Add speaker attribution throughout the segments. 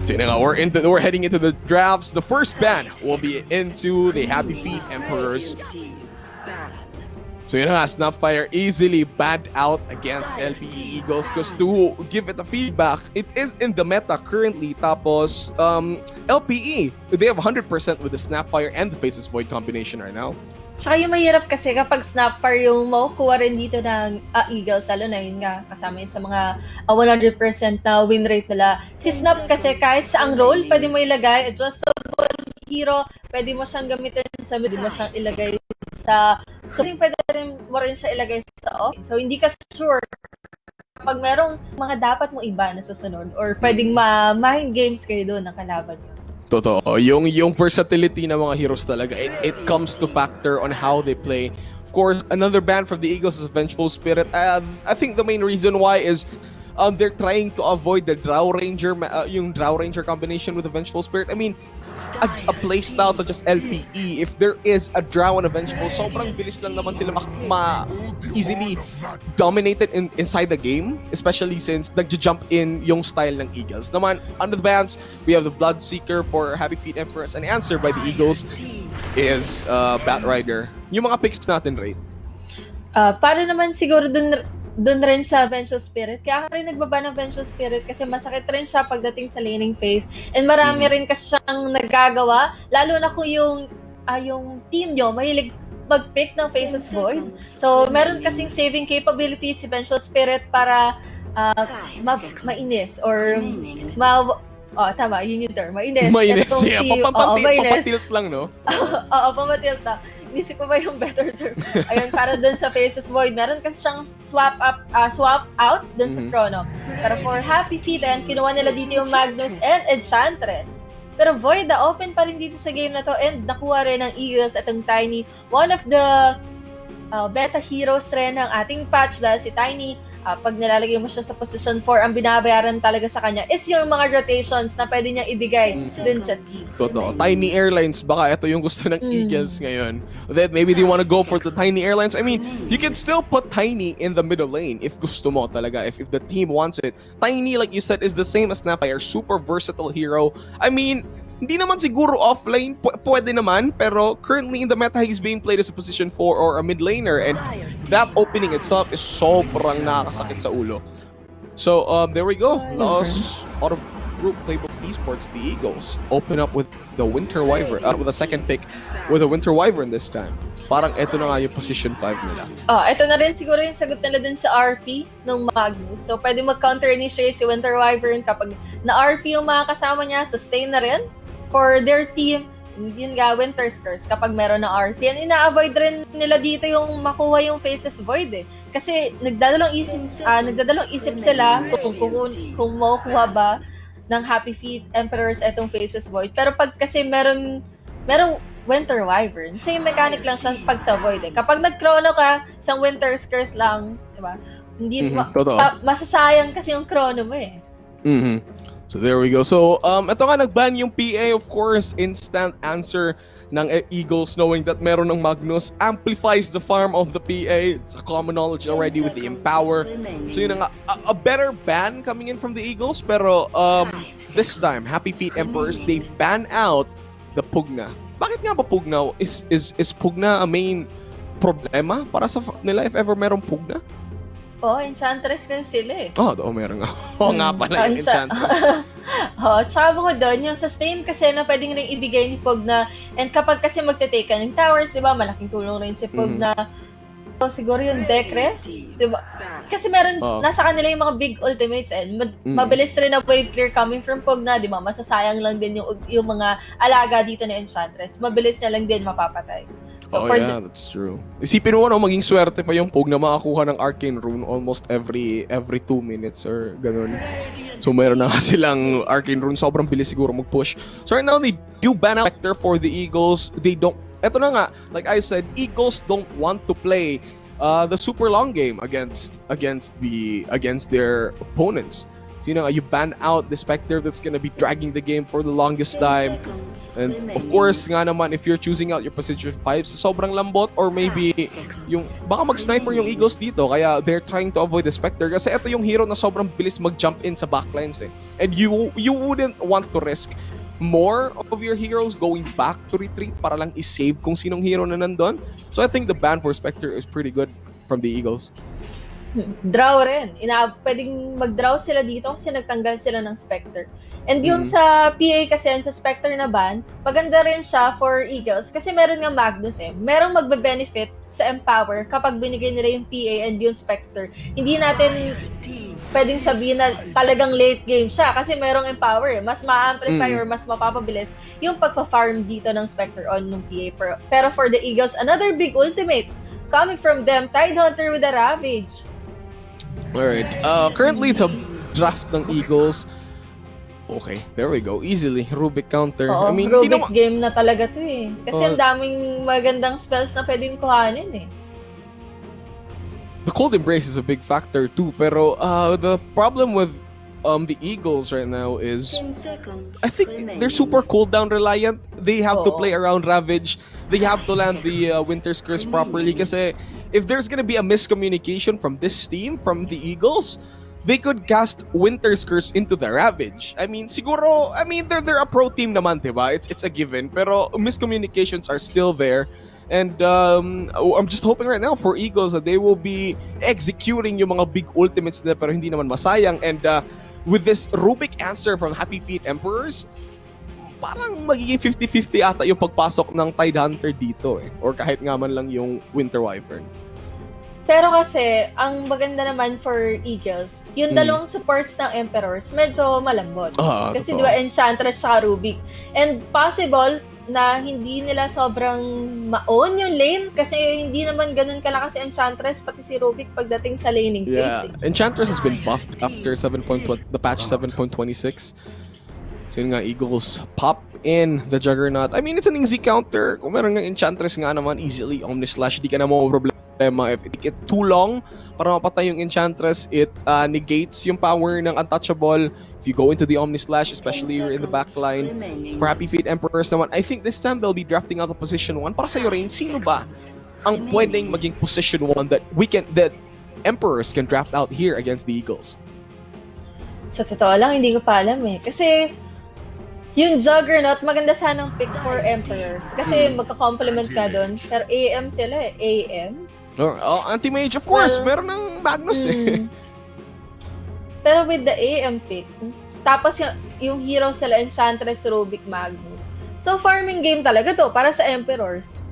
Speaker 1: So yun nga, we're heading into the drafts. The first ban will be into the Happy Feet Emperors. So yun nga, Snapfire easily banned out against LPE Eagles because to give it a feedback, it is in the meta currently. Tapos, LPE, they have 100% with the Snapfire and the Faces Void combination right now.
Speaker 2: Tsaka yung mahirap kasi kapag Snapfire yung makukuha rin dito ng Eagles, lalo na yun nga, kasama yun sa mga 100% na win rate nila. Si Snap kasi kahit sa ang role, pwede mo ilagay, adjustable hero, pwede mo siyang gamitin sa mid, pwede mo siyang ilagay sa... So, pwede rin mo rin siya ilagay sa off. So, hindi ka sure kapag merong mga dapat mo iba na susunod or pwedeng ma-mind games kayo doon ng kalaban nyo.
Speaker 1: Totoo. Yung versatility ng mga heroes talaga, it comes to factor on how they play. Of course, another ban from the Eagles is Vengeful Spirit. I think the main reason why is they're trying to avoid the Drow Ranger, yung Drow Ranger combination with the Vengeful Spirit. I mean, a playstyle such as LPE, if there is a Drow and a Vengeful, sobrang bilis lang naman sila easily dominated inside the game, especially since nagja-jump in yung style ng Eagles. Naman, on the bans, we have the Bloodseeker for Happy Feet Emperors, and answer by the Eagles is Batrider. Yung mga picks natin, right?
Speaker 2: Para naman siguro dun rin sa Vengeful Spirit. Kaya ka rin nagbaba ng Vengeful Spirit kasi masakit rin siya pagdating sa laning phase. And marami rin kasi siyang nagagawa. Lalo na kung yung team nyo mahilig mag-pick ng Faces Void. So, meron kasing saving capabilities si Vengeful Spirit para mainis or tama, yun yung term. Mainis.
Speaker 1: Mainis, yeah. Papatilt lang, no?
Speaker 2: Oo, pamatilt na. Inisip ko ba yung better term? Ayun, para dun sa Faces Void, meron kasi siyang swap out dun sa Chrono. Pero for Happy Feet, kinuha nila dito yung Magnus and Enchantress. Pero Void, open pa rin dito sa game na to and nakuha rin ng Eagles itong Tiny. One of the beta heroes rin ng ating patch dahil si Tiny, pag nilalagay mo siya sa position 4, ang binabayaran talaga sa kanya is yung mga rotations na pwede niyang ibigay dun sa team.
Speaker 1: Totoo. Tiny Airlines, baka ito yung gusto ng Eagles ngayon. That maybe they want to go for the Tiny Airlines. I mean, you can still put Tiny in the middle lane if gusto mo talaga, if the team wants it. Tiny, like you said, is the same as Snapfire. Super versatile hero. I mean, hindi naman siguro offlane, pwede naman, pero currently in the meta, he's being played as a position 4 or a mid laner, and that opening itself is sobrang nakakasakit sa ulo. So, there we go. Last auto group playbook Esports, the Eagles open up with the Winter Wyvern, with a second pick with a Winter Wyvern this time. Parang ito na nga yung position 5 nila.
Speaker 2: Ito na rin siguro yung sagot nila dun sa RP ng Magnus. So, pwede mag-counter-initiate si Winter Wyvern kapag na-RP yung mga kasama niya, sustain na rin for their team. Yun nga, Winter's Curse kapag meron na RP. And ina-avoid rin nila dito yung makuha yung Faces Void Kasi nagdadalong isip sila kung makukuha ba ng Happy Feet Emperors etong Faces Void. Pero pag kasi merong Winter Wyvern, same mechanic lang siya pag sa Void Kapag nag-chrono ka, isang Winter's Curse lang, di ba? Hindi masasayang kasi yung chrono mo
Speaker 1: So there we go. So ito nga nagban yung PA, of course, instant answer ng Eagles knowing that meron ng Magnus amplifies the farm of the PA. It's a common knowledge already with the Empower. So yun nga, a better ban coming in from the Eagles, pero this time Happy Feet Emperors, they ban out the Pugna. Bakit nga ba Pugna? Is Pugna a main problema para sa nila if ever merong Pugna?
Speaker 2: Enchantress kasi sila
Speaker 1: meron nga. Nga pala yung Enchantress.
Speaker 2: Tsaka bukod doon, yung sustain kasi na pwedeng rin ibigay ni Pugna. And kapag kasi magte-take ka ng towers, di ba, malaking tulong rin si Pugna. So, siguro yung Dekre, di ba? Kasi meron, nasa kanila yung mga big ultimates mabilis rin na wave clear coming from Pugna, di ba? Masasayang lang din yung mga alaga dito na Enchantress. Mabilis niya lang din mapapatay. So
Speaker 1: that's true. Isipin mo maging swerte pa yung Pug na makakuha ng Arcane Rune almost every 2 minutes or ganun. So meron na silang Arcane Rune, sobrang bilis siguro mag-push. So right now, they do ban out Vector for the Eagles. They don't, eto na nga, like I said, Eagles don't want to play the super long game against their opponents. You ban out the Spectre that's gonna be dragging the game for the longest time. And of course, nga naman, if you're choosing out your position 5, sobrang lambot, or maybe baka mag-sniper yung Eagles dito, kaya they're trying to avoid the Spectre. Kasi ito yung hero na sobrang bilis mag-jump in sa backlines eh. And you wouldn't want to risk more of your heroes going back to retreat para lang i-save kung sinong hero na nandun. So I think the ban for Spectre is pretty good from the Eagles.
Speaker 2: Draw rin. Pwedeng mag-draw sila dito kasi nagtanggal sila ng Spectre. And yung sa PA kasi, sa Spectre na ban, maganda rin siya for Eagles kasi meron nga Magnus eh. Merong magbe-benefit sa Empower kapag binigay nila yung PA and yung Spectre. Hindi natin pwedeng sabihin na talagang late game siya kasi merong Empower eh. Mas ma-amplify or mas mapapabilis yung pagpa-farm dito ng Spectre on ng PA. Pero for the Eagles, another big ultimate coming from them, Tidehunter with a Ravage.
Speaker 1: Alright, currently it's a draft ng Eagles. Okay, there we go. Easily, Rubik counter.
Speaker 2: Oo,
Speaker 1: I mean,
Speaker 2: Rubik game na talaga to eh. Kasi ang daming magandang spells na pwedeng kuhanin eh.
Speaker 1: The Cold Embrace is a big factor too, pero the problem with the Eagles right now is I think they're super cooldown reliant. They have to play around Ravage. They have to land the Winter's Curse properly kasi if there's gonna be a miscommunication from this team, from the Eagles, they could cast Winter's Curse into the Ravage. I mean, siguro, they're a pro team naman, diba? It's a given, pero miscommunications are still there. And I'm just hoping right now for Eagles that they will be executing yung mga big ultimates nila pero hindi naman masayang. And with this Rubik answer from Happy Feet Emperors, parang magiging 50-50 ata yung pagpasok ng Tidehunter dito eh. Or kahit nga man lang yung Winter Wyvern.
Speaker 2: Pero kasi, ang maganda naman for Eagles, yung dalawang supports ng Emperors, medyo malambot. Kasi di ba Enchantress at Rubik. And possible na hindi nila sobrang ma-own yung lane kasi hindi naman ganun kalakas si Enchantress pati si Rubik pagdating sa laning phase.
Speaker 1: Yeah, Enchantress has been buffed after the patch 7.26. So yun nga, Eagles pop in the Juggernaut. I mean, it's an easy counter. Kung meron nga Enchantress nga naman, easily Omnislash, di ka na mo problema. If it take too long para mapatay yung Enchantress, it negates yung power ng Untouchable. If you go into the Omnislash, especially you're in the backline. For Happy Feet Emperors naman, I think this time they'll be drafting out a position 1. Para sa'yo rin, sino ba ang pwedeng maging position 1 that Emperors can draft out here against the Eagles?
Speaker 2: Sa totoo lang, hindi ko pa alam eh. Kasi yung Juggernaut, maganda sanang pick for Emperors. Kasi magka-complement ka doon. Pero AM sila eh. AM?
Speaker 1: Anti-mage, of course. Meron ng Magnus eh.
Speaker 2: Pero with the AM pick, tapos yung hero sila, Enchantress, Rubik, Magnus. So, farming game talaga to para sa Emperors.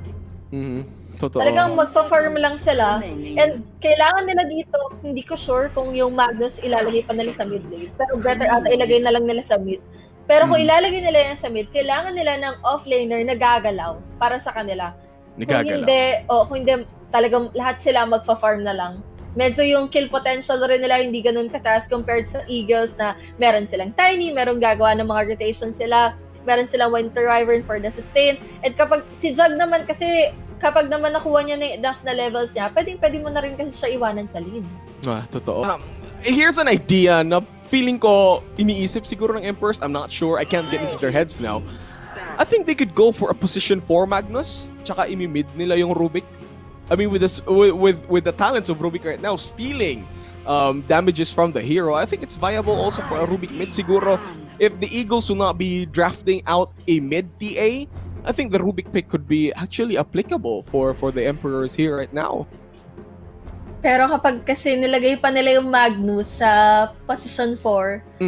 Speaker 1: Totoo.
Speaker 2: Talagang magfa-farm lang sila. And kailangan nila dito, hindi ko sure kung yung Magnus ilalagay pa nila sa mid lane. Pero better ata ilagay na lang nila sa mid. Pero kung ilalagay nila yan sa mid, kailangan nila ng offlaner na gagalaw para sa kanila. Kung hindi, talagang lahat sila magfa-farm na lang. Medyo yung kill potential rin nila hindi ganun kataas compared sa Eagles na meron silang Tiny, meron gagawa ng mga rotation sila, meron silang Winter Wyvern for the sustain. At kapag si Jug naman kasi, kapag naman nakuha niya na enough na levels niya, pwede mo na rin kasi siya iwanan sa lane.
Speaker 1: Totoo. Here's an idea na feeling ko iniisip siguro ng Emperors. I'm not sure. I can't get into their heads now. I think they could go for a position 4 Magnus, tsaka imi-mid nila yung Rubik. I mean, with the talents of Rubik right now, stealing damages from the hero, I think it's viable also for a Rubik mid siguro. If the Eagles will not be drafting out a mid TA, I think the Rubik pick could be actually applicable for the Emperors here right now.
Speaker 2: Pero kapag kasi nilagay pa nila yung Magnus sa position 4,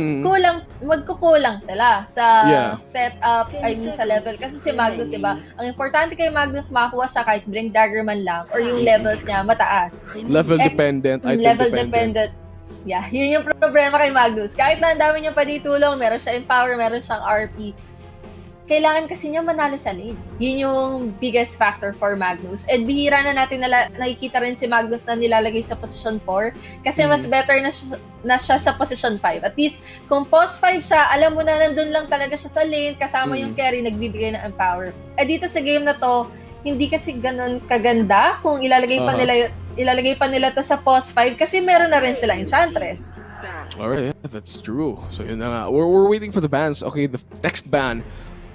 Speaker 2: magkukulang sila sa setup, sa level. Kasi si Magnus, diba? Ang importante kay Magnus, makakuha siya kahit Blink Dagger man lang or yung levels niya mataas.
Speaker 1: Level dependent, item
Speaker 2: level dependent. Yeah, yun yung problema kay Magnus. Kahit na ang dami niyang paditulong, meron siya Empower, meron siyang RP, kailangan kasi niya manalo sa lane. Yun yung biggest factor for Magnus. And bihira na natin nakikita rin si Magnus na nilalagay sa position 4 kasi mas better na siya sa position 5. At least, kung post 5 siya, alam mo na nandun lang talaga siya sa lane kasama yung carry, nagbibigay ng empower. Dito sa game na to, hindi kasi ganun kaganda kung ilalagay pa nila ilalagay pa nila to sa pause 5 kasi meron na rin sila Enchantress.
Speaker 1: Alright, yeah, that's true. So yun na nga. We're waiting for the bans. Okay, the next ban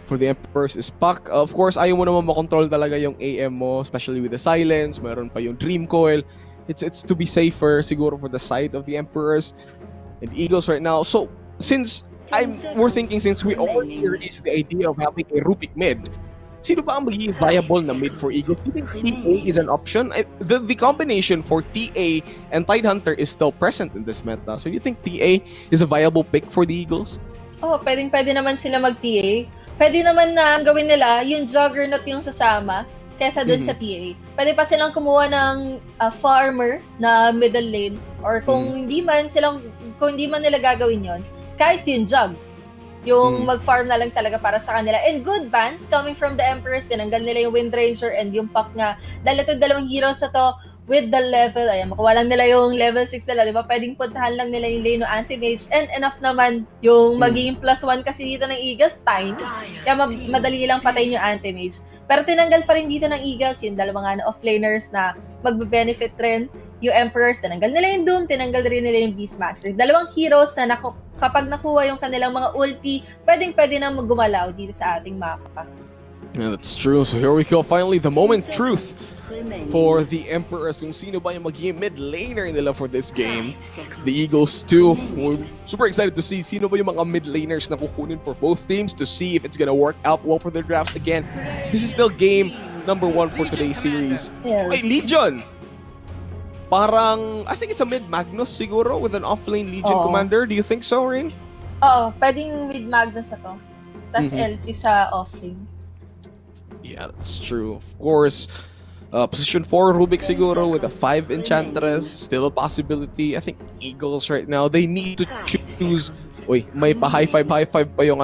Speaker 1: for the Emperors is Puck. Of course, ayaw mo naman makontrol talaga yung AM mo, especially with the silence. Meron pa yung Dream Coil. It's to be safer siguro for the side of the Emperors and Eagles right now. So since we're thinking since we already released the idea of having a Rubik mid, sino ba ang magiging viable na mid for Eagles? Do you think TA is an option? The combination for TA and Tidehunter is still present in this meta. So do you think TA is a viable pick for the Eagles?
Speaker 2: Oh, pwede naman sila mag-TA. Pwede naman na ang gawin nila, yung Juggernaut yung sasama kesa dun sa TA. Pwede pa silang kumuha ng farmer na middle lane or kung hindi man nila gagawin yon, kahit yung Jug. Yung mag-farm na lang talaga para sa kanila. And good bans coming from the Emperors. Tinanggal nila yung Wind Ranger and yung Puck nga. Dahil ito dalawang heroes na to with the level. Ayan, makuha lang nila yung level 6 nila. Diba? Pwedeng puntahan lang nila yung lane ng anti-mage. And enough naman yung magiging +1 kasi dito ng Eagles, Tiny. Kaya madali lang patayin yung anti-mage. Pero tinanggal pa rin dito ng Eagles yung dalawang nga na offlaners na magbe-benefit rin. Yung Emperors, tinanggal nila yung Doom, tinanggal rin nila yung Beastmaster. Dalawang heroes na kapag nakuha yung kanilang mga ulti, pwede na gumalaw dito sa ating mapa.
Speaker 1: Yeah, that's true. So here we go. Finally, the moment truth for the Emperors. Kung sino ba yung magiging mid laner nila for this game. The Eagles too. We're super excited to see sino ba yung mga mid laners na kukunin for both teams to see if it's gonna work out well for their drafts again. This is still game number 1 for today's series.
Speaker 2: Yes.
Speaker 1: Wait, Legion! Parang, I think it's a mid Magnus siguro with an offlane Legion commander. Do you think so, Rain?
Speaker 2: Oo, pwedeng mid Magnus na to. Tas LC sa offlane.
Speaker 1: Yeah, that's true. Of course, position 4 Rubik siguro with a 5 Enchantress. Still a possibility. I think Eagles right now, they need to choose. Uy, may pa high five pa yung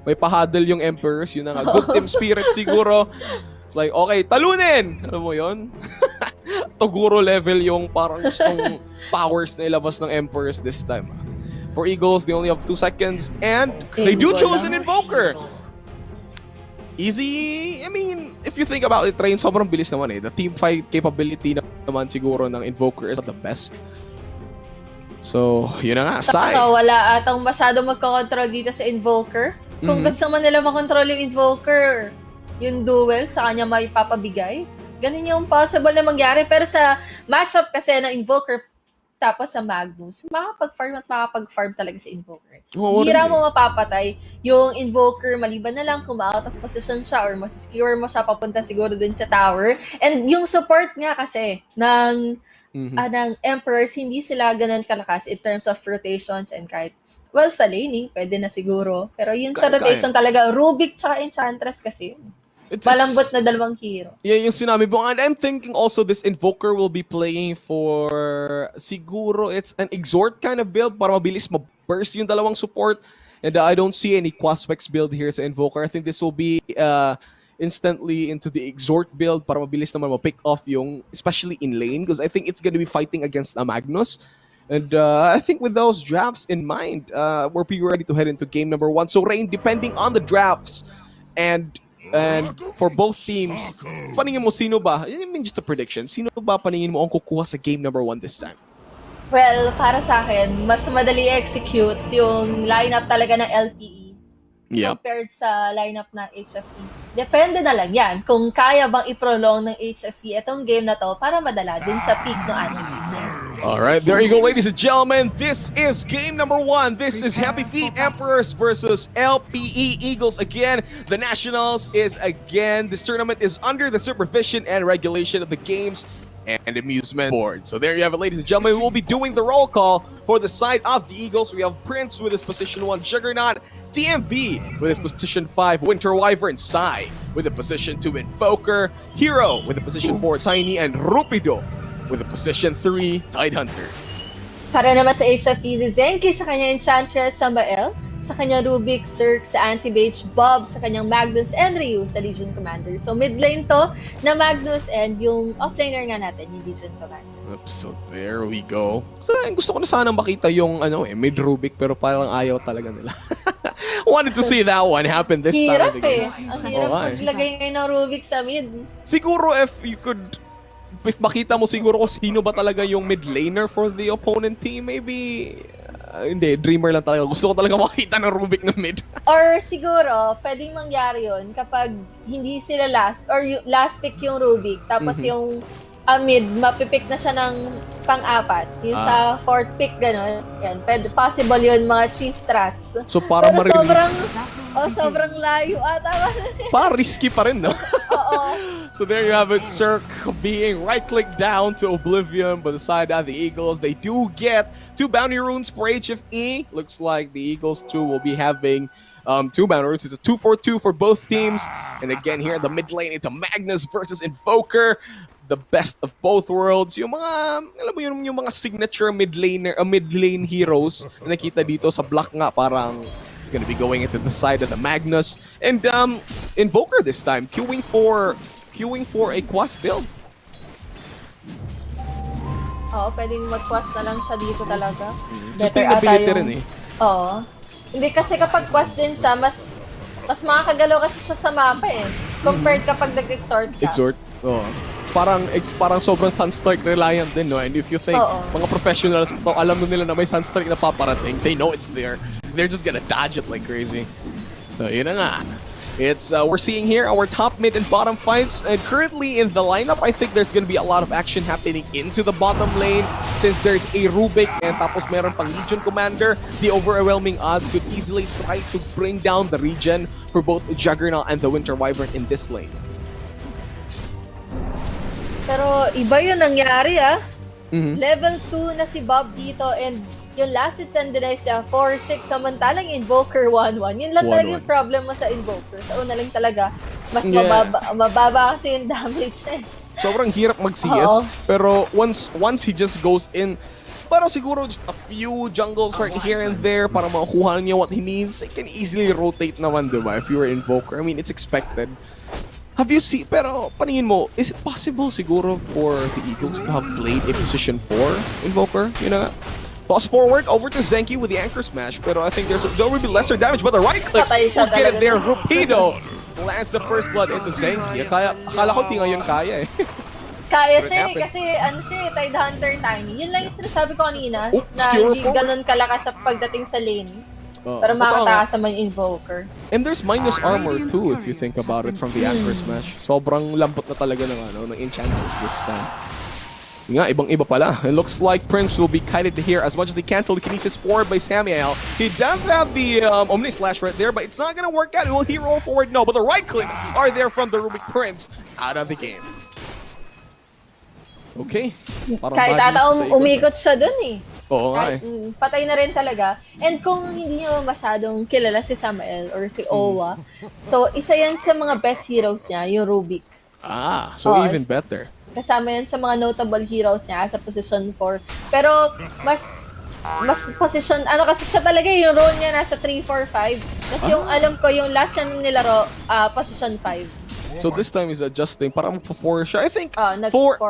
Speaker 1: may pa-huddle yung Emperors. Yun na nga. Good team spirit siguro. It's like, okay, talunin! Alam mo yun? Toguro level yung parang gustong powers na ilabas ng Emperors this time. For Eagles, they only have 2 seconds and they do choose an Invoker! Easy, I mean, if you think about it, Train, sobrang bilis naman eh. The team fight capability naman siguro ng Invoker is not the best. So, yun na nga, Sai.
Speaker 2: Wala atang masyado magkakontrol dito sa Invoker. Kung gusto man nila makontrol yung Invoker, yung duel sa kanya may papabigay. Ganun yung possible na mangyari. Pero sa matchup kasi ng Invoker tapos sa Magnus, makapag-farm talaga sa Invoker. Hira mo mapapatay yung Invoker maliban na lang kung ma-out of position siya or masiskewer mo siya papunta siguro dun sa tower. And yung support nga kasi ng Emperors, hindi sila ganun kalakas in terms of rotations and kites. Well, sa laning, pwede na siguro. Pero yun sa rotation talaga, Rubik tsaka Enchantress kasi yun. Malambot na dalawang hero.
Speaker 1: Yeah, yung sinabi mo. And I'm thinking also this Invoker will be playing for siguro it's an Exhort kind of build para mabilis ma-burst yung dalawang support. And I don't see any Quaspex build here sa Invoker. I think this will be instantly into the Exhort build para mabilis naman ma-pick off yung, especially in lane, because I think it's gonna be fighting against a Magnus. And I think with those drafts in mind, we're pretty ready to head into game number 1. So Rain, depending on the drafts and for both teams, paningin mo sino ba? I mean, just a prediction. Sino ba paningin mo ang kukuha sa game number 1 this time?
Speaker 2: Well, para sa akin, mas madali execute yung lineup talaga ng LPE compared sa lineup ng HFE. Depende na lang yan kung kaya bang i-prolong ng HFE itong game na to para madala din sa peak ng anime.
Speaker 1: Alright, there you go, ladies and gentlemen. This is game number 1. This is Happy Feet Emperors versus LPE Eagles again. The Nationals is again. This tournament is under the supervision and regulation of the Games and Amusement Board. So there you have it, ladies and gentlemen. We'll be doing the roll call for the side of the Eagles. We have Prince with his position 1 Juggernaut, TMV with his position 5 Winter Wyvern, Sai with a position 2 Invoker, Hero with a position 4 Tiny, and Rupido with a position 3 Tidehunter.
Speaker 2: Para naman sa HFE, si Zenki sa kanyang Enchantress, Samael sa kanyang Rubik, Zerg sa Anti-Mage, Bob sa kanyang Magnus, and Ryu sa Legion Commander. So mid lane to na Magnus and yung offlaner nga natin, yung Legion Commander.
Speaker 1: So there we go. So gusto ko na sana makita yung mid Rubik pero parang ayaw talaga nila. Wanted to see that one happen this
Speaker 2: Hirap
Speaker 1: time.
Speaker 2: Ang hirap maglagay ngayon ng Rubik sa mid.
Speaker 1: Siguro if you could if makita mo siguro kung sino ba talaga yung mid laner for the opponent team, maybe hindi, Dreamer lang talaga. Gusto ko talaga makita ng Rubik na mid.
Speaker 2: Or siguro, pwedeng mangyari yun kapag hindi sila last, or last pick yung Rubik, tapos yung mid, mapipick na siya ng pang-apat. Yung sa fourth pick, gano'n. Yan, possible yun, mga cheese strats.
Speaker 1: So parang
Speaker 2: pero sobrang layo ata.
Speaker 1: Parang risky pa rin, no?
Speaker 2: Oo.
Speaker 1: So there you have it, Cirque being right-clicked down to Oblivion, but aside that, the Eagles, they do get 2 bounty runes for HFE. Looks like the Eagles too will be having 2 bounty runes. It's a 2-4-2 for both teams. And again, here in the mid lane, it's a Magnus versus Invoker. The best of both worlds. Yung mga, alam mo yung mga signature mid lane heroes na nakita dito sa block nga, parang it's gonna be going into the side of the Magnus. And Invoker this time, queuing for a quest build.
Speaker 2: Oo, pwedeng mag-quest na lang siya dito talaga.
Speaker 1: Sustainability rin eh.
Speaker 2: Oo. Hindi kasi kapag quest din siya, mas makakagalaw kasi siya sa mapa eh. Compared kapag nag-exhort ka.
Speaker 1: Exhort? Oo. Parang sobrang Sunstrike reliant din, no? And if you think mga professionals to, alam nila na may Sunstrike na paparating, they know it's there. They're just gonna dodge it like crazy. So yun na nga. It's we're seeing here our top mid and bottom fights, and currently in the lineup, I think there's gonna be a lot of action happening into the bottom lane since there's a Rubik and tapos meron pang Legion Commander. The overwhelming odds could easily try to bring down the region for both Juggernaut and the Winter Wyvern in this lane.
Speaker 2: Pero iba yun nangyari Level 2 na si Bob dito, and yung last hit send din siya 4-6, samantalang Invoker 1-1. Yun lang talaga yung problem mo sa Invoker. Sa una lang talaga, mas mababa kasi yung damage eh.
Speaker 1: Sobrang hirap mag-CS, pero once he just goes in, parang siguro just a few jungles right here and there para makuha niya what he needs, he can easily rotate naman, diba? If you were Invoker, I mean, it's expected. Have you seen, pero paningin mo, is it possible siguro for the Eagles to have played a position 4 Invoker? You know, toss forward over to Zenki with the anchor smash, pero I think there will be lesser damage, but the right clicks will get it there. Rupido lands the first blood into Zenki. Akala ko di ngayon kaya eh.
Speaker 2: Kaya siya kasi Tide Hunter Tiny. Yun lang yung sinasabi ko kanina, na hindi ganun kalakas sa pagdating sa lane. Pero makataas naman Invoker.
Speaker 1: And there's minus armor too if you think about it from the anchor smash. Sobrang lambot na talaga ng enchanters this time. Nga, ibang-iba pala. It looks like Prince will be kited here as much as he can. Telekinesis forward by Samuel. He does have the Omni Slash right there, but it's not gonna work out. Will he roll forward? No, but the right clicks are there from the Rubik Prince out of the game. Okay.
Speaker 2: Kahit ata umikot siya dun eh.
Speaker 1: Oo nga eh.
Speaker 2: Patay na rin talaga. And kung hindi nyo masyadong kilala si Samuel or si Owa, so isa yan sa mga best heroes niya, yung Rubik.
Speaker 1: So even better.
Speaker 2: Kasama yan sa mga notable heroes niya sa position 4. Pero mas position, kasi siya talaga yung role niya nasa 3, 4, 5. Kasi yung alam ko, yung last niya nilaro, position 5.
Speaker 1: So this time is adjusting, parang magpo-4 siya. I think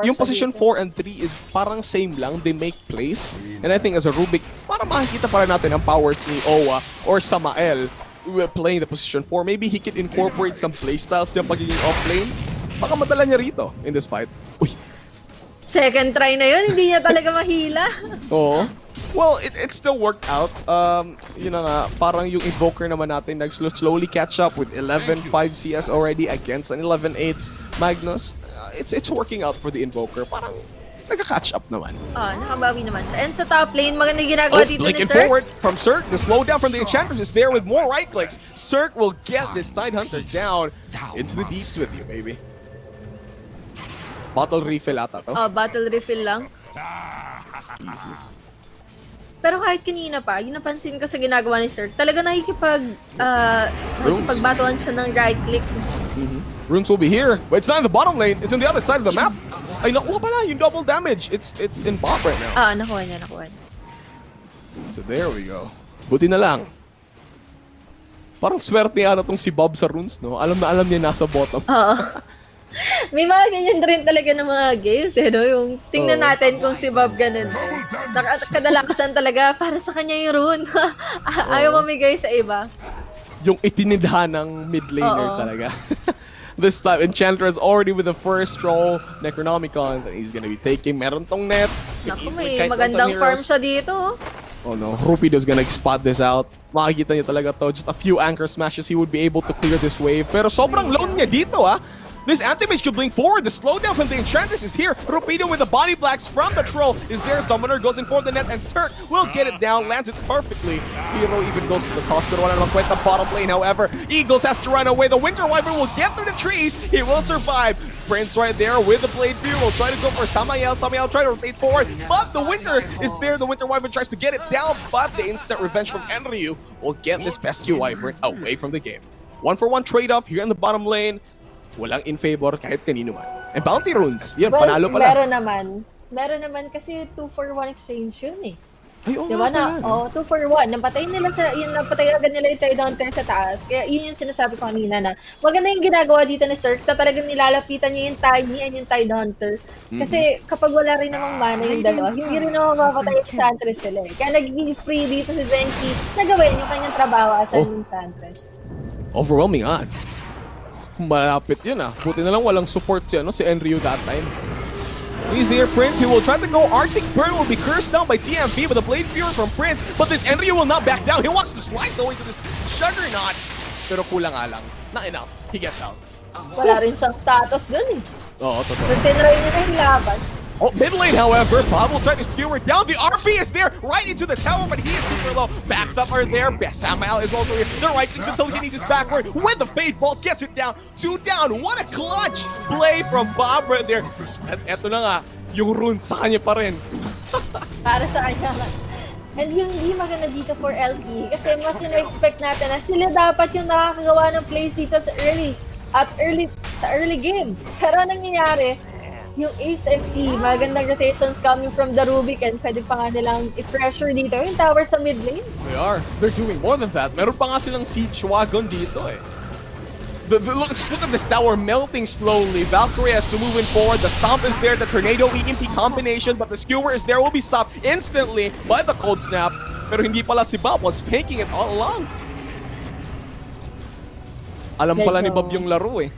Speaker 1: yung position 4 and 3 is parang same lang. They make plays. And I think as a Rubik, parang makikita pa rin natin ang powers ni Owa or Samael playing the position 4. Maybe he can incorporate some playstyles niya pagiging off-lane. Baka madala niya rito in this fight. Uy.
Speaker 2: Second try na yun, hindi niya talaga mahila.
Speaker 1: Oo. Well, it still worked out. Yun na nga, parang yung Invoker naman natin slowly catch up with 11-5 CS already against an 11-8 Magnus. It's working out for the Invoker. Parang nagka-catch up naman.
Speaker 2: Nakabawi naman siya. And sa top lane, maganda ginagawa dito ni
Speaker 1: Blinking
Speaker 2: Cirque.
Speaker 1: forward from Cirque. The slowdown from the Enchantress is there with more right clicks. Cirque will get this Tide Hunter down into the deeps with you, baby. Bottle refill ata to.
Speaker 2: Bottle refill lang.
Speaker 1: Easy.
Speaker 2: Pero kahit kanina pa, yung napansin ko sa ginagawa ni Cirque, talaga nakikipagbatuan siya ng right click.
Speaker 1: Runes will be here, but it's not in the bottom lane. It's on the other side of the map. Ay, nakuha pala yung double damage. It's in bot right now.
Speaker 2: Nakuha niya.
Speaker 1: So there we go. Buti na lang. Parang swerte yata tong si Bob sa runes, no? Alam na alam niya nasa bottom.
Speaker 2: May mga ganyan rin talaga ng mga games, no? Yung tingnan natin kung si Bob ganun. Kadalasan talaga, para sa kanya yung rune. Ayaw mamigay sa iba.
Speaker 1: Yung itinidhan ng mid laner talaga. This time, Enchantress already with the first roll. Necronomicon that he's gonna be taking. Meron tong net.
Speaker 2: Naku, may magandang farm siya dito.
Speaker 1: Oh no, Rupido's gonna spot this out. Makikita niya talaga to. Just a few anchor smashes, he would be able to clear this wave. Pero sobrang low niya dito This anti-mage could blink forward. The slowdown from the Enchantress is here. Rupido with the body blacks from the troll is there. Summoner goes in for the net and Cirque will get it down. Lands it perfectly. Hero even goes for the toss. Pero wala namang kwenta bottom lane. However, Eagles has to run away. The Winter Wyvern will get through the trees. He will survive. Prince right there with the Blade Fear will try to go for Samael. Samael try to rotate forward. But the Winter is there. The Winter Wyvern tries to get it down. But the instant revenge from Enryu will get this pesky Wyvern away from the game. 1-for-1 trade-off here in the bottom lane. Walang in favor kahit kanino man. And bounty runes. Yan,
Speaker 2: well,
Speaker 1: panalo pala.
Speaker 2: Meron naman kasi 2-for-1 exchange yun eh.
Speaker 1: Ay, oo
Speaker 2: diba
Speaker 1: nga
Speaker 2: na? 2-for-1. Napatay agad nila yung Tidehunter sa taas. Kaya yun yung sinasabi ko kanina na maganda yung ginagawa dito ni Cirque na talagang nilalapitan niya yung Tiny and yung Tidehunter. Kasi kapag wala rin namang mana yung dalawa, hindi rin naman mapapatay yung Enchantress sila eh. Kaya nagiging free dito si Zenki na gawin yung kanyang trabaho as an Enchantress.
Speaker 1: Overwhelming odds. Malapit yun Buti na lang walang support si Enryu that time. He's there, Prince. He will try to go. Arctic Burn will be cursed down by TMV with a Blade Fury from Prince. But this Enryu will not back down. He wants to slice away to this Juggernaut. Pero kulang nga lang. Not enough. He gets out.
Speaker 2: Wala rin siyang status dun eh.
Speaker 1: Oo, totoo.
Speaker 2: Tinry niya na yung laban.
Speaker 1: Oh, mid lane, however, Bob will try to skewer down. The RP is there, right into the tower, but he is super low. Backs up are there. Samael is also here. The right clicks until he needs his backward. With the Fade Bolt, gets it down. 2 down. What a clutch play from Bob right there. At eto na nga, yung rune sa kanya pa rin.
Speaker 2: Para sa kanya. And yung hindi maganda dito for LPE kasi mas ina-expect natin na sila dapat yung nakakagawa ng plays dito sa early game. Pero anong nangyayari? Yung HFE, magandang rotations coming from the Rubik and pwede pa nga nilang i-pressure dito yung tower sa mid lane.
Speaker 1: They are. They're doing more than that. Meron pa nga silang siege wagon dito eh. Look at this tower melting slowly. Valkyrie has to move in forward. The stomp is there. The tornado EMP combination, but the skewer is there. Will be stopped instantly by the cold snap. Pero hindi pala si Bob was faking it all along. Alam pala ni Bob yung laro eh.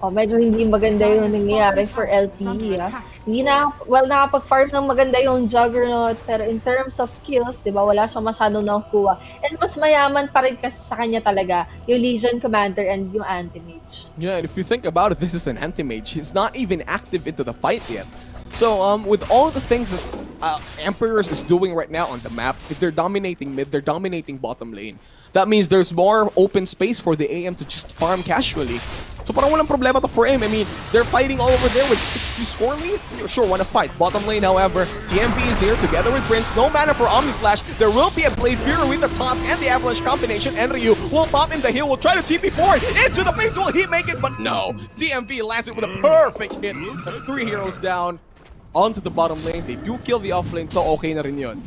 Speaker 2: Medyo hindi maganda yung nangyayari for LPE. Hindi nakapag-farm ng maganda yung Juggernaut, pero in terms of kills, di ba, wala siyang masyadong nakukuha. And mas mayaman pa rin kasi sa kanya talaga yung Legion Commander and yung Anti-Mage.
Speaker 1: Yeah, and if you think about it, this is an Anti-Mage. He's not even active into the fight yet. So, with all the things that Emperors is doing right now on the map, if they're dominating mid, they're dominating bottom lane. That means there's more open space for the AM to just farm casually. So parang walang problema to for him. I mean, they're fighting all over there with 6-2 score lead. You're sure want to fight. Bottom lane, however, TMB is here together with Prince. No mana for Omni Slash. There will be a Blade Fury with the toss and the Avalanche combination. Enryu will pop in the hill, will try to TP forward into the face. Will he make it? But no. TMB lands it with a perfect hit. That's 3 heroes down onto the bottom lane. They do kill the off lane, so okay na rin yun.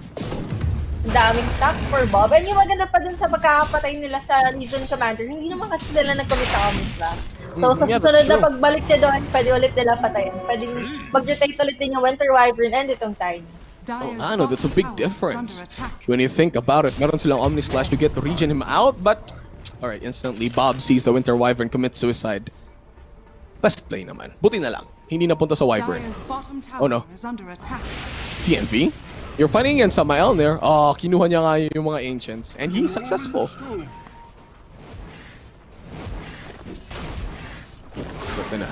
Speaker 2: Daming stacks for Bob. And yung maganda pa dun sa pagkakapatay nila sa Legion Commander, hindi naman kasi sila nag-commit sa Omni Slash. So sa susunod na pagbalik niya doon, pwede ulit nila patayin. Pwede mag-rotate ulit din yung Winter Wyvern and itong Tiny.
Speaker 1: Oh, no, that's a big difference. When you think about it, meron silang Omni Slash to get to regen him out, but alright, instantly Bob sees the Winter Wyvern commit suicide. Best play naman. Buti na lang. Hindi napunta sa Wyvern. Oh no. TNV? You're fighting against Samael there. Oh, kinuha niya nga yung mga Ancients. And he's successful. Ito na.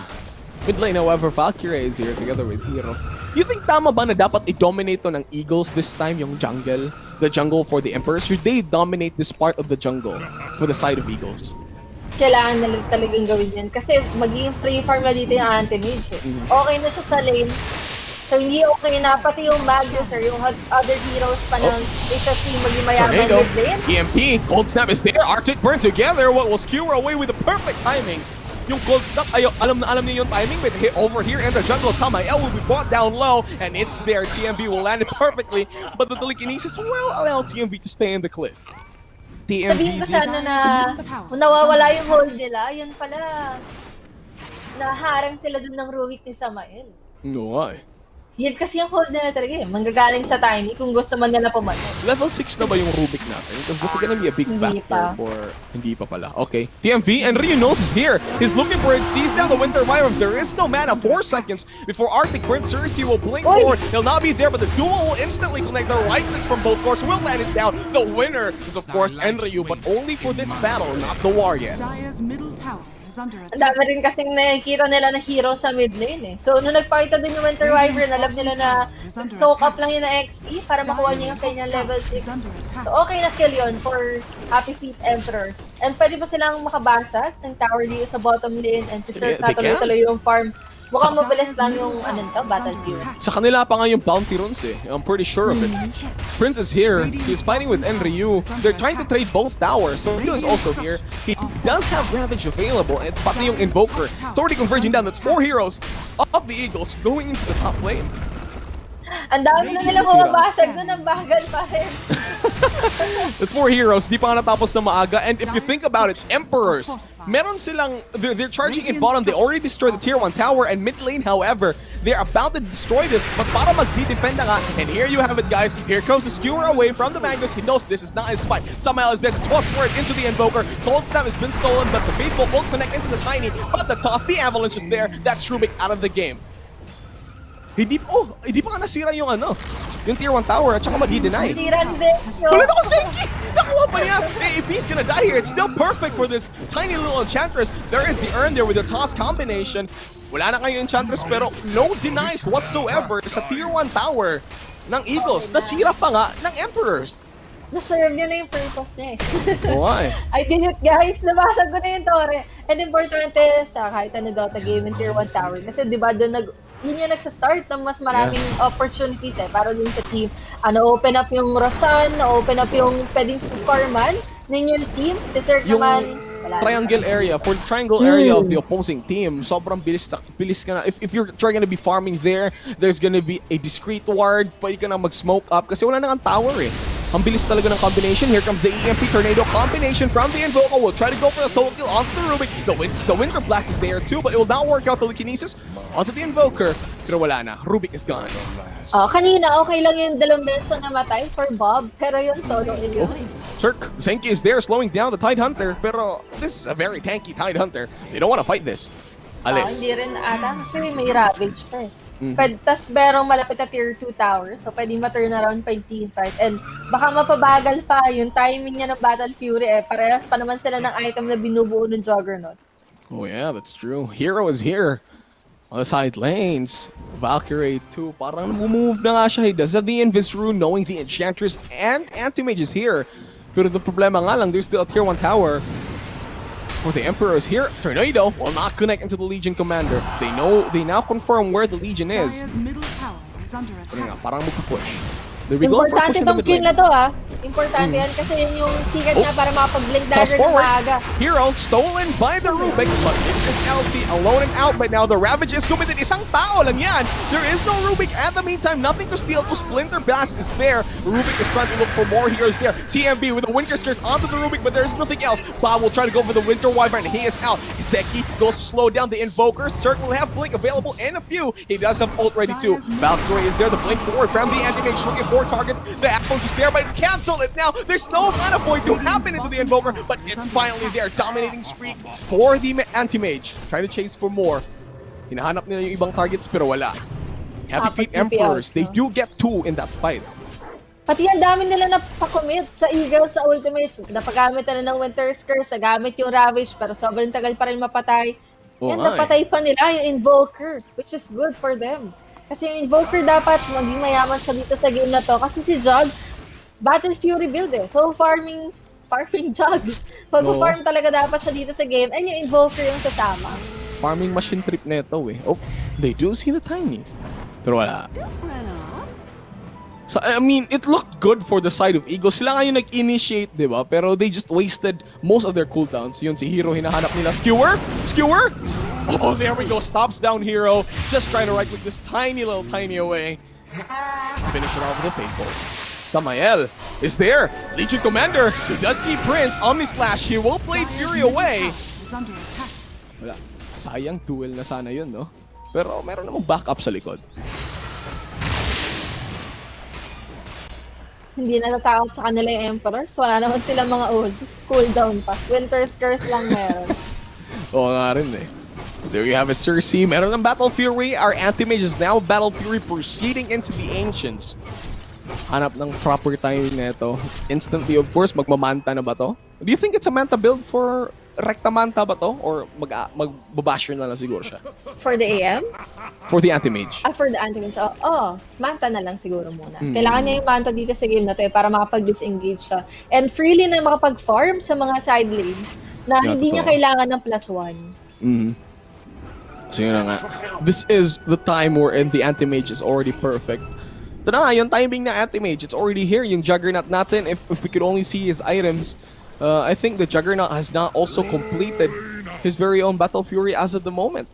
Speaker 1: Mid lane, however, Valkyrie is here together with Hero. You think tama ba na dapat i-dominate to ng Eagles this time, yung jungle? The jungle for the Emperors? Should they dominate this part of the jungle for the side of Eagles?
Speaker 2: Kailangan na talagang gawin yan. Kasi magiging free farm na dito yung Anti-Mage. Okay na siya sa lane. So hindi okay na pati yung Magnus or yung other heroes pa ng HFE maging mayaman with lane.
Speaker 1: EMP, Cold Snap is there. Arctic Burn together. What will skewer away with the perfect timing. Yung Cold Snap, alam niya yung timing, but hit over here in the jungle. Samael will be brought down low, and it's there. TMV will land it perfectly, but the telekinesis will allow TMV to stay in the cliff.
Speaker 2: Sabihin ko sana na nawawala yung hold nila, yun pala naharang sila dun ng Rubik ni Samael.
Speaker 1: No, why?
Speaker 2: Yun kasi yung hold nila talaga eh. Manggagaling sa Tiny kung gusto man nila pumatay.
Speaker 1: Level 6 na ba yung Rubik natin? Because that's gonna be a big
Speaker 2: Hindi
Speaker 1: factor
Speaker 2: pa.
Speaker 1: for... Hindi pa pala. Okay. TMV and Ryu knows is here. He's looking for it. Sees down the Winter Wyvern. There is no mana. 4 seconds before Arctic Prince Cersei will blink
Speaker 2: Oy!
Speaker 1: forward. He'll not be there, but the duo will instantly connect. The right clicks from both courts will land it down. The winner is, of course, Enryu, but only for this battle, not the war yet.
Speaker 3: Dire's middle tower is under
Speaker 2: Ang
Speaker 3: attack.
Speaker 2: dami rin kasing nakikita nila na hero sa mid lane eh. So, nung nagpakita din yung Winter Wyvern, alam nila na soak up lang yun na XP para makuha niya yung kanyang level 6. So, okay na kill yun for Happy Feet Emperors. And pwede pa silang makabasag ng tower dito sa bottom lane and si Sir
Speaker 1: They can.
Speaker 2: tuloy-tuloy yung farm. Mukhang mabilis lang yung Battlefield.
Speaker 1: Sa kanila pa nga yung bounty runs eh. I'm pretty sure of it. Prince is here. He's fighting with Enryu. They're trying to trade both towers. So Ryu is also here. He does have Ravage available. And pati yung Invoker. It's already converging down. That's 4 heroes of the Eagles going into the top lane.
Speaker 2: Ang dami na nila bumabasag doon ang bagal pa rin.
Speaker 1: That's 4 heroes. Di pa nga natapos na maaga. And if you think about it, Emperors, meron silang, they're charging in bottom. They already destroyed the tier 1 tower. And mid lane, however, they're about to destroy this. But para mag-defend na nga. And here you have it, guys. Here comes the skewer away from the Magnus. He knows this is not his fight. Somehow is there to toss for it into the Invoker. Cold Snap has been stolen, but the Faithful won't connect into the Tiny. But the toss, the Avalanche is there. That's Rubik out of the game. Hindi pa nga nasira yung yung tier 1 tower at saka madi-deny.
Speaker 2: Sira ni Zexio.
Speaker 1: Wala na ko Senki! Nakuha pa niya! If he's gonna die here, it's still perfect for this tiny little Enchantress. There is the Urn there with the toss combination. Wala na kayo Enchantress pero no denies whatsoever sa tier 1 tower ng Eagles. Nasira pa nga ng Emperors.
Speaker 2: Na-serve nyo na yung purpose niya eh.
Speaker 1: Why?
Speaker 2: I did it guys! Nabasag ko na yung tore. And importante sa kahit Dota game in tier 1 tower. Kasi di ba doon yun yung nagsa-start ng mas maraming opportunities eh. Para din sa team. Open up yung Roshan, open up yung pwedeng farman ng yung team. Si Sir naman, wala
Speaker 1: triangle area, for the triangle area of the opposing team, sobrang bilis ka na. If you're trying to be farming there, there's gonna be a discreet ward, pwede ka na mag-smoke up kasi wala na ang tower eh. Ang bilis talaga ng combination. Here comes the EMP Tornado combination from the Invoker. Will try to go for a solo kill onto the Rubik. The Winter Blast is there too, but it will not work out. The Telekinesis onto the Invoker. Pero wala na. Rubik is gone.
Speaker 2: Kanina okay lang yung dalawang beses na namatay for Bob, pero yun solo yun.
Speaker 1: Cirque, Zenki is there slowing down the Tidehunter, pero this is a very tanky Tidehunter. They don't want to fight this. Alis.
Speaker 2: Hindi rin ata kasi may Ravage pa eh. Tas merong malapit na tier 2 tower, so pwede ma-turn around pa yung team fight. And baka mapabagal pa yung timing niya ng Battle Fury eh. Parehas pa naman sila ng item na binubuo ng Juggernaut.
Speaker 1: Oh yeah, that's true. Hero is here. On the side lanes, Valkyrie 2, parang move na nga siya. He does have the Invis Rune, knowing the Enchantress and Anti-Mage is here. Pero the problema nga lang, there's still a tier 1 tower. For the Emperors here, Tornado will not connect into the Legion Commander. They now confirm where the Legion is.
Speaker 3: Dire's middle tower is under
Speaker 1: Pero nga,
Speaker 3: attack.
Speaker 1: parang magpupush. There we go for
Speaker 2: Importante
Speaker 1: pushing the
Speaker 2: tong
Speaker 1: mid
Speaker 2: kill
Speaker 1: lane.
Speaker 2: na to Importante yan kasi yun yung ticket niya para makapag-blink
Speaker 1: Toss
Speaker 2: dagger ng
Speaker 1: forward.
Speaker 2: maaga.
Speaker 1: Hero stolen by the Rubik, but this is LC alone and out. But now the Ravage is committed. Isang tao lang yan. There is no Rubik. At the meantime, nothing to steal. The Splinter Blast is there. Rubik is trying to look for more heroes there. TMB with the Winter Scarce onto the Rubik, but there's nothing else. Bob will try to go for the Winter Wyvern. He is out. Zeki goes to slow down the Invoker. Cirque will have Blink available in a few. He does have ult ready too. Valkyrie is there. The Blink forward from the Anti-Mage looking for targets. The Apple's just there, but cancel it now. There's no mana point to happen into the Invoker, but it's finally there. Dominating streak for the Anti-Mage. Trying to chase for more. Hinahanap nila yung ibang targets pero wala. Happy Feet Emperors, they do get 2 in that fight.
Speaker 2: Pati ang dami nila na pa-commit sa Eagles sa ultimates. Napagamit na ng Winter Scarce, nagamit yung Ravage, pero sobrang tagal pa rin mapatay. Yan, napatay pa nila yung Invoker, which is good for them. Kasi yung Invoker dapat maging mayaman sa dito sa game na to. Kasi si Jug, Battle Fury build eh. So farming Jug. Pag-farm talaga dapat siya dito sa game. And yung Invoker yung sasama.
Speaker 1: Farming machine trip neto eh. Oh, they do see the Tiny. Pero wala. So, I mean, it looked good for the side of Eagles. Sila nga yung nag-initiate, di ba? Pero they just wasted most of their cooldowns. Yun, si Hero hinahanap nila. Skewer? Skewer? Oh, there we go. Stops down Hero. Just trying to right-click this tiny away. Finish it off with a paintball. Tamael is there. Legion Commander. He does see Prince. Omnislash. He will play Fury away.
Speaker 3: Is under attack.
Speaker 1: Wala. Sayang duel na sana yun, no? Pero meron namang backup sa likod.
Speaker 2: Hindi natatakot sa kanila yung Emperors. Wala naman silang mga cooldown pa. Winter's Curse lang meron.
Speaker 1: Oo nga rin eh. There you have it, Cersei. Meron ng Battle Fury. Our anti-mage is now Battle Fury proceeding into the Ancients. Hanap ng proper timing na ito. Instantly, of course, magmamanta na ba to? Do you think it's a manta build for Recta Manta ba to? Or magbabasher na lang siguro siya?
Speaker 2: For the AM?
Speaker 1: For the anti-mage.
Speaker 2: For the anti-mage. Manta na lang siguro muna. Kailangan niya yung Manta dito sa game na to para makapag-disengage siya. And freely na makapag-farm sa mga side lanes na hindi niya kailangan ng +1.
Speaker 1: So yun na nga. This is the time wherein the anti-mage is already perfect. Ito na nga, yung timing na anti-mage, it's already here. Yung Juggernaut natin, if we could only see his items, I think the Juggernaut has not also completed his very own Battle Fury as of the moment.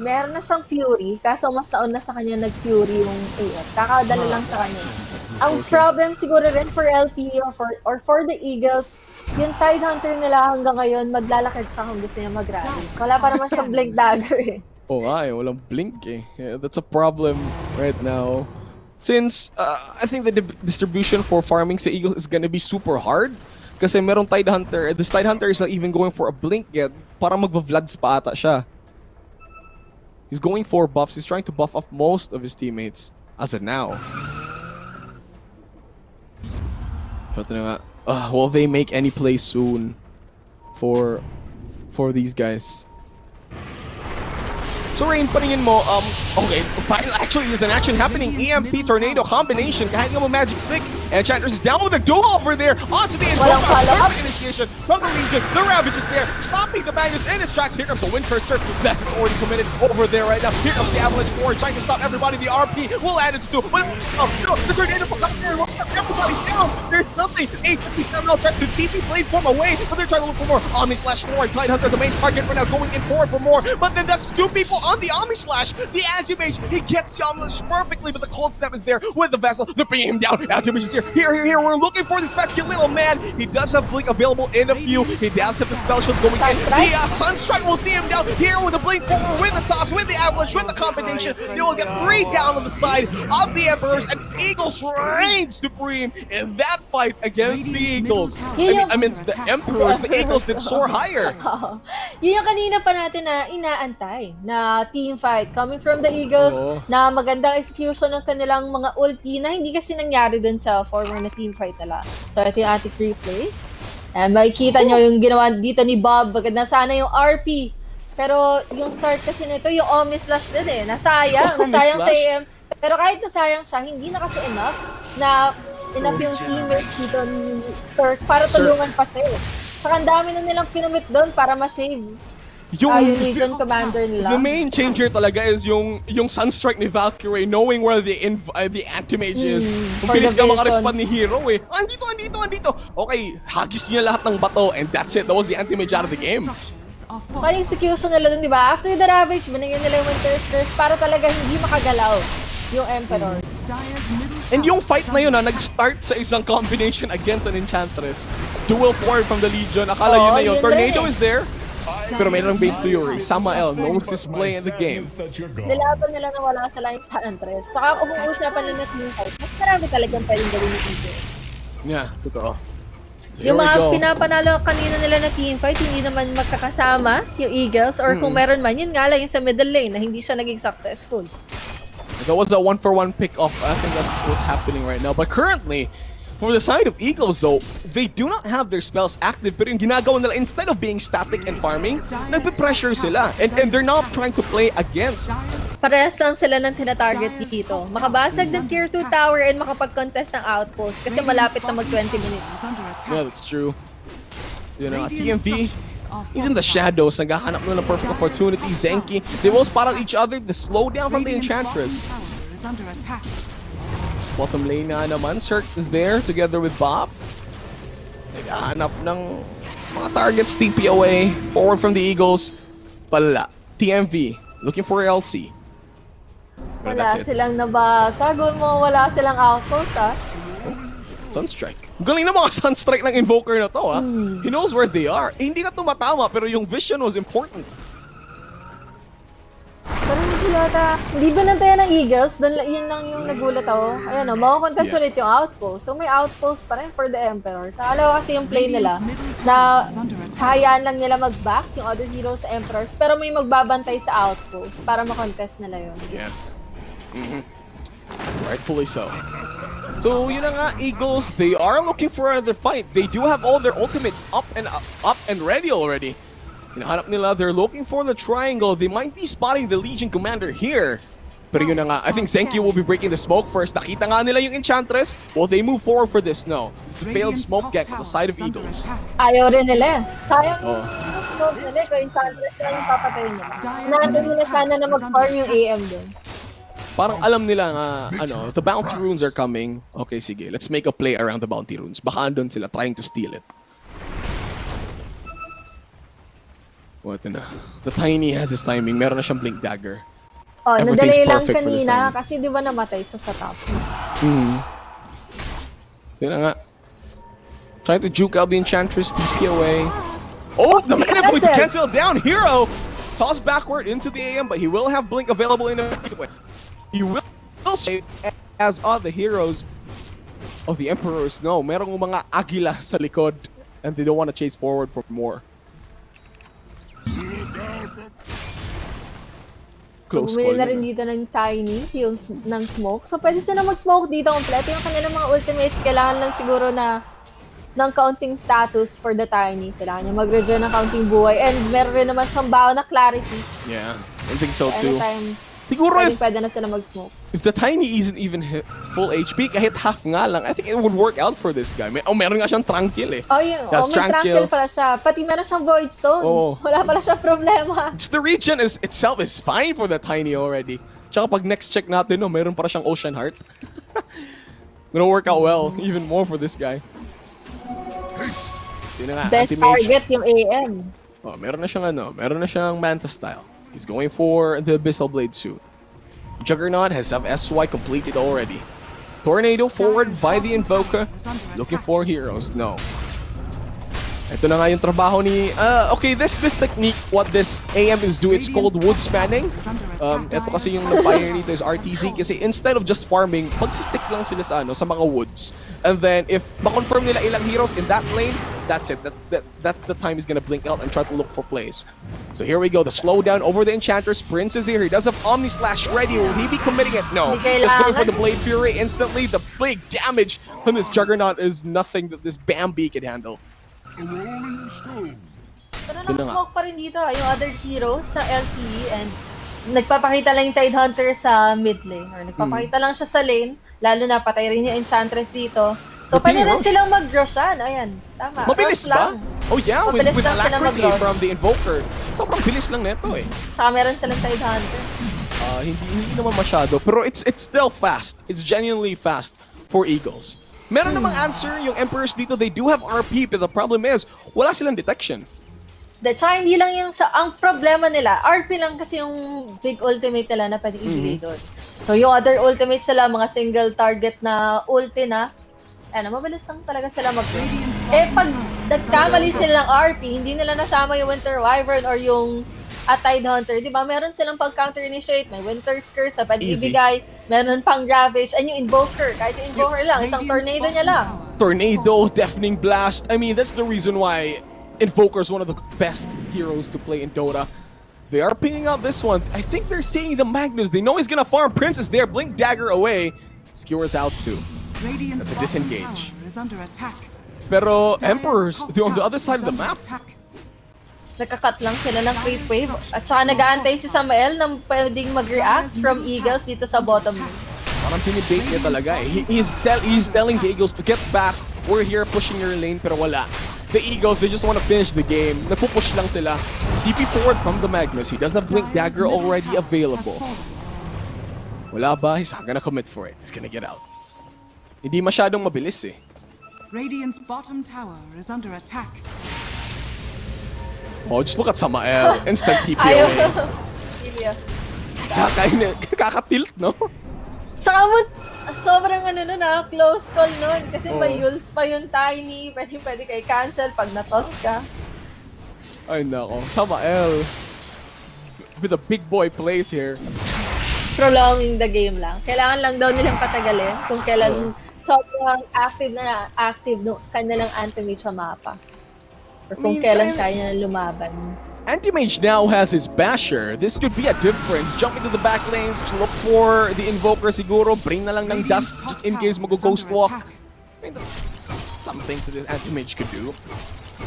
Speaker 2: Meron na siyang Fury, kaso mas nauna sa kanya nag-Fury yung AF. Kakadala lang sa kanya. Ang problem siguro rin for LPE or for the Eagles, yung Tidehunter nila hanggang ngayon, maglalakad siya kung gusto niya mag-rally. Wala pa naman siyang Blink Dagger eh.
Speaker 1: Oo nga eh, walang blink eh. Yeah, that's a problem right now. Since I think the distribution for farming sa Eagles is gonna be super hard. Kasi merong Tidehunter, this Tidehunter is not even going for a blink yet. Parang magba-Vlads pa ata siya. He's going for buffs. He's trying to buff off most of his teammates as of now. But will they make any play soon for these guys? So Rain, paningin mo, okay, actually there's an action happening. EMP Tornado combination, kahit nga mo Magic Stick, and Enchantress down with a duel over there, onto the
Speaker 2: Walang follow-up.
Speaker 1: perfect initiation from the Legion, the Ravage is there, stopping the Magnus in his tracks. Here comes the Windcurse Curse, Best is already committed over there right now. Here comes the Avalanche 4, trying to stop everybody, the RP will add it to, but no, the Tornado will come there, everybody down, there's nothing. HFE somehow tries to TP Blade form away, but they're trying to look for more. Omni/4, Tidehunter, the main target right now, going in forward for more, but then that's two people on the Omni/. The Anti-Mage, he gets the Omni/, perfectly, but the Cold Snap is there with the Vessel. They're bringing him down. Anti-Mage is here. Here. We're looking for this pesky little man. He does have Blink available in a few. He does have the Spell Shield going in. The Sunstrike will see him down here with the Blink forward, with the toss, with the Avalanche, with the combination. You will get 3 down on the side of the Emperors, and Eagles reign supreme in that fight against the Eagles. I mean, it's the Emperors. The Eagles did soar higher.
Speaker 2: Yun yung kanina pa natin na inaantay na team fight coming from the Eagles na magandang execution ng kanilang mga ulti na hindi kasi nangyari dun sa former na team fight nila. So ito yung ating replay. And makikita nyo yung ginawa dito ni Bob. Maganda sana yung RP. Pero yung start kasi nito, yung Omni/Slash din eh. Nasayang sa AM. Pero kahit nasayang siya, hindi na kasi enough yung teammates dito ni Turk para tulungan pa siya. Saka ang dami na nilang kinumit doon para ma-save. Yung Legion Commander nila.
Speaker 1: The main changer talaga is yung Sunstrike ni Valkyrie, knowing where the anti-mage is. Kung bilis ka makarespawn ni Hero eh. Andito. Okay, hagis niya lahat ng bato and that's it. That was the anti-mage out of the game.
Speaker 2: Kaya execution nila dun, di ba? After the Ravage, binigyan nila yung Winter's Curse para talaga hindi makagalaw yung Emperor.
Speaker 1: And yung fight na yun nag-start sa isang combination against an Enchantress. Duel forward from the Legion. Akala yun na yun. Tornado is there. Pero mayroong Bait Fury. Samael knows his play in the game.
Speaker 2: Nilaban nila na wala sila yung Enchantress. Saka kung uusapan lang na team fight, mas marami talagang pwedeng gawin ni Eagles.
Speaker 1: Yeah, totoo.
Speaker 2: Yung mga pinapanalo kanina nila na team fight, hindi naman magkakasama yung Eagles, or kung meron man, yun nga lang yung sa middle lane na hindi siya naging successful.
Speaker 1: That was a 1-for-1 pick-off. I think that's what's happening right now. But currently, for the side of Eagles though, they do not have their spells active, pero yung ginagawa nila, instead of being static and farming, nagpe-pressure sila. And they're not trying to play against.
Speaker 2: Parehas lang sila ng tinatarget dito. Makabasag ng tier 2 tower and makapag-contest ng outpost kasi malapit na mag 20 minutes.
Speaker 1: Yeah, that's true. You know, TMV, he's in the shadows. Naghahanap na ng perfect opportunity. Zenki, they will spot out each other. The slowdown from the Enchantress. Bottom lane na naman. Cirque is there together with Bob. Naghahanap ng mga targets. TP away. Forward from the Eagles. Pala. TMV looking for LC. But
Speaker 2: Wala silang nabasag. Wala silang outpost
Speaker 1: Sunstrike. Galing na mga Sunstrike ng Invoker na to He knows where they are. Hindi na tumatama pero yung vision was important.
Speaker 2: Pero hindi yata. Hindi ba nantayan ng Eagles? Yun lang yung nagulat ako. Ayan o, makukontas ulit yung outpost. So may outpost pa rin for the Emperor. Sa alaw kasi yung play nila na hayaan lang nila mag-back yung other heroes sa Emperors pero may magbabantay sa outpost para makontest nila yun.
Speaker 1: Yeah. Rightfully so. So, yun na nga, Eagles, they are looking for another fight. They do have all their ultimates up and ready already. Hinahanap nila, they're looking for the triangle. They might be spotting the Legion Commander here. Pero yun na nga, I think Zenki will be breaking the smoke first. Nakita nga nila yung Enchantress. Will they move forward for this? No. It's a failed smoke gank on the side of Eagles.
Speaker 2: Ayaw rin nila. Sayang yung smoke nila kung Enchantress lang yung papatayin nila. Nandun nila sana na mag-farm yung AM dun.
Speaker 1: Parang alam nila nga, the bounty runes are coming. Okay, sige, let's make a play around the bounty runes. Baka andun sila trying to steal it. What na? The Tiny has his timing. Meron na siyang Blink Dagger.
Speaker 2: Oh,
Speaker 1: Everything's
Speaker 2: nadali lang
Speaker 1: perfect for this
Speaker 2: kanina
Speaker 1: timing.
Speaker 2: kasi di ba namatay siya sa top.
Speaker 1: Yun na nga. Trying to juke out the Enchantress, TP away. Oh, the mana point to cancel down. Hero toss backward into the AM, but he will have Blink available in a way. He will save as all the heroes of the Emperors know. Merong mga agila sa likod and they don't want to chase forward for more. Close
Speaker 2: Bumili
Speaker 1: call
Speaker 2: na
Speaker 1: yun,
Speaker 2: rin dito ng Tiny, yung ng smoke. So pwede sila mag-smoke dito kompleto. Yung kanilang mga ultimates, kailangan lang siguro na ng counting status for the Tiny. Kailangan niya mag-regen ng counting buhay. And meron rin naman siyang baon na clarity.
Speaker 1: Yeah, I think so too.
Speaker 2: Anytime,
Speaker 1: Siguro
Speaker 2: pwede na sila mag-smoke.
Speaker 1: if the Tiny isn't even full HP, kahit half nga lang, I think it would work out for this guy. Meron nga siyang Tranquil eh.
Speaker 2: Oh, may tranquil pala siya. Pati meron siyang Void Stone.
Speaker 1: Oh.
Speaker 2: Wala pala siya problema.
Speaker 1: Just the region itself is fine for the Tiny already. Tsaka pag next check natin, meron para siyang Ocean Heart. Gonna work out well, even more for this guy. Yun na nga,
Speaker 2: Best
Speaker 1: anti-mage.
Speaker 2: target yung AM.
Speaker 1: Oh, meron na siyang Manta style. He's going for the Abyssal Blade suit. Juggernaut has SY completed already. Tornado forward by the Invoker. Looking for heroes. No. Ito na nga yung trabaho ni... okay, this technique, what this AM is doing, it's called wood spanning. Ito kasi yung nag-fire nito is RTZ kasi instead of just farming, magsistick lang sila sa mga woods. And then if ma-confirm nila ilang heroes in that lane, that's it. That's the time he's gonna blink out and try to look for plays. So here we go, the slowdown over the Enchantress. Prince is here. He does have Omni Slash ready. Will he be committing it? No. Just going for the Blade Fury instantly. The big damage from this Juggernaut is nothing that this Bambi can handle.
Speaker 2: Pero naka-smoke pa rin dito yung other heroes sa LPE and nagpapakita lang yung Tidehunter sa mid lane or nagpapakita lang siya sa lane, lalo na patay rin yung Enchantress dito. So pwede rin silang mag-rushan. Ayan, tama.
Speaker 1: Mabilis ba? Oh yeah, with
Speaker 2: lang sila
Speaker 1: alacrity
Speaker 2: mag-rush.
Speaker 1: from the Invoker. Sobrang bilis lang neto eh.
Speaker 2: Saka meron silang Tidehunter.
Speaker 1: Hindi naman masyado, pero it's still fast. It's genuinely fast for Eagles. Meron namang answer yung Emperors dito. They do have RP, but the problem is, wala silang detection.
Speaker 2: Tsaka hindi lang yung ang problema nila, RP lang kasi yung big ultimate nila na pwede ibigay doon. So yung other ultimates nila, mga single target na ulti na, mabilis lang talaga sila mag-push. Pag nagkamali sila ng RP, hindi nila nasama yung Winter Wyvern or yung Tidehunter, di ba? Meron silang pag-counter initiate, may Winter's Curse na pwede ibigay, meron pang Ravage, and yung Invoker, kahit yung Invoker lang, isang tornado niya lang.
Speaker 1: Tornado, Deafening Blast. I mean, that's the reason why Invoker is one of the best heroes to play in Dota. They are pinging out this one. I think they're seeing the Magnus. They know he's gonna farm. Princess there, Blink Dagger away. Skewers out too. That's a disengage. Pero Emperors, they're on the other side of the map.
Speaker 2: Nagka-cut lang sila ng creep wave. At saka nag-aantay si Samael ng pwedeng mag-react from Eagles dito sa bottom lane.
Speaker 1: Parang pinibait niya talaga eh. He's telling the Eagles to get back. We're here pushing your lane, pero wala. The Eagles, they just want to finish the game. Nagpupush lang sila. TP forward from the Magnus. He does have Blink Dagger already available. Wala ba? He's not gonna commit for it. He's gonna get out. Hindi masyadong mabilis eh.
Speaker 3: Radiant's bottom tower is under attack.
Speaker 1: Oh, just look at Samael. Instant TP
Speaker 2: Ayaw.
Speaker 1: away. Kakatilt, no?
Speaker 2: Tsaka mo, sobrang close call nun. Kasi may Yules pa yung Tiny. Pwede kayo cancel pag na-toss ka.
Speaker 1: Ay nako, Samael. With a big boy plays here.
Speaker 2: prolonging the game lang. Kailangan lang daw nilang patagalin kung kailan sobrang active no kanilang anti-mage sa mapa. Or kung kailan kaya na lumaban.
Speaker 1: Anti-Mage now has his Basher. This could be a difference. Jump into the back lanes, look for the Invoker siguro, bring na lang ng dust just in case mag-Ghost Walk. I mean, that's some things that this Anti-Mage could do.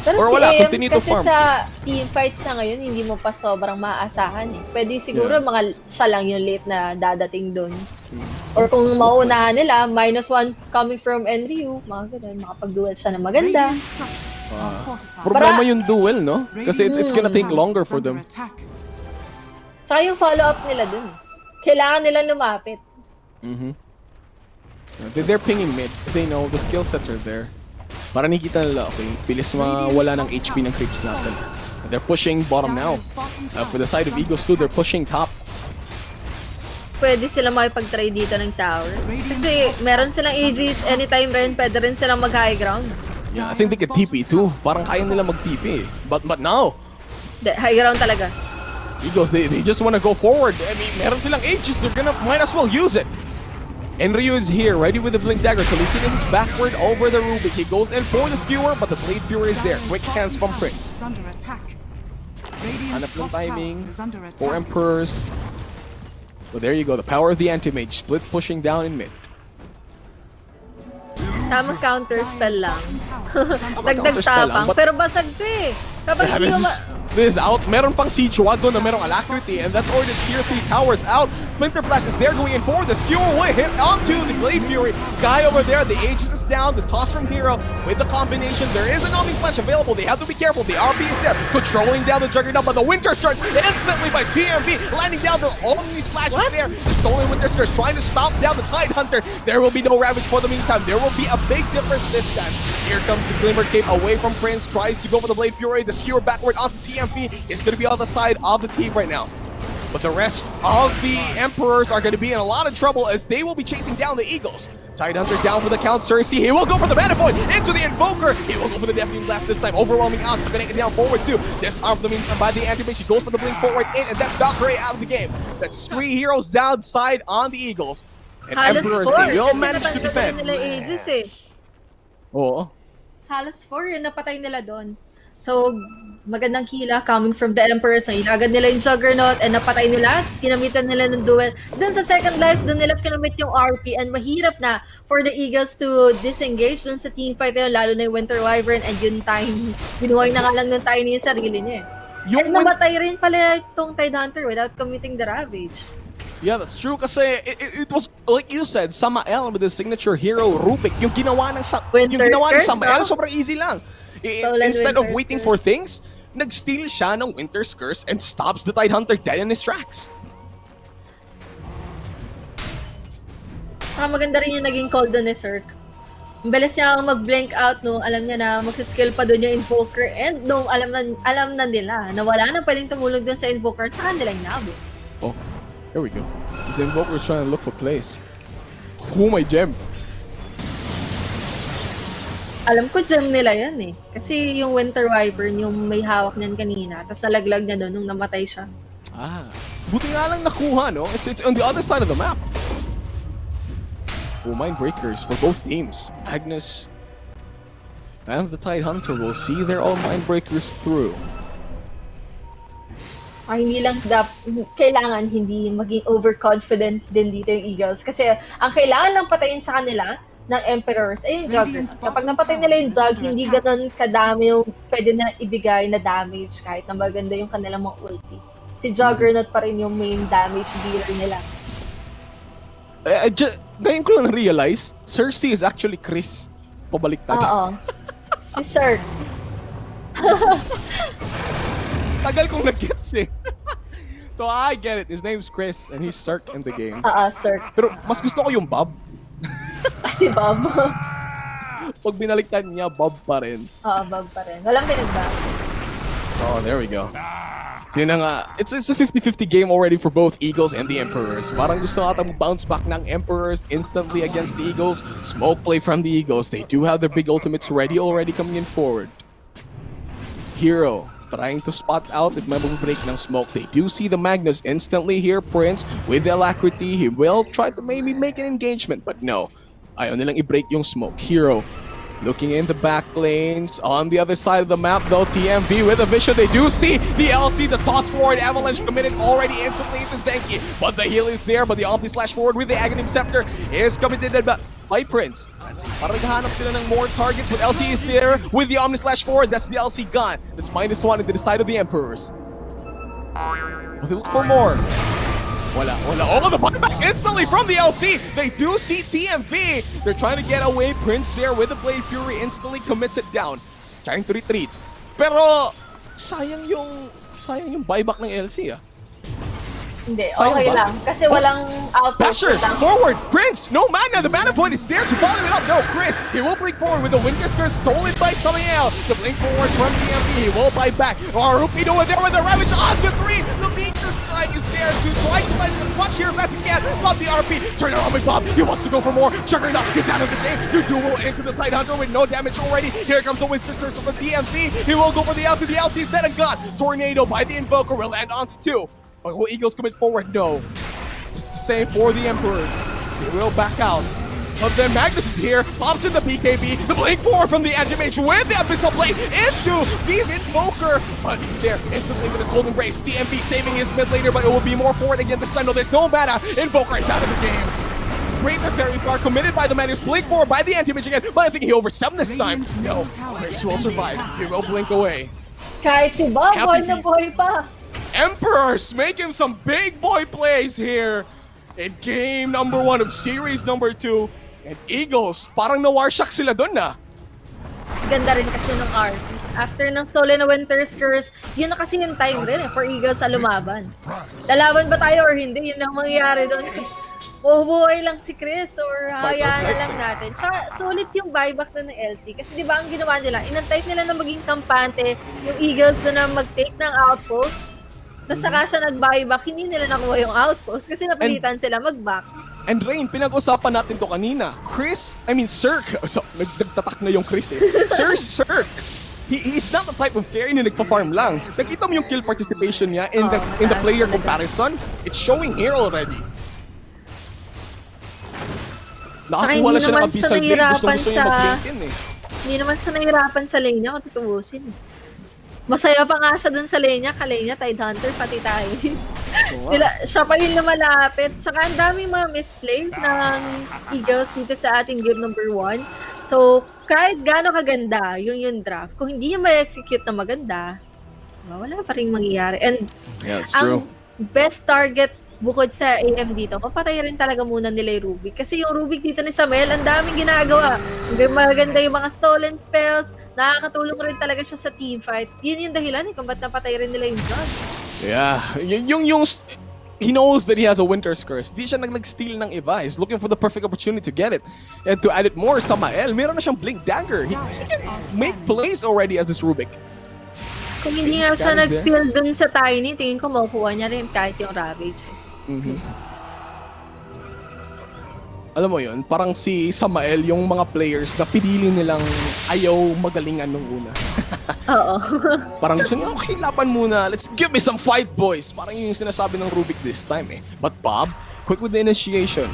Speaker 2: Pero
Speaker 1: Or
Speaker 2: si
Speaker 1: wala,
Speaker 2: AM
Speaker 1: continue to
Speaker 2: kasi
Speaker 1: farm.
Speaker 2: sa teamfight sa ngayon, hindi mo pa sobrang maaasahan eh. Pwede siguro siya lang yung late na dadating doon. Or kung mauunahan nila, -1 coming from Enryu, mga ganun, makapag-duel siya na maganda.
Speaker 3: Radiant structures are fortified.
Speaker 1: Problema yung duel, no? Kasi it's gonna take longer for them.
Speaker 2: Saka yung follow-up nila dun. Kailangan nilang lumapit.
Speaker 1: They're pinging mid. They know the skill sets are there. Para nakita nila, okay, bilis mawala ng HP ng creeps natin. And they're pushing bottom now. For the side of Eagles too, they're pushing top.
Speaker 2: Pwede sila makipag-try dito ng tower. Kasi meron silang Aegis anytime rin, pwede rin silang mag-high ground.
Speaker 1: Yeah, I think they could TP too. Parang kaya nila mag-TP. But now,
Speaker 2: High ground talaga.
Speaker 1: Eagles, they just want to go forward. I mean, meron silang Aegis, might as well use it. Enryu is here, ready with the Blink Dagger. Kalukinis is backward over the Rubik. He goes in for the Skewer, but the Blade Fury is there. Quick hands from Prince. Hanap ng timing for Emperors. Well, there you go. The power of the Anti-Mage. Split pushing down in mid.
Speaker 2: Tamang counter spell lang. Dagdag
Speaker 1: counter spell lang,
Speaker 2: tapang.
Speaker 1: but-
Speaker 2: Pero basag to eh. Kapag
Speaker 1: Yeah,
Speaker 2: hindi mo
Speaker 1: this is out. Meron pang Siege Wagon na merong alacrity, and that's already tier 3 towers out. Splinter Blast is there going in forward. The Skewer will hit onto the Blade Fury. Guy over there, the Aegis is down. The toss from Hero with the combination. There is an Omni Slash available. They have to be careful. The RP is there, controlling down the Juggernaut, but the Winter Skirts instantly by TMB, landing down the Omni Slash is there. The stolen Winter Skirts trying to stop down the Tidehunter. There will be no Ravage for the meantime. There will be a big difference this time. Here comes the Glimmer Cape away from Prince. Tries to go for the Blade Fury. The Skewer backward onto TMB. Is going to be on the side of the team right now. But the rest of the Emperors are going to be in a lot of trouble as they will be chasing down the Eagles. Tidehunter down for the count. Cersei, he will go for the Manifold into the Invoker. He will go for the Deafening Blast this time. Overwhelming odds, spinning it down forward too. Disarmed for the meantime by the Anti-Mage. He goes for the Blink forward in, and that's Valkyrie out of the game. That's 3 heroes downside on the Eagles. And
Speaker 2: halos
Speaker 1: Emperors,
Speaker 2: 4.
Speaker 1: they will
Speaker 2: Kasi
Speaker 1: manage to
Speaker 2: napatay
Speaker 1: defend.
Speaker 2: nila Aegis eh.
Speaker 1: Oo.
Speaker 2: Halos 4 yun napatay nila doon. So, magandang kila coming from the Emperors. Nangilagad nila yung Juggernaut and napatay nila. Kinamitan nila ng duel. Doon sa second life, doon nila kinamit yung RP and mahirap na for the Eagles to disengage doon sa teamfight na yun, lalo na yung Winter Wyvern and yung Tiny. Binuhay na nga lang ng Tiny yung sarili niya. And namatay rin pala itong Tidehunter without committing the Ravage.
Speaker 1: Yeah, that's true kasi it was, like you said, Samael with the signature hero, Rubik. Yung ginawa ng Samael, sobrang easy lang. Instead of waiting for things, nag-steal siya ng Winter's Curse and stops the Tidehunter dead in his tracks.
Speaker 2: Maganda rin yung naging call doon ni Cirque. Ang bilis niya mag-blink out nung alam niya na mag-skill pa doon yung Invoker and nung alam na nila na wala nang pwedeng tumulog doon sa Invoker sa kanilang nabo.
Speaker 1: Oh, here we go. This Invoker is trying to look for place. Oh, my gem.
Speaker 2: Alam ko gem nila yan eh. Kasi yung Winter Wyvern, yung may hawak niyan kanina, tapos nalaglag niya doon nung namatay siya.
Speaker 1: Ah, buti nga lang nakuha, no? It's on the other side of the map. Oh, Mind Breakers for both teams. Magnus and the Tidehunter will see their all Mind Breakers through.
Speaker 2: Hindi lang kailangan hindi maging overconfident din dito yung Eagles. Kasi ang kailangan lang patayin sa kanila ng Emperors ay yung Juggernaut. Kapag napatay nila yung Jug, hindi ganun kadami yung pwede na ibigay na damage kahit na maganda yung kanilang mga ulti. Si Juggernaut pa rin yung main damage dealer nila.
Speaker 1: Ngayon ko lang na-realize, Cersei is actually Chris. Pabaliktad.
Speaker 2: Oo. Si Cirque.
Speaker 1: Tagal kong nag-gets eh. So I get it. His name's Chris and he's Cirque in the game.
Speaker 2: Cirque.
Speaker 1: Pero mas gusto ko yung Bob.
Speaker 2: Si Bob.
Speaker 1: Pag binaliktad niya, Bob pa rin.
Speaker 2: Bob pa rin. Walang pinagbago.
Speaker 1: Oh, there we go. So yun na nga, it's a 50-50 game already for both Eagles and the Emperors. Parang gusto ata bounce back ng Emperors instantly against the Eagles. Smoke play from the Eagles. They do have their big ultimates ready already coming in forward. Hero trying to spot out if may break ng smoke. They do see the Magnus instantly here. Prince with the alacrity, he will try to maybe make an engagement, but no. Ayaw nilang i-break yung smoke. Hero looking in the back lanes. On the other side of the map though, TMV with a vision. They do see the LC, the toss forward. Avalanche committed already instantly to Zenki. But the heal is there, but the Omni slash forward with the Aghanim Scepter is committed by Prince. Parang naghahanap sila ng more targets, but LC is there with the Omni slash forward. That's the LC gone. That's -1 into the side of the Emperors. But they look for more. Wala. Oh, the buyback instantly from the LC. They do see TMV. They're trying to get away. Prince there with the Blade Fury instantly commits it down. Trying to retreat. Pero sayang yung buyback ng LC ah.
Speaker 2: Hindi,
Speaker 1: Sayang
Speaker 2: okay
Speaker 1: ba?
Speaker 2: lang. Kasi walang outpost.
Speaker 1: Basher, forward, Prince, no mana, the mana point is there to follow it up. No, Chris, he will blink forward with the Winter stolen by Samael. The blink forward from TMV, he will buy back. Rupido in there with the Ravage onto 3. The Beaker strike is there to try to let as much here as he can. Not the RP, turn around with Bob, he wants to go for more. Juggernaut is out of the game. The duel into the Tidehunter with no damage already. Here comes the Winston Search from the TMV. He will go for the LC is dead and gone. Tornado by the Invoker will land onto 2. Will Eagles commit forward? No. It's the same for the Emperor. They will back out. But then Magnus is here, pops in the BKB, the blink forward from the Anti-Mage with the Abyssal Blade into the Invoker. But there, instantly with a Cold Embrace, TMV saving his mid laner, but it will be more forward again this time. No, there's no mana. Invoker is out of the game. Great very far, committed by the Magnus, blink forward by the Anti-Mage again, but I think he overstepped this time. No, Grace will survive. He will blink away.
Speaker 2: Kahit si Bob, buhay na buhay pa.
Speaker 1: Emperors making some big boy plays here in game number 1 of series number 2. And Eagles, parang na-warshock sila dun na.
Speaker 2: Ganda rin kasi ng RP. After ng stolen na Winter's Curse, yun na kasi yung time rin for Eagles sa lumaban. Lalaban ba tayo or hindi? Yun ang mangyayari doon. Buhay lang si Chris or hayaan na lang natin. Tsaka sulit yung buyback na ng LC. Kasi di ba ang ginawa nila, inantay nila na maging kampante yung Eagles na mag-take ng outpost. Tapos saka siya nag-buyback, hindi nila nakuha yung outpost kasi napilitan sila mag-back.
Speaker 1: And Rain, pinag-usapan natin to kanina. Cirque. So, nagtatak na yung Chris eh. Cirque. He's not the type of carry na nagpa-farm lang. Nakita mo yung kill participation niya in the player comparison? It's showing here already. Nakakuha lang siya ng Abyssal Blade. Gusto niya mag-blink eh.
Speaker 2: Hindi naman siya nahirapan sa lane niya kung tutubusin. Masaya pa nga siya dun sa lane niya, ka-lane niya, Tidehunter, pati tayo. Siya pa yung lumalapit. Tsaka ang daming mga misplay ng Eagles dito sa ating game number 1. So, kahit gaano kaganda yung draft, kung hindi niya ma-execute na maganda, wala pa rin mangyayari. And
Speaker 1: yeah, that's true.
Speaker 2: Ang best target bukod sa AM dito, papatay rin talaga muna nila yung Rubik. Kasi yung Rubik dito ni Samuel, ang daming ginagawa. Maganda yung mga stolen spells, nakakatulong rin talaga siya sa teamfight. Yun yung dahilan kung ba't napatay rin nila yung John.
Speaker 1: Yeah, he knows that he has a Winter's Curse. Di siya nag-steal ng iba. He's looking for the perfect opportunity to get it. And to add it more, Samael, meron na siyang Blink Dagger. He can make plays already as this Rubik.
Speaker 2: Kung hindi nga siya nag-steal dun sa Tiny, tingin ko makukuha niya rin kahit yung Ravage.
Speaker 1: Alam mo yun, parang si Samael, yung mga players na pinili nilang ayaw magalingan nung una.
Speaker 2: Oo.
Speaker 1: Parang gusto niya, okay, laban muna. Let's give me some fight, boys. Parang yung sinasabi ng Rubik this time eh. But Bob, quick with the initiation.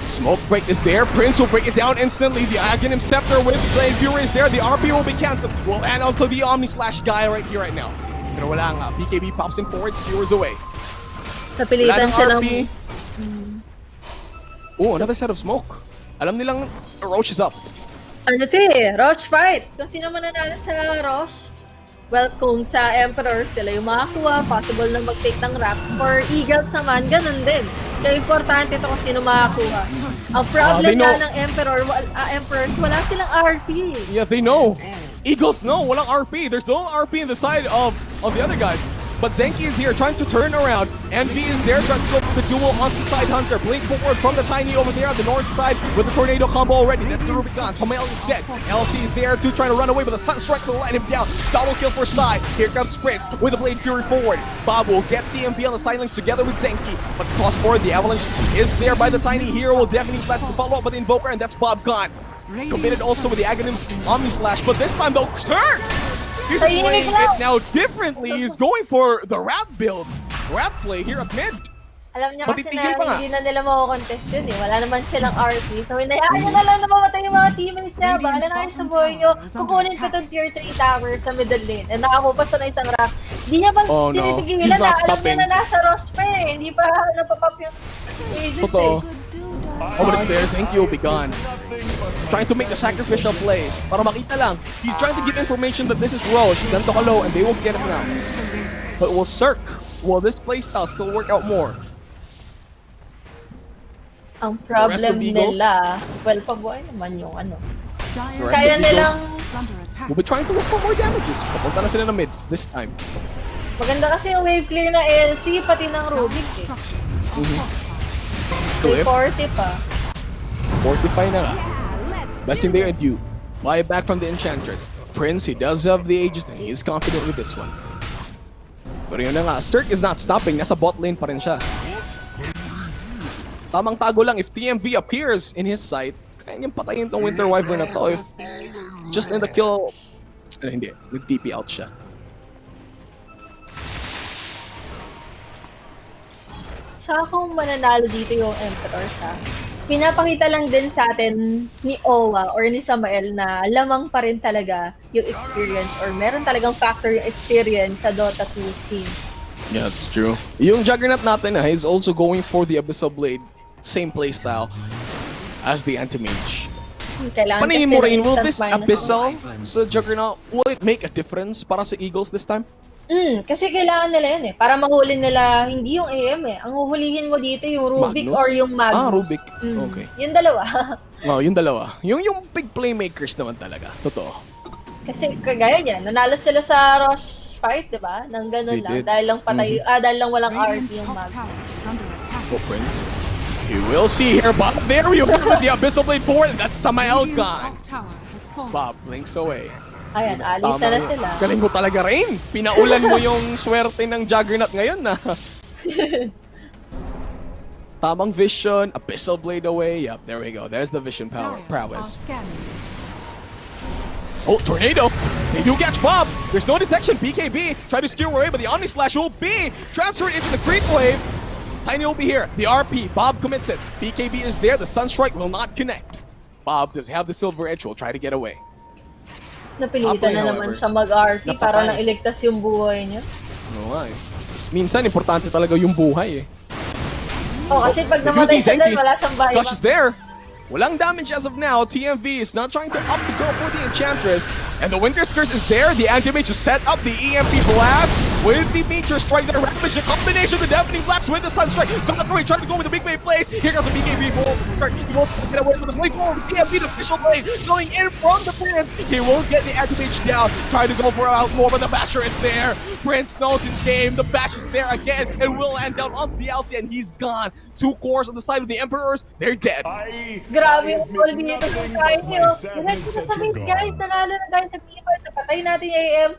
Speaker 1: Smoke break is there. Prince will break it down instantly. The Aghanim Scepter with Blade Fury is there. The RP will be cancelled. Will hand out to the Omni slash guy right here, right now. Pero wala nga. BKB pops in forward, skewers away.
Speaker 2: Sa pilitan silang...
Speaker 1: Oh, another set of smoke. Alam nilang Roach is up.
Speaker 2: Ano Roach fight. Kung sino man nanalo sa Roach, well, kung sa Emperor sila yung makakuha, possible na mag-take ng rap. For Eagles naman, ganun din. Kaya importante ito kung sino makakuha. Ang problem na ng Emperors, wala silang RP.
Speaker 1: Yeah, they know. Eagles know, walang RP. There's no RP in the side of the other guys. But Zenki is here trying to turn around. Envy is there trying to go for the duel onto Tidehunter. Blink forward from the Tiny over there on the north side with the Tornado combo already. That's the Rubicon. Samael is dead. LC is there too, trying to run away, but the Sunstrike will let him down. Double kill for Sai. Here comes Sprints with the Blade Fury forward. Bob will get TMP on the sidelines together with Zenki. But the toss forward, the Avalanche is there by the Tiny. Hero will definitely flash to follow up with the Invoker, and that's Bob gone. Committed also with the Aghanim's Omni Slash, but this time though, Cirque! He's
Speaker 2: Tahimik
Speaker 1: playing
Speaker 2: lang.
Speaker 1: it now differently. He's going for the rap build. Rap play here at mid.
Speaker 2: Alam niya kasi
Speaker 1: Matitigil
Speaker 2: na
Speaker 1: pa nga.
Speaker 2: hindi na nila mako-contest yun eh. Wala naman silang RP. So, hinayaan niya na lang na mamatay yung mga teammates niya. Bahala na kayo sa buhay niyo. Kukunin ko itong tier 3 tower sa middle lane. And nakakupa siya na isang rack. Hindi niya ba
Speaker 1: Oh, no.
Speaker 2: tinitigilan
Speaker 1: He's
Speaker 2: na
Speaker 1: not
Speaker 2: alam niya
Speaker 1: stopping.
Speaker 2: na nasa rush pa eh. Hindi pa napapap yung ages
Speaker 1: Totoo.
Speaker 2: eh.
Speaker 1: Oh, but it's there. Zenki will be gone. Trying to make the sacrificial plays. Para makita lang. He's trying to give information that this is Roche. Ganto ka low and they won't get it now. But will Will this playstyle still work out more?
Speaker 2: Ang
Speaker 1: rest
Speaker 2: problem
Speaker 1: of the Eagles?
Speaker 2: nila, well, pabuhay naman yung ano.
Speaker 1: The rest
Speaker 2: Kaya
Speaker 1: of the
Speaker 2: nilang,
Speaker 1: Eagles will be trying to look for more damages. Papunta na sila na mid this time.
Speaker 2: maganda kasi yung wave clear na LC, pati ng Rubik eh.
Speaker 1: Cliff,
Speaker 2: 40 pa.
Speaker 1: 45 na nga. Best thing there and you. Buy back from the Enchantress. Prince, he does have the ages and he is confident with this one. Pero yun na nga, Sturk is not stopping. Nasa bot lane pa rin siya. Tamang tago lang, if TMV appears in his sight, kaya niyang patayin tong Winter Wyvern na to if just in the kill... hindi, nag-TP out siya.
Speaker 2: Saka kung mananalo dito yung Emperor sa pinapakita lang din sa atin ni Owa or ni Samael na lamang pa rin talaga yung experience or meron talagang factor yung experience sa Dota 2 team.
Speaker 1: Yeah, that's true. Yung Juggernaut natin he's also going for the Abyssal Blade. Same playstyle as the Anti-Mage.
Speaker 2: Kailangan
Speaker 1: Paningin
Speaker 2: kasi
Speaker 1: mo
Speaker 2: ng
Speaker 1: rin, will
Speaker 2: instant
Speaker 1: this
Speaker 2: minus
Speaker 1: Abyssal
Speaker 2: one.
Speaker 1: sa Juggernaut, will it make a difference para sa Eagles this time?
Speaker 2: Kasi kailangan nila yun eh. Para mahuli nila, hindi yung AM eh. Ang huhulihin mo dito yung Rubik
Speaker 1: Magnus?
Speaker 2: or yung Magnus.
Speaker 1: Rubik. Okay.
Speaker 2: Yung dalawa.
Speaker 1: Oh, yung dalawa. Yung big playmakers naman talaga. Totoo.
Speaker 2: Kasi kagaya niyan, nanalo sila sa Rush fight, di ba? Nang ganun
Speaker 1: They
Speaker 2: lang.
Speaker 1: did.
Speaker 2: Dahil lang patay, dahil lang walang RP
Speaker 3: Radiant's
Speaker 2: yung
Speaker 3: top
Speaker 2: Magnus.
Speaker 3: tower is under attack.
Speaker 1: Oh, Prince. You will see here, Bob. There you go with the Abyssal Blade forward. That's Samael
Speaker 3: Radiant's
Speaker 1: gone.
Speaker 3: top tower has fallen.
Speaker 1: Bob blinks away.
Speaker 2: Ayan, alisa na
Speaker 1: yun.
Speaker 2: sila.
Speaker 1: Galing mo talaga rin. Pinaulan mo yung swerte ng Juggernaut ngayon na. Tamang vision, Abyssal Blade away. Yep, there we go. There's the vision
Speaker 3: Dire are
Speaker 1: prowess.
Speaker 3: scanning.
Speaker 1: Oh, Tornado! They do catch Bob! There's no detection. BKB try to skew away, but the Omni Slash will be transferred into the creep wave. Tiny will be here. The RP. Bob commits it. BKB is there. The Sunstrike will not connect. Bob does have the Silver Edge. Will try to get away.
Speaker 2: Napilitan
Speaker 1: Apoy,
Speaker 2: na
Speaker 1: however,
Speaker 2: naman siya mag-RP para
Speaker 1: napatay.
Speaker 2: nang iligtas yung buhay niya.
Speaker 1: Oo nga eh. Minsan, importante talaga yung buhay eh.
Speaker 2: Kasi pag
Speaker 1: The
Speaker 2: namatay siya
Speaker 1: Zenki.
Speaker 2: dyan, wala siyang bahay.
Speaker 1: Clutch is there. Walang damage as of now. TMV is not trying to opt to go for the Enchantress. And the Winter's Curse is there. The Anti-Mage has set up the EMP Blast with the Meteor Strike. The Ravage, the combination of the Deafening Blast with the Sunstrike. Conqueror trying to go with the big wave place. Here comes the BKB full. He won't get away with the blade forward. TMV, the official blade, going in from the Prince. He won't get the Anti-Mage down. Trying to go for out more, but the Basher is there. Prince knows his game. The Bash is there again and will end out onto the LC, and he's gone. 2 cores on the side of the Emperors. They're dead.
Speaker 2: Grabe yung call dito sa kain niyo. Ganun ko sabihin, guys, nanalo na tayo sa Clipper. Napatay natin yung AM.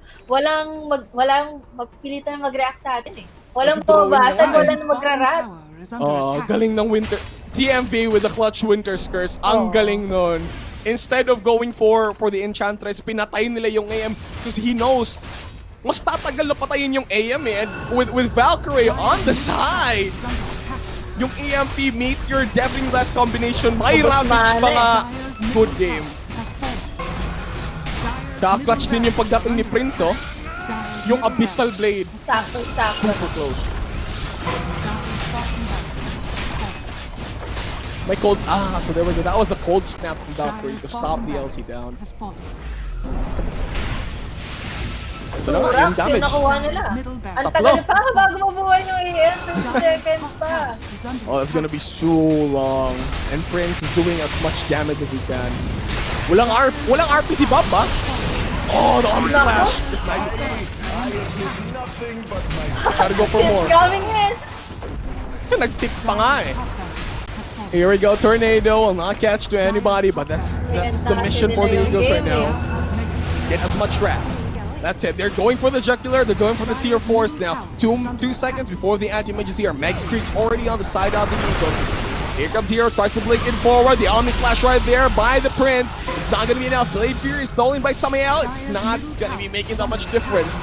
Speaker 2: Walang magpilitan mag-react sa atin eh. Walang
Speaker 1: Nag-drawing
Speaker 2: pabasa,
Speaker 1: na nga eh.
Speaker 2: walang
Speaker 3: Radiant's
Speaker 2: mag-rat.
Speaker 3: bottom tower is under
Speaker 1: Oh,
Speaker 3: attack.
Speaker 1: galing ng Winter. TMV with the clutch Winter's Curse. Ang galing nun. Instead of going for the Enchantress, pinatay nila yung AM because he knows mas tatagal na patayin yung AM eh. And with Valkyrie on the side,
Speaker 3: Is under attack.
Speaker 1: yung EMP Meteor Deafening Blast combination, may
Speaker 2: Ubus
Speaker 1: Ravage
Speaker 2: mana
Speaker 1: pa
Speaker 2: eh.
Speaker 1: nga.
Speaker 3: Dire's
Speaker 1: Good
Speaker 3: middle
Speaker 1: game.
Speaker 3: tower has fallen. Dire's
Speaker 1: Kaka-clutch
Speaker 3: middle
Speaker 1: din yung
Speaker 3: barracks
Speaker 1: pagdating ni
Speaker 3: is
Speaker 1: Prince,
Speaker 3: under
Speaker 1: oh.
Speaker 3: attack. Dire's
Speaker 1: Yung
Speaker 3: middle
Speaker 1: Abyssal
Speaker 3: barracks
Speaker 1: Blade.
Speaker 2: Sakto.
Speaker 1: Super close.
Speaker 3: Dire's bottom barracks
Speaker 1: May cold. So there we go. That was the cold snap from Valkyrie
Speaker 3: Dire's
Speaker 1: to stop
Speaker 3: bottom
Speaker 1: the LC
Speaker 3: barracks
Speaker 1: down.
Speaker 3: has fallen.
Speaker 1: Ito na nga, yung
Speaker 2: Racks yung
Speaker 1: damage.
Speaker 2: nakuha nila.
Speaker 3: Middle
Speaker 2: Ang
Speaker 3: barracks.
Speaker 2: tagal pa bago mabuhay yung AM. 30 seconds
Speaker 3: Top
Speaker 2: pa.
Speaker 3: tower is under
Speaker 1: Oh, that's gonna be so long. And Prince is doing as much damage as he can. Walang RP si Bob ba? Oh, the Omni Slash. It's magnified. Try to go for more.
Speaker 2: It's coming in.
Speaker 1: Nag-tip pa nga eh.
Speaker 3: top barracks has fallen.
Speaker 1: Here we go, Tornado will not catch to anybody, but that's the mission for the Eagles right now. Get as much rats. That's it. They're going for the jugular. They're going for the tier 4s now. Two seconds before the anti-mages here. Mega Creep's already on the side of the Eagles. Here comes Hero, tries to blink in forward. The Omni Slash right there by the Prince. It's not gonna be enough. Blade Fury stolen by Samael. It's not gonna be making that much difference.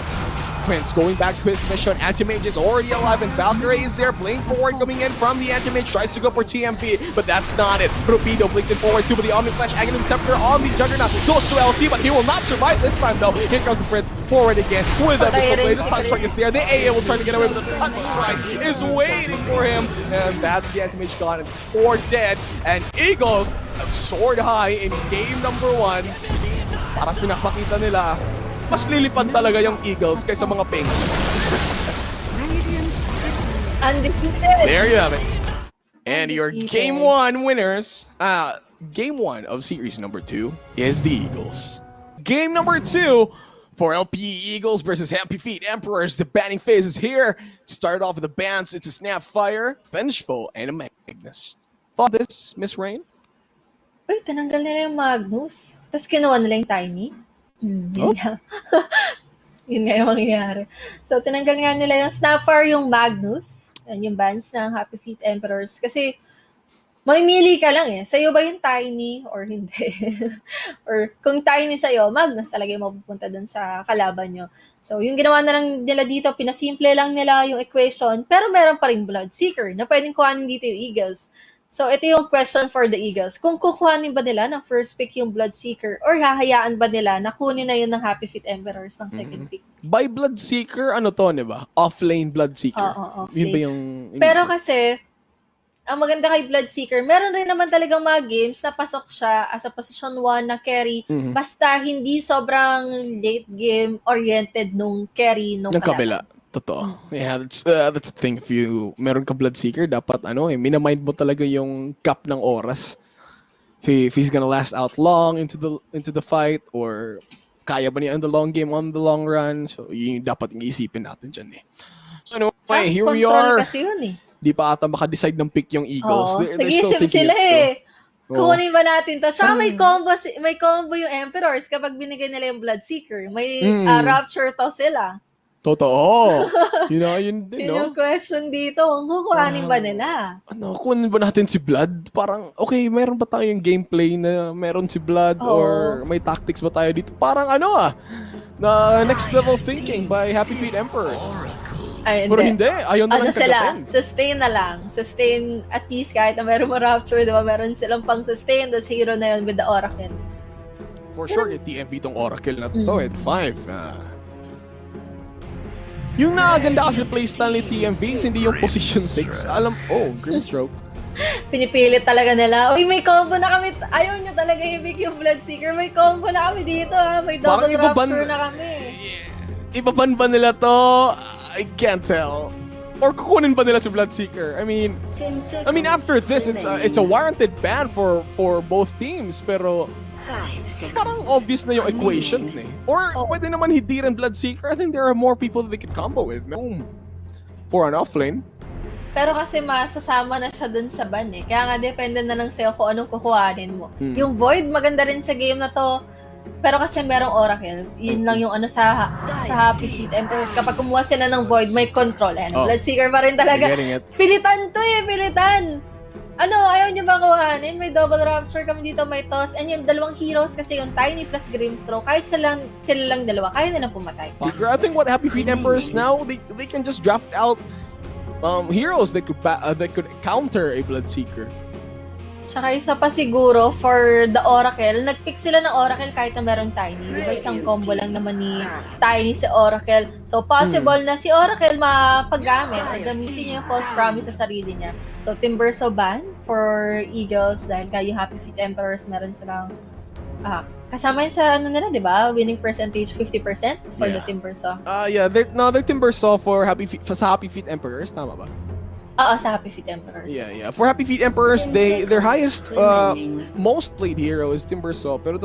Speaker 1: Prince going back to his mission. Anti-Mage is already alive and Valkyrie is there. Blink forward coming in from the Anti-Mage. Tries to go for TMP, but that's not it. Torpedo blinks in forward too, but the Omni Slash Aghanim Scepter on the Juggernaut. Goes to LC, but he will not survive this time though. Here comes the Prince forward again with a Missile Blade. The Sunstrike is there. The AA will try to get away, but the Sunstrike is waiting for him. And that's the Anti-Mage gone. It's 4 dead. And Eagles have soared high in game number 1. Parang pinapakita nila mas lilipad talaga yung Eagles kaysa mga Pink.
Speaker 2: Undefeated.
Speaker 1: There you have it. And your game 1 winners, game 1 of series number 2 is the Eagles. Game number 2 for LPE Eagles versus Happy Feet Emperors. The banning phase is here. Start off with the bans. It's a Snapfire, Vengeful, and a Magnus. Thought this, Miss Rain?
Speaker 2: Uy, tinanggal nila yung Magnus. Tapos kinuha nila yung Tiny. Yun nga. Yun nga yung mangyayari. So, tinanggal nga nila yung Snapfire, yung Magnus. Yan yung bans ng Happy Feet Emperors. Kasi, mamimili ka lang eh. Sa'yo ba yung Tiny or hindi? Or kung Tiny sa'yo, Magnus talaga yung mapupunta dun sa kalaban nyo. So, yung ginawa na lang nila dito, pinasimple lang nila yung equation, pero meron pa rin Bloodseeker na pwedeng kuhanin dito yung Eagles. So, ito yung question for the Eagles. Kung kukuhanin ba nila ng first pick yung Bloodseeker or hahayaan ba nila na kunin na yun ng Happy Feet Emperors ng second pick?
Speaker 1: By Bloodseeker, ano to, diba? Offlane Bloodseeker.
Speaker 2: Oo,
Speaker 1: Yun ba yung...
Speaker 2: Pero kasi, ang maganda kay Bloodseeker, meron rin naman talagang mga games na pasok siya as a position 1 na carry, basta hindi sobrang late game oriented nung carry nung
Speaker 1: kabila. Totoo. Yeah, that's the thing. If you meron ka Bloodseeker, dapat minamind mo talaga yung cap ng oras. If he's gonna last out long into the fight or kaya ba niya in the long game on the long run. So, yun dapat yung isipin natin dyan eh. So anyway, here we are.
Speaker 2: Kasi yun eh.
Speaker 1: Di pa ata maka-decide ng pick yung Eagles.
Speaker 2: Oo,
Speaker 1: They're still
Speaker 2: nag-iisip
Speaker 1: thinking
Speaker 2: sila
Speaker 1: it
Speaker 2: eh.
Speaker 1: through.
Speaker 2: Kunin ba natin to? Tsaka may combo yung Emperors kapag binigay nila yung Bloodseeker. May Rapture to sila.
Speaker 1: Totoo. Yun din,
Speaker 2: Yun
Speaker 1: no?
Speaker 2: yung question dito. Kung kukuhanin ba nila?
Speaker 1: Kunin ba natin si Blood? Parang, okay, meron ba tayong gameplay na meron si Blood or may tactics ba tayo dito? Parang na next level thinking by Happy Feet Emperors.
Speaker 2: Ay,
Speaker 1: Pero hindi. Ayaw na lang
Speaker 2: sila?
Speaker 1: tagatin.
Speaker 2: Sustain na lang. Sustain at least kahit na meron mo Rapture, diba? Meron silang pang sustain. Tapos hero na yun with the Oracle.
Speaker 1: For sure, TMV tong Oracle na to at 5. Yung nakaganda kasi playstyle ni TMV is hindi yung position 6. Grimstroke.
Speaker 2: Pinipilit talaga nila. Uy, may combo na kami. Ayaw nyo talaga i-pick yung Bloodseeker. May combo na kami dito ha. May double Rapture na kami.
Speaker 1: Ibaban ba nila to? I can't tell. Or kukunin ba nila si Bloodseeker? I mean after this, it's a warranted ban for both teams. Pero parang obvious na yung equation eh. Or pwede naman hindi rin Bloodseeker. I think there are more people that they could combo with. For an offlane.
Speaker 2: Pero kasi masasama na siya dun sa ban eh. Kaya nga depende na lang sa'yo kung anong kukuhanin mo. Yung Void, maganda rin sa game na to. Pero kasi merong Oracles. Yun lang yung sa Happy Feet Emperors. Kapag kumuha sila ng Void, may control. Bloodseeker pa rin talaga. Pilitan to eh, pilitan! Ayaw nyo ba kuhanin? May double Rapture kami dito, may toss. And yung dalawang heroes kasi yung Tiny plus Grimstroke, kahit sila lang dalawa, kaya nilang pumatay.
Speaker 1: I think what Happy Feet Emperors now, they can just draft out heroes that could counter a Bloodseeker.
Speaker 2: Tsaka isa pa siguro for the Oracle, nag-pick sila ng Oracle kahit na merong Tiny. Diba isang combo lang naman ni Tiny si Oracle. So possible na si Oracle mapagamit o gamitin niya yung false promise sa sarili niya. So Timbersaw ban for Eagles dahil yung Happy Feet Emperors meron silang kasama yun sa nila, di ba? Winning percentage 50% for the Timbersaw.
Speaker 1: They're Timbersaw for Happy Feet Emperors, tama ba?
Speaker 2: Oo, sa Happy Feet Emperors.
Speaker 1: Yeah. For Happy Feet Emperors, their highest most played hero is Timbersaw, pero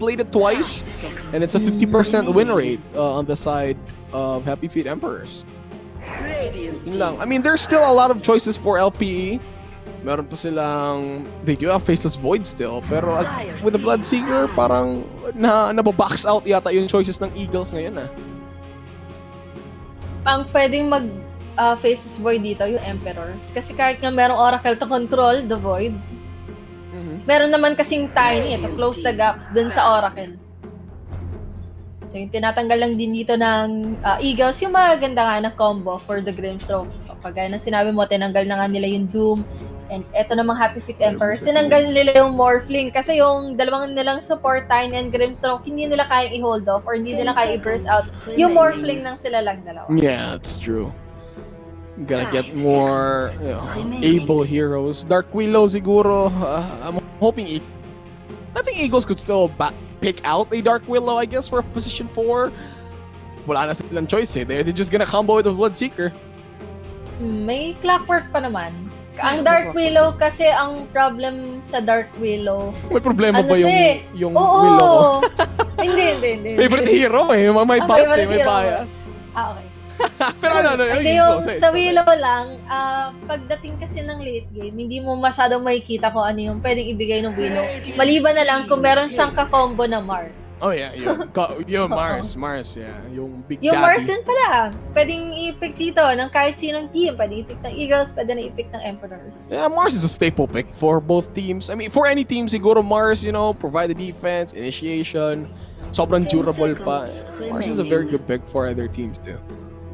Speaker 1: played it twice, and it's a 50% win rate on the side of Happy Feet Emperors. Yun lang. I mean, there's still a lot of choices for LPE. Meron pa silang, they do have Faceless Void still, pero with the Bloodseeker, parang nababox out yata yung choices ng Eagles ngayon
Speaker 2: Ang pwedeng faces Void dito, yung Emperors. Kasi kahit nga merong Oracle to control the Void, meron naman kasing Tiny to close the gap dun sa Oracle. So yung tinatanggal lang din dito ng Eagles, yung maganda nga na combo for the Grimstroke. So kagaya ng sinabi mo, tinanggal na nga nila yung Doom. And eto namang Happy Feet Emperors, tinanggal nila yung Morphling kasi yung dalawang nilang support, Tiny and Grimstroke, hindi nila kaya i-hold off or hindi nila kaya i-burst out. Yung Morphling ng sila lang dalawa.
Speaker 1: Yeah, it's true. Gotta get more able heroes. Dark Willow siguro. I'm hoping I think Eagles could still pick out a Dark Willow, I guess, for position 4. Wala na silang choice eh. They're just gonna combo with a Bloodseeker.
Speaker 2: May clockwork pa naman. Ang Dark Willow kasi ang problem sa Dark Willow.
Speaker 1: May problema ba yung
Speaker 2: Oo.
Speaker 1: Willow ko?
Speaker 2: Hindi.
Speaker 1: Favorite hero eh. May
Speaker 2: Ang
Speaker 1: bias
Speaker 2: favorite
Speaker 1: may
Speaker 2: hero.
Speaker 1: bias.
Speaker 2: Okay.
Speaker 1: Pero ano,
Speaker 2: Hindi yung sa Willow lang, pagdating kasi ng late game, hindi mo masyadong makikita kung ano yung pwedeng ibigay ng Willow. Maliban na lang kung meron siyang kakombo na Mars.
Speaker 1: Oh yeah, yung Mars, yeah. Yung Big
Speaker 2: Yung
Speaker 1: Daddy.
Speaker 2: Mars din pala, pwedeng i-pick dito ng kahit sinong team. Pwedeng i-pick ng Eagles, pwede na i-pick ng Emperors.
Speaker 1: Yeah, Mars is a staple pick for both teams. I mean, for any team, siguro Mars, provide the defense, initiation, sobrang durable pa. Mars is a very good pick for other teams too.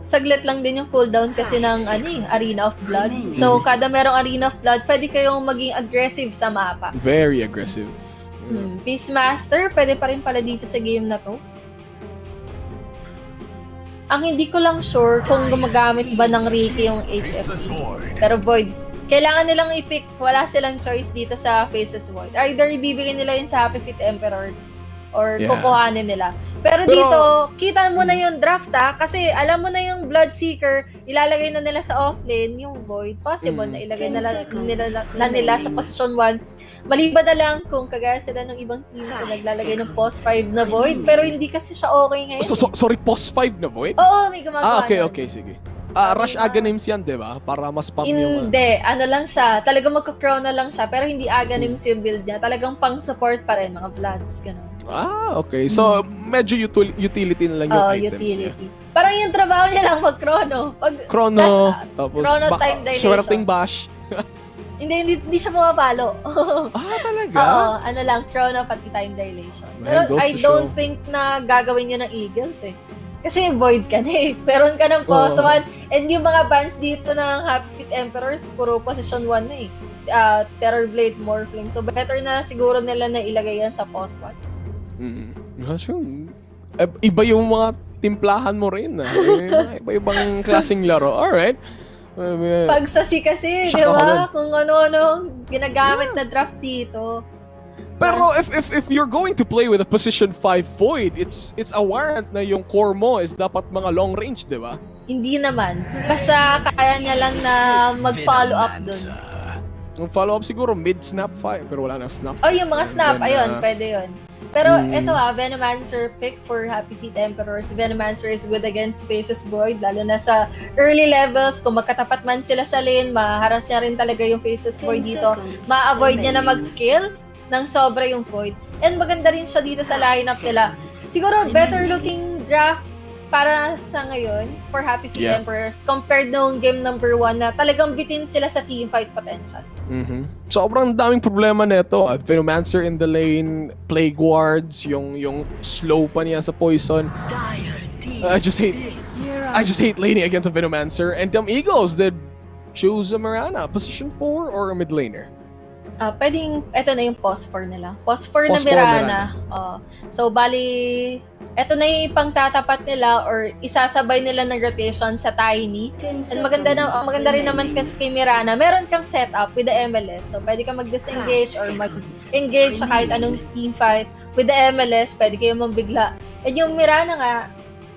Speaker 2: Saglit lang din yung cooldown kasi ng Arena of Blood. So, kada merong Arena of Blood, pwede kayong maging aggressive sa mapa.
Speaker 1: Very aggressive.
Speaker 2: Peacemaster, pwede pa rin pala dito sa game na to. Ang hindi ko lang sure kung gumagamit ba ng Ricky yung HFE. Pero Void, kailangan nilang i-pick. Wala silang choice dito sa Faces Void. Either ibibigay nila yun sa Happy Feet Emperors or kukuhanin nila. Pero dito, kita mo na yung draft kasi alam mo na yung Bloodseeker, ilalagay na nila sa offlane, yung Void, possible na ilagay na nila sa position 1. Maliban na lang kung kagaya sila ng ibang teams na naglalagay ng post 5 na Void, pero hindi kasi siya okay ngayon.
Speaker 1: Sorry, post 5 na Void?
Speaker 2: Oo, may gumagawa
Speaker 1: okay, sige. Rush Aganims yan, di ba? Para mas spam yung...
Speaker 2: Hindi, ano lang siya. Talagang magka-chrono lang siya, pero hindi Aganims yung build niya. Talagang pang-support pa rin, mga Vlads, gano'n.
Speaker 1: Okay. So, medyo utility na lang yung items
Speaker 2: utility. Parang yung trabaho niya lang mag-chrono.
Speaker 1: Chrono, tapos
Speaker 2: chrono time dilation.
Speaker 1: swerting bash.
Speaker 2: hindi siya pumapalo.
Speaker 1: Talaga?
Speaker 2: Oo, ano lang, chrono pati time dilation.
Speaker 1: Man,
Speaker 2: Pero I don't think na gagawin niya ng Eagles eh. Kasi void ka na eh. Meron ka ng pos 1. And yung mga bans dito ng Happy Feet Emperors, puro position 1 na eh. Terrorblade, Morphling. So better na siguro nila na ilagay yan sa pos 1.
Speaker 1: Iba yung mga timplahan mo rin. Iba-ibang klaseng laro. Alright.
Speaker 2: Pagsasi kasi, di ba? Kung ano-ano ginagamit na draft dito.
Speaker 1: Pero if you're going to play with a position 5 void, it's a warrant na yung core mo is dapat mga long range, di ba?
Speaker 2: Hindi naman. Basta kaya niya lang na mag-follow up dun.
Speaker 1: Yung follow up siguro mid-snap 5, pero wala na snap.
Speaker 2: Yung mga snap, ayun, pwede yun. Pero eto Venomancer pick for Happy Feet Emperors. Venomancer is good against Faces Void, lalo na sa early levels. Kung magkatapat man sila sa lane, maharas niya rin talaga yung Faces Void dito. Ma-avoid niya na mag-skill ng sobra yung Void. And maganda rin siya dito sa lineup nila. Siguro better looking draft para sa ngayon for Happy Feet Emperors compared noong game number 1 na talagang bitin sila sa teamfight potential.
Speaker 1: Sobrang daming problema nito. Venomancer in the lane, Plague Wards, yung slow pa niya sa poison. I just hate laning against a Venomancer. And Eagles did choose a Mirana, position 4 or a mid laner.
Speaker 2: Pwedeng, eto na yung pos 4 nila. Pos 4 na Mirana. So, bali, eto na yung ipangtatapat nila or isasabay nila ng rotation sa Tiny. And maganda rin naman kasi kay Mirana, meron kang setup with the MLS. So, pwede ka mag-disengage or mag-engage sa kahit anong teamfight. With the MLS, pwede kayo mambigla. And yung Mirana nga,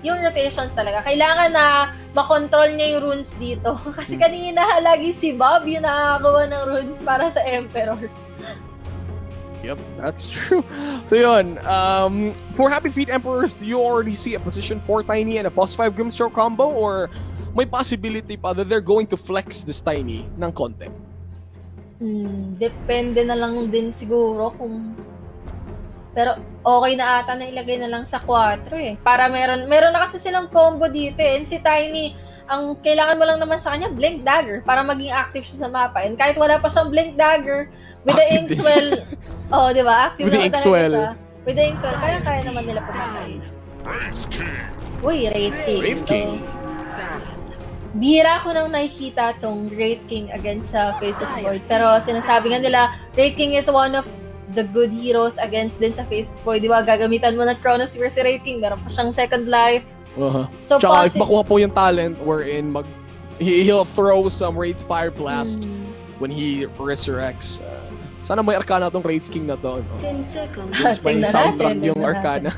Speaker 2: yung rotations talaga. Kailangan na makontrol niya yung runes dito. Kasi kanina lagi si Bob yung nakakagawa ng runes para sa Emperors.
Speaker 1: Yep, that's true. So yun, for Happy Feet Emperors, do you already see a position 4 Tiny and a plus 5 Grimstroke combo? Or may possibility pa that they're going to flex this Tiny ng konti?
Speaker 2: Depende na lang din siguro kung Pero okay na ata na ilagay na lang sa 4 eh. Para meron na kasi silang combo dito eh. And si Tiny, ang kailangan mo lang naman sa kanya, Blink Dagger para maging active siya sa mapa. And kahit wala pa siyang Blink Dagger, with the
Speaker 1: Active
Speaker 2: Inkswell, di ba? Active
Speaker 1: With the
Speaker 2: naman talaga
Speaker 1: Inkswell.
Speaker 2: siya. With the Inkswell, kaya naman nila pumatay. Uy, Wraith King.
Speaker 1: Wraith King.
Speaker 2: Bihira ko nang nakikita tong Wraith King against sa Faceless Void. Pero sinasabi nga nila, Wraith King is one of the good heroes against din sa Faceless Void. Di ba, gagamitan mo ng Chronosphere si Wraith King, meron pa siyang second life. So,
Speaker 1: tsaka if makuha po yung talent wherein he'll throw some Wraith Fire Blast when he resurrects. Sana may Arcana tong Wraith King na to. No?
Speaker 4: 10 seconds.
Speaker 1: Yes, may
Speaker 2: Tingnan
Speaker 1: soundtrack
Speaker 2: natin,
Speaker 1: yung
Speaker 2: tingnan
Speaker 1: Arcana.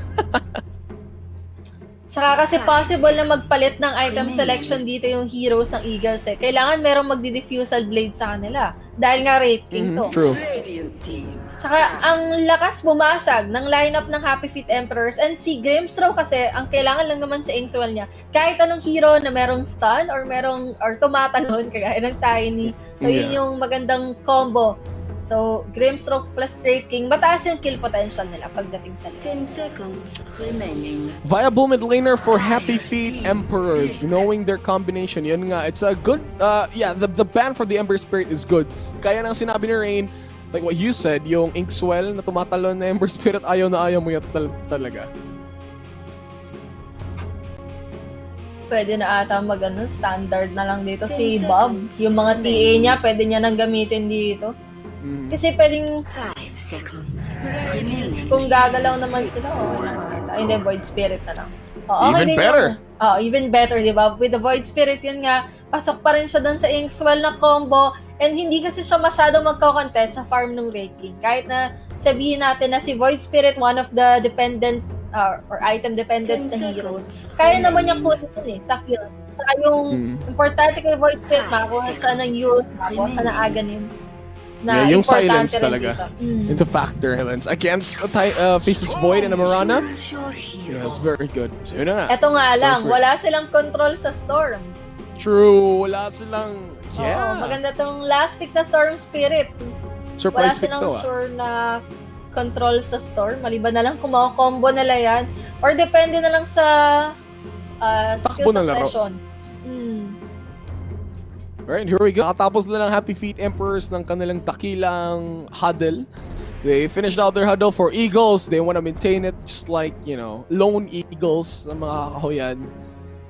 Speaker 2: Saka kasi possible na magpalit ng item selection dito yung heroes ng Eagles eh. Kailangan merong magdi-diffusal blade sa kanila. Dahil nga Wraith King to.
Speaker 1: True.
Speaker 4: Radiant team.
Speaker 2: Tsaka ang lakas bumasag ng lineup ng Happy Feet Emperors, and si Grimstrow kasi ang kailangan lang naman sa Inkswell niya kahit anong hero na merong stun or tumatalon kagaya ng Tiny. So yun yung magandang combo. So Grimstrow plus Wraith King, mataas yung kill potential nila pagdating sa lane.
Speaker 4: 10 seconds remaining.
Speaker 1: Viable mid laner for Happy Feet Emperors, knowing their combination. Yun nga, it's a good, the ban for the Ember Spirit is good. Kaya nang sinabi ni Rain, like what you said, yung Inkswell na tumatalon na Ember Spirit, ayaw na ayaw mo yan talaga.
Speaker 2: Pwede na ata standard na lang dito si Bob. Yung mga TA niya, pwede niya nang gamitin dito. Kasi pwedeng
Speaker 4: 5 seconds remaining.
Speaker 2: kung gagalaw naman sila, okay lang ata. Hindi, Void Spirit na lang.
Speaker 1: Even better.
Speaker 2: Even better, di ba? With the Void Spirit, yun nga, pasok pa rin siya doon sa Inkswell na combo, and hindi kasi siya masyadong magko-contest sa farm ng Wraith King. Kahit na sabihin natin na si Void Spirit, one of the dependent or item-dependent na heroes, kaya naman niya kunin yun sa kills. Saka yung importante kay Void Spirit, makakuha siya ng use, makakuha siya ng Aghanims. Na
Speaker 1: yung
Speaker 2: importante
Speaker 1: silence
Speaker 2: rin
Speaker 1: talaga.
Speaker 2: dito.
Speaker 1: Into factor silence against Faceless Void and a Marana. Yeah, that's very good. So yun na nga.
Speaker 2: Eto nga lang,
Speaker 1: Sorcery.
Speaker 2: wala silang control sa Storm.
Speaker 1: True, wala silang,
Speaker 2: Oo, maganda tong last pick na Storm Spirit. Wala
Speaker 1: surprise pick
Speaker 2: silang
Speaker 1: to
Speaker 2: sure na control sa Storm. Maliban na lang kung mako-combo nila yan. Or depende na lang sa
Speaker 1: Takbo
Speaker 2: skill
Speaker 1: ng laro.
Speaker 2: succession.
Speaker 1: Alright, here we go. Nakatapos na ng Happy Feet Emperors ng kanilang dakilang huddle. They finished out their huddle for Eagles. They want to maintain it just like, lone Eagles na mga kakahuyan.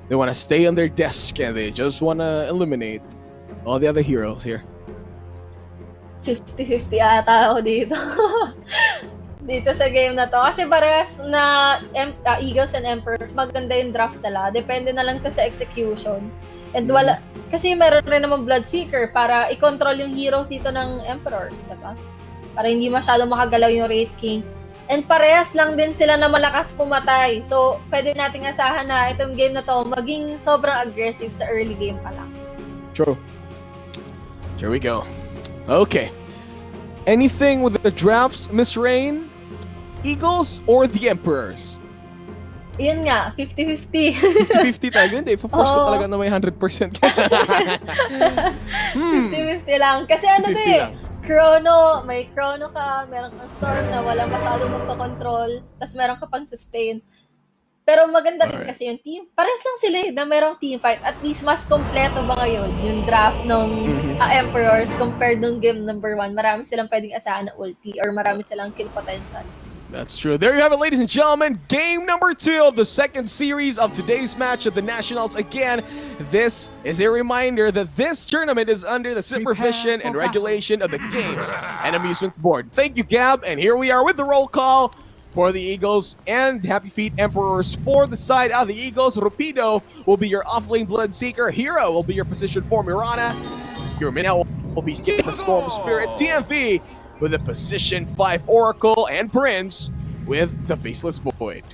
Speaker 1: They want to stay on their desk and they just want to eliminate all the other heroes here.
Speaker 2: 50-50 ata ako dito. Dito sa game na to. Kasi parehas na Eagles and Emperors, maganda yung draft nila. Depende na lang to sa execution. And kasi meron rin naman Bloodseeker para i-control yung heroes dito ng Emperors, diba? Para hindi masyadong makagalaw yung Wraith King. And parehas lang din sila na malakas pumatay. So, pwede nating asahan na itong game na to maging sobrang aggressive sa early game pa lang.
Speaker 1: True. Here we go. Okay. Anything with the drafts, Miss Rain? Eagles or the Emperors?
Speaker 2: Yun nga, 50-50.
Speaker 1: 50-50 talaga. Hindi, force ko talaga na may 100%.
Speaker 2: 50-50 lang. Kasi ano
Speaker 1: 50
Speaker 2: to eh,
Speaker 1: lang.
Speaker 2: may chrono ka, meron kang storm na wala masyadong magka-control, tapos meron ka pang sustain. Pero maganda rin kasi yung team. Parehas lang sila na merong team fight. At least mas kompleto ba ngayon yung draft ng Emperors compared nung game number 1. Marami silang pwedeng asahan na ulti or marami silang kill potential.
Speaker 1: That's true. There you have it, ladies and gentlemen. Game number 2 of the second series of today's match of the Nationals. Again, this is a reminder that this tournament is under the supervision and regulation of the Games and Amusements Board. Thank you, Gab. And here we are with the roll call for the Eagles and Happy Feet Emperors. For the side of the Eagles, Rupido will be your offlane Bloodseeker. Hero will be your position for Mirana. Your Minnow will be the Storm Spirit. TMV with the position 5 Oracle, and Prince with the Faceless Void.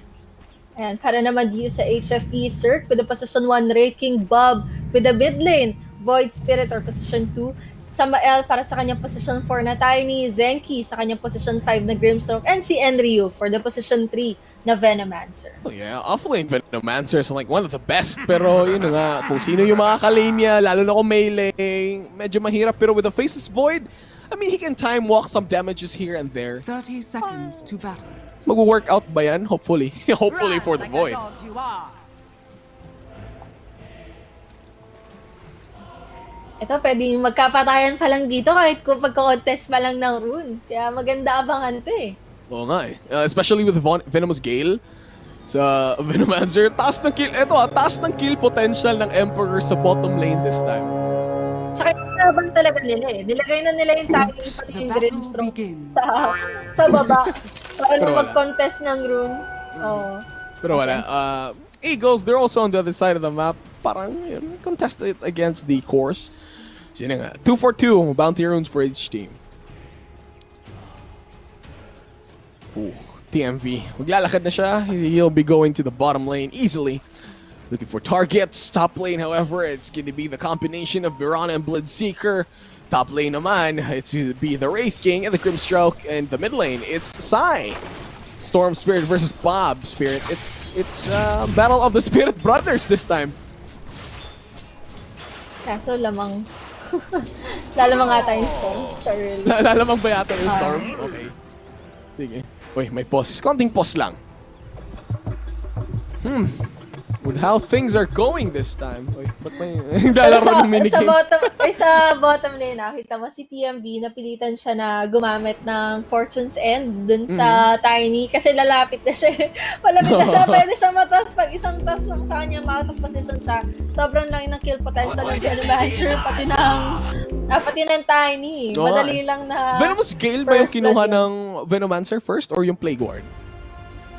Speaker 2: Ayan, para naman dito sa HFE, Cirque with the position 1 Wraith King, Bob with the mid lane, Void Spirit or position 2, Samael para sa kanyang position 4 na Tiny, Zenki sa kanyang position 5 na Grimstroke, and si Enryu for the position 3 na Venomancer.
Speaker 1: Oh yeah, offlane Venomancer is like one of the best, pero yun nga, kung sino yung mga kalane niya, lalo na kung melee, medyo mahirap, pero with the Faceless Void, I mean, he can time walk some damages here and there.
Speaker 3: 30 seconds to battle.
Speaker 1: mag-work out ba yan? Hopefully. Hopefully for the Void.
Speaker 2: Ito, pwedeng magkapatayan pa lang dito kahit kung pagka-contest pa lang ng rune. Kaya maganda abangan to eh.
Speaker 1: Oo nga eh. Especially with Venomous Gale sa Venomancer. Taas ng kill. Ito taas ng kill potential ng Emperor sa bottom lane this time.
Speaker 2: Tsaka yung laban talaga nila eh. Nilagay na nila yung timing pati yung Grimstone sa baba. Para lang mag-contest ng rune. Oo.
Speaker 1: Pero wala. Eagles, they're also on the other side of the map. Parang yun, contested against the course. Yun na nga. 2 for 2 bounty runes for each team. Ooh, TMV. Maglalakad na siya. He'll be going to the bottom lane easily. Looking for targets. Top lane, however, it's going to be the combination of Mirana and Bloodseeker. Top lane naman, it's going to be the Wraith King and the Grimstroke. And the mid lane, it's Sai. Storm Spirit versus Bob Spirit. It's battle of the Spirit Brothers this time.
Speaker 2: Kaso lamang. Lalamang ata yung Storm. Sorry.
Speaker 1: Lalamang ba yata yung Storm? Okay. Sige. Uy, may pause. Konting pause lang. With how things are going this time. Uy, ba't may lalaro ng minigames?
Speaker 2: Sa bottom lane, nakita mo si TMV, napilitan siya na gumamit ng Fortune's End dun sa Tiny kasi lalapit na siya. Malapit na siya, pwede siya matas. Pag isang tas lang sa kanya, out of position siya. Sobrang laki ng kill potential ng Venomancer, pati ng Tiny. Madali lang na...
Speaker 1: Venomous Gale ba yung kinuha ng Venomancer first or yung Plague Ward?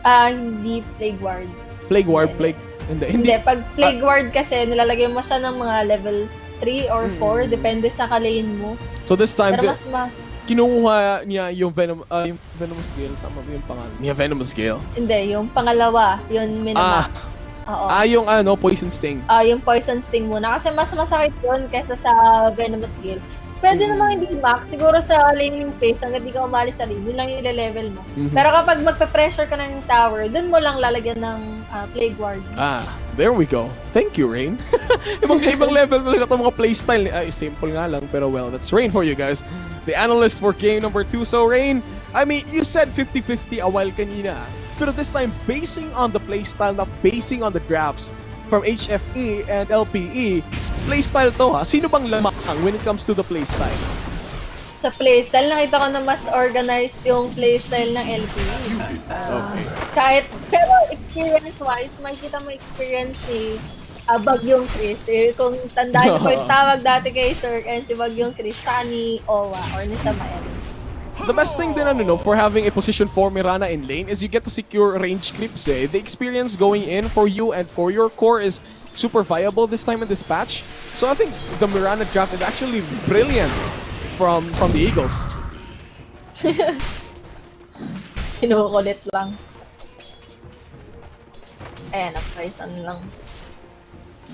Speaker 2: Hindi Plague Ward.
Speaker 1: Plague Ward, Plague... Hindi.
Speaker 2: Pag Plague Ward kasi, nilalagay mo siya ng mga level 3 or 4, depende sa kalane mo.
Speaker 1: So this time,
Speaker 2: Pero
Speaker 1: kinuha niya yung Venomous Gale. Tama ba yung pangalan? Niya Venomous Gale?
Speaker 2: Hindi, yung pangalawa, yun minamax. Oo.
Speaker 1: Yung Poison Sting.
Speaker 2: Yung Poison Sting muna. Kasi mas masakit yun kaysa sa Venomous Gale. Pwede namang hindi max. Siguro sa laning phase, hanggang di ka umalis sa lane, yun lang yung ile-level mo. Pero kapag magpe-pressure ka ng tower, dun mo lang lalagyan ng Plague Ward.
Speaker 1: There we go. Thank you, Rain. ibang level talaga itong mga playstyle. Ay, simple nga lang. Pero well, that's Rain for you guys. The analyst for game number 2. So, Rain, I mean, you said 50-50 a while kanina. Pero this time, basing on the playstyle, not basing on the drafts from HFE and LPE, playstyle to ha. Sino bang lamakang when it comes to the playstyle?
Speaker 2: Sa playstyle, nakita ko na mas organized yung playstyle ng LPE.
Speaker 1: Okay.
Speaker 2: Pero experience-wise, makikita mo experience si Bagyong Chris. Kung tandaan niyo po yung tawag dati kay Sir and si Bagyong Chris, siya ni Owa or ni Samael.
Speaker 1: The best thing din for having a position for Mirana in lane is you get to secure range creeps eh. The experience going in for you and for your core is super viable this time in this patch. So I think the Mirana draft is actually brilliant from the Eagles.
Speaker 2: Kinukulit lang. Ayan, Poison lang.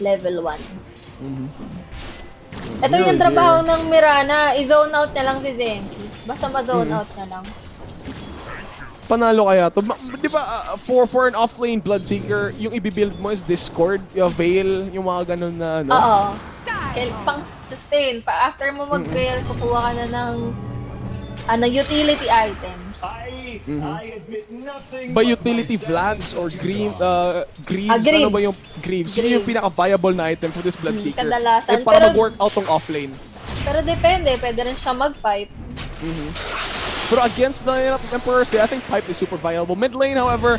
Speaker 2: Level 1. Ito yung trabaho ng Mirana. I-zone out na lang si Zenki. Basta ma-zone out na lang.
Speaker 1: Panalo kaya to. Di ba, for an offlane Bloodseeker, yung i-build mo is Discord, yung Veil, yung mga ganun na ano?
Speaker 2: Oo. Pang-sustain. After mo mag-veil, kukuha ka na ng utility items.
Speaker 1: Ba utility Vlads or Greaves? Ano ba yung Greaves? Yun yung pinaka-viable na item for this Bloodseeker.
Speaker 2: Kadalasan.
Speaker 1: Para mag-work out tong offlane.
Speaker 2: Pero depende. Pwede rin siya mag-pipe.
Speaker 1: Pero against the Emperors, I think pipe is super viable. Mid lane, however,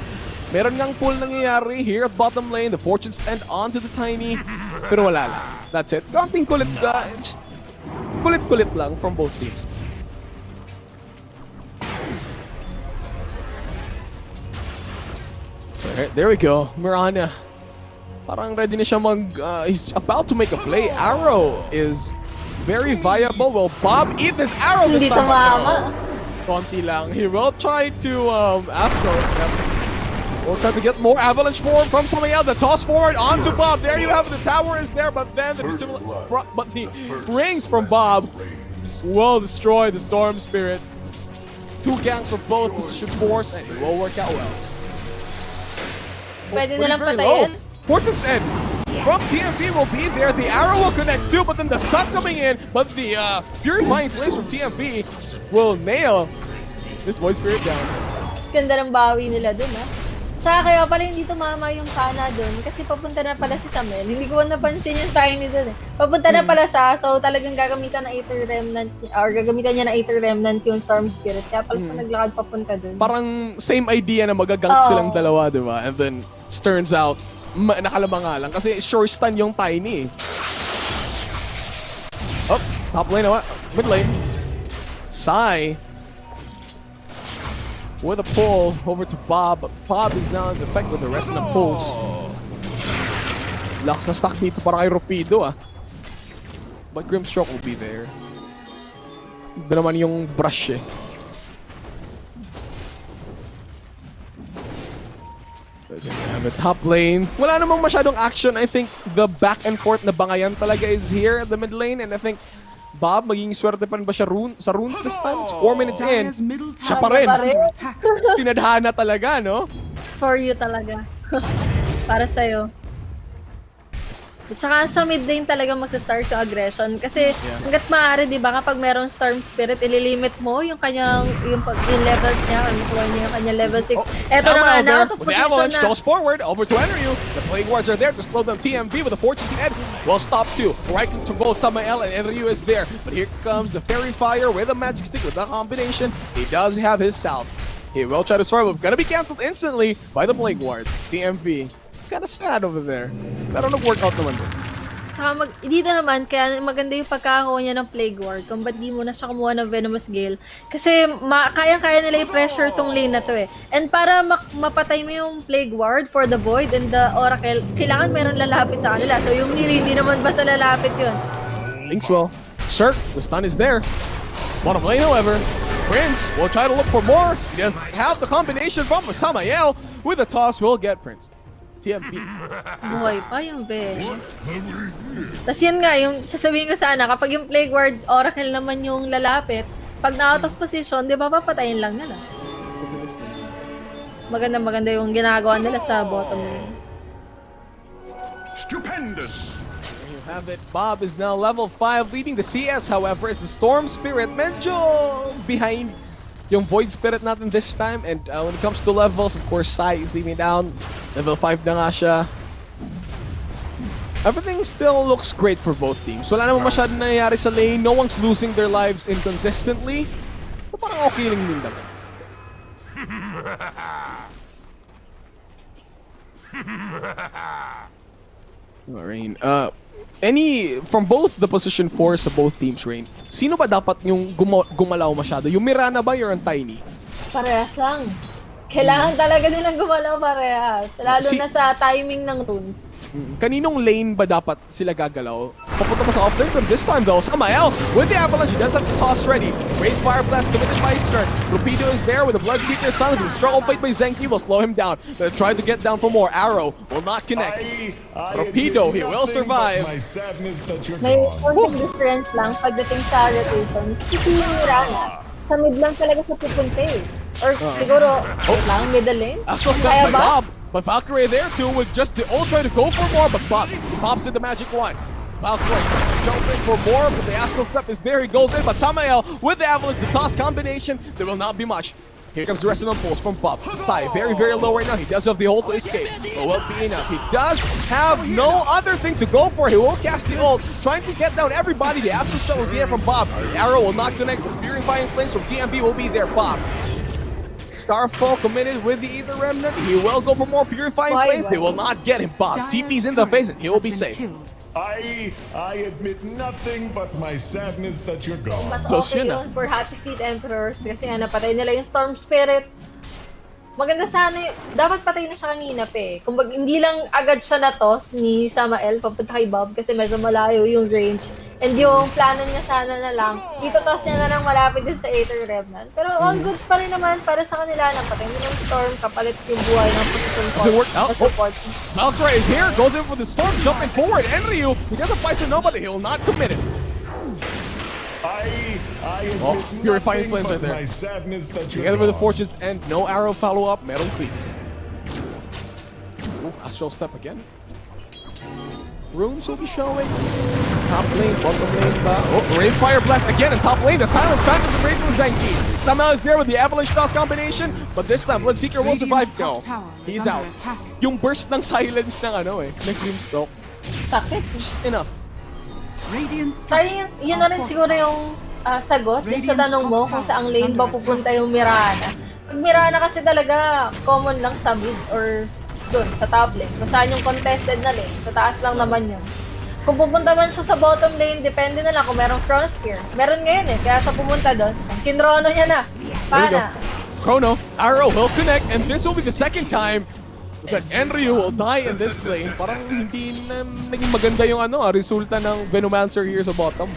Speaker 1: meron ngang pull nangyayari here at bottom lane. The Fortunes end onto the Tiny. Pero wala lang. That's it. Konting kulit. Kulit-kulit lang from both teams. Alright, there we go. Mirana. Parang ready na siya he's about to make a play. Arrow is very viable. Will Bob eat this arrow this time?
Speaker 2: Hindi tumama.
Speaker 1: Konti lang. He will try to Astro Step. Or try to get more avalanche form from Samael. The toss forward onto Bob. There you have it. The tower is there, but then the rings from Bob will destroy the Storm Spirit. 2 gangs for both position force, and it will work out well.
Speaker 2: Pwede na lang patayin.
Speaker 1: Fortune's End from TMP will be there. The arrow will connect too, but then the sun coming in. But the Purifying Flames from TMP will nail this Void Spirit down.
Speaker 2: ganda ng bawi nila dun, ha? Tsaka kaya pala hindi tumama yung Kana dun kasi papunta na pala si Samuel. Hindi ko napansin yung Tiny dun eh. Papunta na pala siya, so talagang gagamitan ng Aether Remnant or gagamitan niya ng Aether Remnant yung Storm Spirit. Kaya pala siya naglakad papunta dun.
Speaker 1: Parang same idea na magagank silang dalawa, di ba? And then, turns out, nakalaba nga lang. Kasi sure stun yung Tiny. Oh, top lane, mid lane. Sai with a pull over to Bob. Bob is now in effect with the rest of the pulls. Lakas na stock dito para kay Rupido But Grimstroke will be there. Ito naman yung brush eh. And the top lane, wala namang masyadong action. I think the back and forth na bangayan talaga is here at the mid lane. And I think Bob, magiging swerte pa rin ba siya sa runes this time? It's 4 minutes in.
Speaker 3: Dire's middle
Speaker 1: Siya pa
Speaker 3: tower
Speaker 1: rin.
Speaker 3: is under attack.
Speaker 1: Tinadhana talaga, no?
Speaker 2: For you talaga. Para sa'yo. At saka sa mid lane talaga mag-start yung aggression. Kasi hanggat maaari, di ba, kapag merong Storm Spirit, ililimit mo yung kanyang, yung levels niya, makuha niya yung kanyang level 6. Eto na nga, na out of
Speaker 1: with the
Speaker 2: position
Speaker 1: Avalanche
Speaker 2: na.
Speaker 1: goes forward over to Enryu. The Plague Wards are there to slow down TMV with the Fortune's Head. Well stopped too. Right to both Samael and Enryu is there. But here comes the Fairy Fire with a Magic Stick with that combination. He does have his South. He will try to survive. Gonna be cancelled instantly by the Plague Wards. TMV. Kinda sad over there. Pero nag-workout naman din.
Speaker 2: Saka dito naman, kaya maganda yung pagkakakuha niya ng Plague Ward kung ba't di mo na siya kumuha ng Venomous Gale. Kasi kaya-kaya nila i-pressure tong lane na to eh. And para mapatay mo yung Plague Ward for the Void and the Oracle, kailangan meron lalapit sa kanila. So yung Niri, hindi naman basta lalapit yun.
Speaker 1: Thanks, well. Cirque, the stun is there. Bottom lane, however, Prince will try to look for more. He doesn't have the combination from Samael. With the toss, will get Prince. TMP.
Speaker 2: Buhay pa yung Ven. Tapos yun nga, yung sasabihin ko sana, kapag yung Plague Ward Oracle naman yung lalapit, pag na out of position, di ba papatayin lang nila? Maganda yung ginagawa nila sa bottom lane.
Speaker 5: Stupendous!
Speaker 1: There you have it. Bob is now level 5, leading the CS, however, is the Storm Spirit medyo behind yung Void Spirit natin this time. And when it comes to levels, of course, Sai is leaving down. Level 5 na nga siya. Everything still looks great for both teams. Wala namang masyadong nangyayari sa lane. No one's losing their lives inconsistently. So parang okay lang din naman. Rain, from both the position 4 sa both teams, Rain, sino ba dapat yung gumalaw masyado? Yung Mirana ba or ang Tiny?
Speaker 2: Parehas lang. Kailangan talaga nilang gumalaw parehas. Lalo na sa timing ng runes.
Speaker 1: Kaninong lane ba dapat sila gagalaw? Papunta pa sa offlane, but this time though, Samael with the Avalanche, he does have the toss ready. Great Fire Blast committed by Stern. Rapido is there with the Bloodkeeper stun. The struggle fight by Zenki will slow him down. They're trying to get down for more. Arrow will not connect. Rapido, he will survive.
Speaker 2: May konting difference lang pagdating sa rotation. Kasi yung Mirana, sa mid lang talaga sa pupunta eh. Or siguro, lang, middle lane.
Speaker 1: Astral
Speaker 2: Kaya
Speaker 1: set by
Speaker 2: ba?
Speaker 1: Bob. But Valkyrie there too with just the ult trying to go for more, but Bob pops in the magic wand. Valkyrie jumping for more, but the Astral Step is there, he goes in, but Samael with the Avalanche, the toss combination, there will not be much. Here comes the rest of the pulls from Bob. Sai, very, very low right now. He does have the ult to escape, but will be enough. He does have no other thing to go for. He will cast the ult, trying to get down everybody. The Astral Step will be there from Bob. The arrow will not connect. The Purifying Flames from TMB will be there. Bob. Starfall committed with the Aether Remnant. He will go for more Purifying Flames. They will not get him. Bob TP's in the face and he will be safe.
Speaker 5: I admit nothing but my sadness that you're gone.
Speaker 2: Mas
Speaker 1: Close
Speaker 2: okay
Speaker 1: yun,
Speaker 2: yun for Happy Feet Emperors kasi nga napatay nila yung Storm Spirit. Maganda sana dapat patay na siya kanina pa eh. Kung hindi lang agad siya na-toss ni Samael papunta kay Bob kasi medyo malayo yung range. And yung plano niya sana na lang, ito-toss niya na lang malapit din sa Aether Remnant. Pero all goods pa rin naman para sa kanila. Napatay nila yung Storm, kapalit yung buhay ng position ko.
Speaker 1: It worked out.
Speaker 2: Support.
Speaker 1: Valkyrie is here, goes in for the Storm, jumping forward. Enryu, he doesn't fight so nobody, he will not commit it.
Speaker 5: I
Speaker 1: Oh,
Speaker 5: admit
Speaker 1: Purifying
Speaker 5: nothing
Speaker 1: Flames
Speaker 5: but
Speaker 1: right there.
Speaker 5: my sadness that you're
Speaker 1: Together with the
Speaker 5: gone.
Speaker 1: Fortunes and no arrow follow-up, Metal Creeps. Ooh, Astral Step again. runes will be showing. Top lane, bottom lane ba? Oh, Wraith Fire Blast again in top lane. The Thailand Phantom of Rage was Denki. Samuel is there with the Avalanche Cross combination, but this time Bloodseeker will survive. No, he's out. Yung burst ng silence ng ng Grimstalk.
Speaker 2: Sakit.
Speaker 1: Just enough.
Speaker 2: Sayang, yun na rin siguro yung sagot din sa tanong mo kung saang lane ba pupunta yung Mirana. Pag Mirana kasi talaga common lang sa mid or dun, sa top lane. Kung saan yung contested na lane, sa taas lang naman yun. Kung pupunta man siya sa bottom lane, depende na lang kung merong Chronosphere. Meron ngayon kaya siya pumunta doon. Kinrono niya na. Pana.
Speaker 1: Chrono, arrow will connect, and this will be the second time that Enryu will die in this lane. Parang hindi na naging maganda yung resulta ng Venomancer here sa bottom.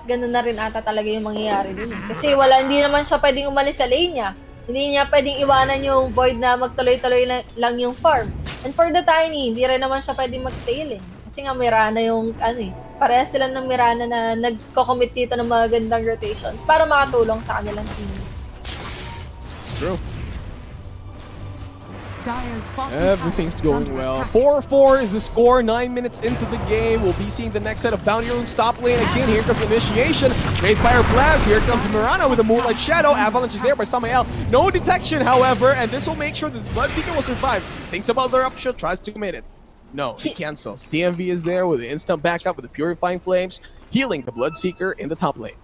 Speaker 2: Ganun na rin ata talaga yung mangyayari dun. Kasi hindi naman siya pwedeng umalis sa lane niya. Hindi niya pwedeng iwanan yung Void na magtuloy-tuloy lang yung farm. And for the Tiny, hindi rin naman siya pwedeng mag-stay lane. Kasi nga Mirana yung parehas sila ng Mirana na nagko-commit dito ng mga gandang rotations para makatulong sa kanilang teammates.
Speaker 1: True. Everything's going well. 4-4 is the score. 9 minutes into the game. We'll be seeing the next set of Bounty Runes top lane again. Here comes the initiation. Wraith Fire Blast. Here comes Mirana with a Moonlight Shadow. Avalanche is there by Samael. No detection, however, and this will make sure that this Bloodseeker will survive. Thinks about the upshot, tries to commit it. No, he cancels. TMV is there with the instant backup with the Purifying Flames, healing the Bloodseeker in the top lane.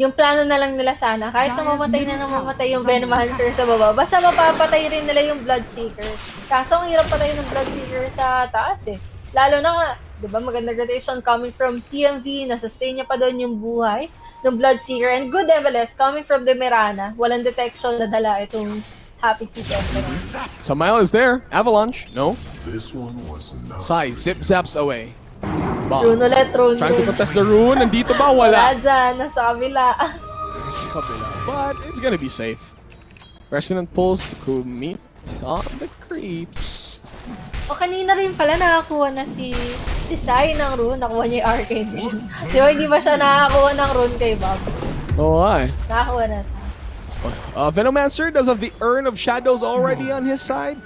Speaker 2: Yung plano na lang nila sana, kahit namamatay yung Venomancer sa baba, basta mapapatay rin nila yung Bloodseeker. Kaso ang hirap patay ng Bloodseeker sa taas Lalo na nga, di ba, magandang rotation coming from TMV, na-sustain niya pa doon yung buhay ng Bloodseeker. And good MLS coming from the Mirana, walang detection na dala itong Happy Feet Emperor.
Speaker 1: Samael is there. Avalanche, no.
Speaker 5: This one was not.
Speaker 1: Sai zip-zaps away.
Speaker 2: Rune ulit, Rune.
Speaker 1: Trying to contest the rune. Nandito ba?
Speaker 2: Wala
Speaker 1: Wala.
Speaker 2: dyan, nasa kabila.
Speaker 1: Sa kabila. But it's gonna be safe. Resonant pulls to commit on the creeps.
Speaker 2: O kanina rin pala nakakuha na si Sai ng rune. Nakuha niya yung arcade rune. Di ba hindi ba siya nakakuha ng rune kay Bob?
Speaker 1: Oh, why?
Speaker 2: Nakakuha na siya.
Speaker 1: Venomancer does have the Urn of Shadows already on his side.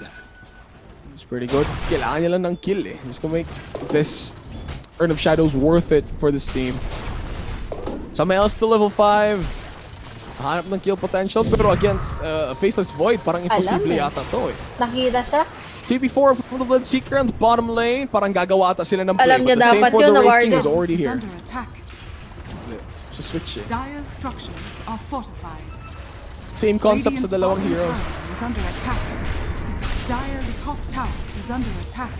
Speaker 1: It's pretty good. Kailangan niya lang ng kill just to make this Urn of Shadows worth it for this team. Samael's to level 5. Hanap ng kill potential, pero against Faceless Void, parang imposible yata to
Speaker 2: Nakita siya?
Speaker 1: TP4 from the Bloodseeker on the bottom lane, parang gagawa ata sila ng play.
Speaker 2: Alam niya
Speaker 1: but the same
Speaker 2: dapat
Speaker 1: for
Speaker 2: yun,
Speaker 1: the
Speaker 2: na
Speaker 1: Wraith King is
Speaker 2: warded.
Speaker 1: already here.
Speaker 3: Under attack.
Speaker 1: So switch
Speaker 3: Dire's structures are fortified.
Speaker 1: Same concept sa
Speaker 3: Radiant's
Speaker 1: dalawang
Speaker 3: bottom
Speaker 1: heroes.
Speaker 3: tower is under attack. Dire's top tower is under attack.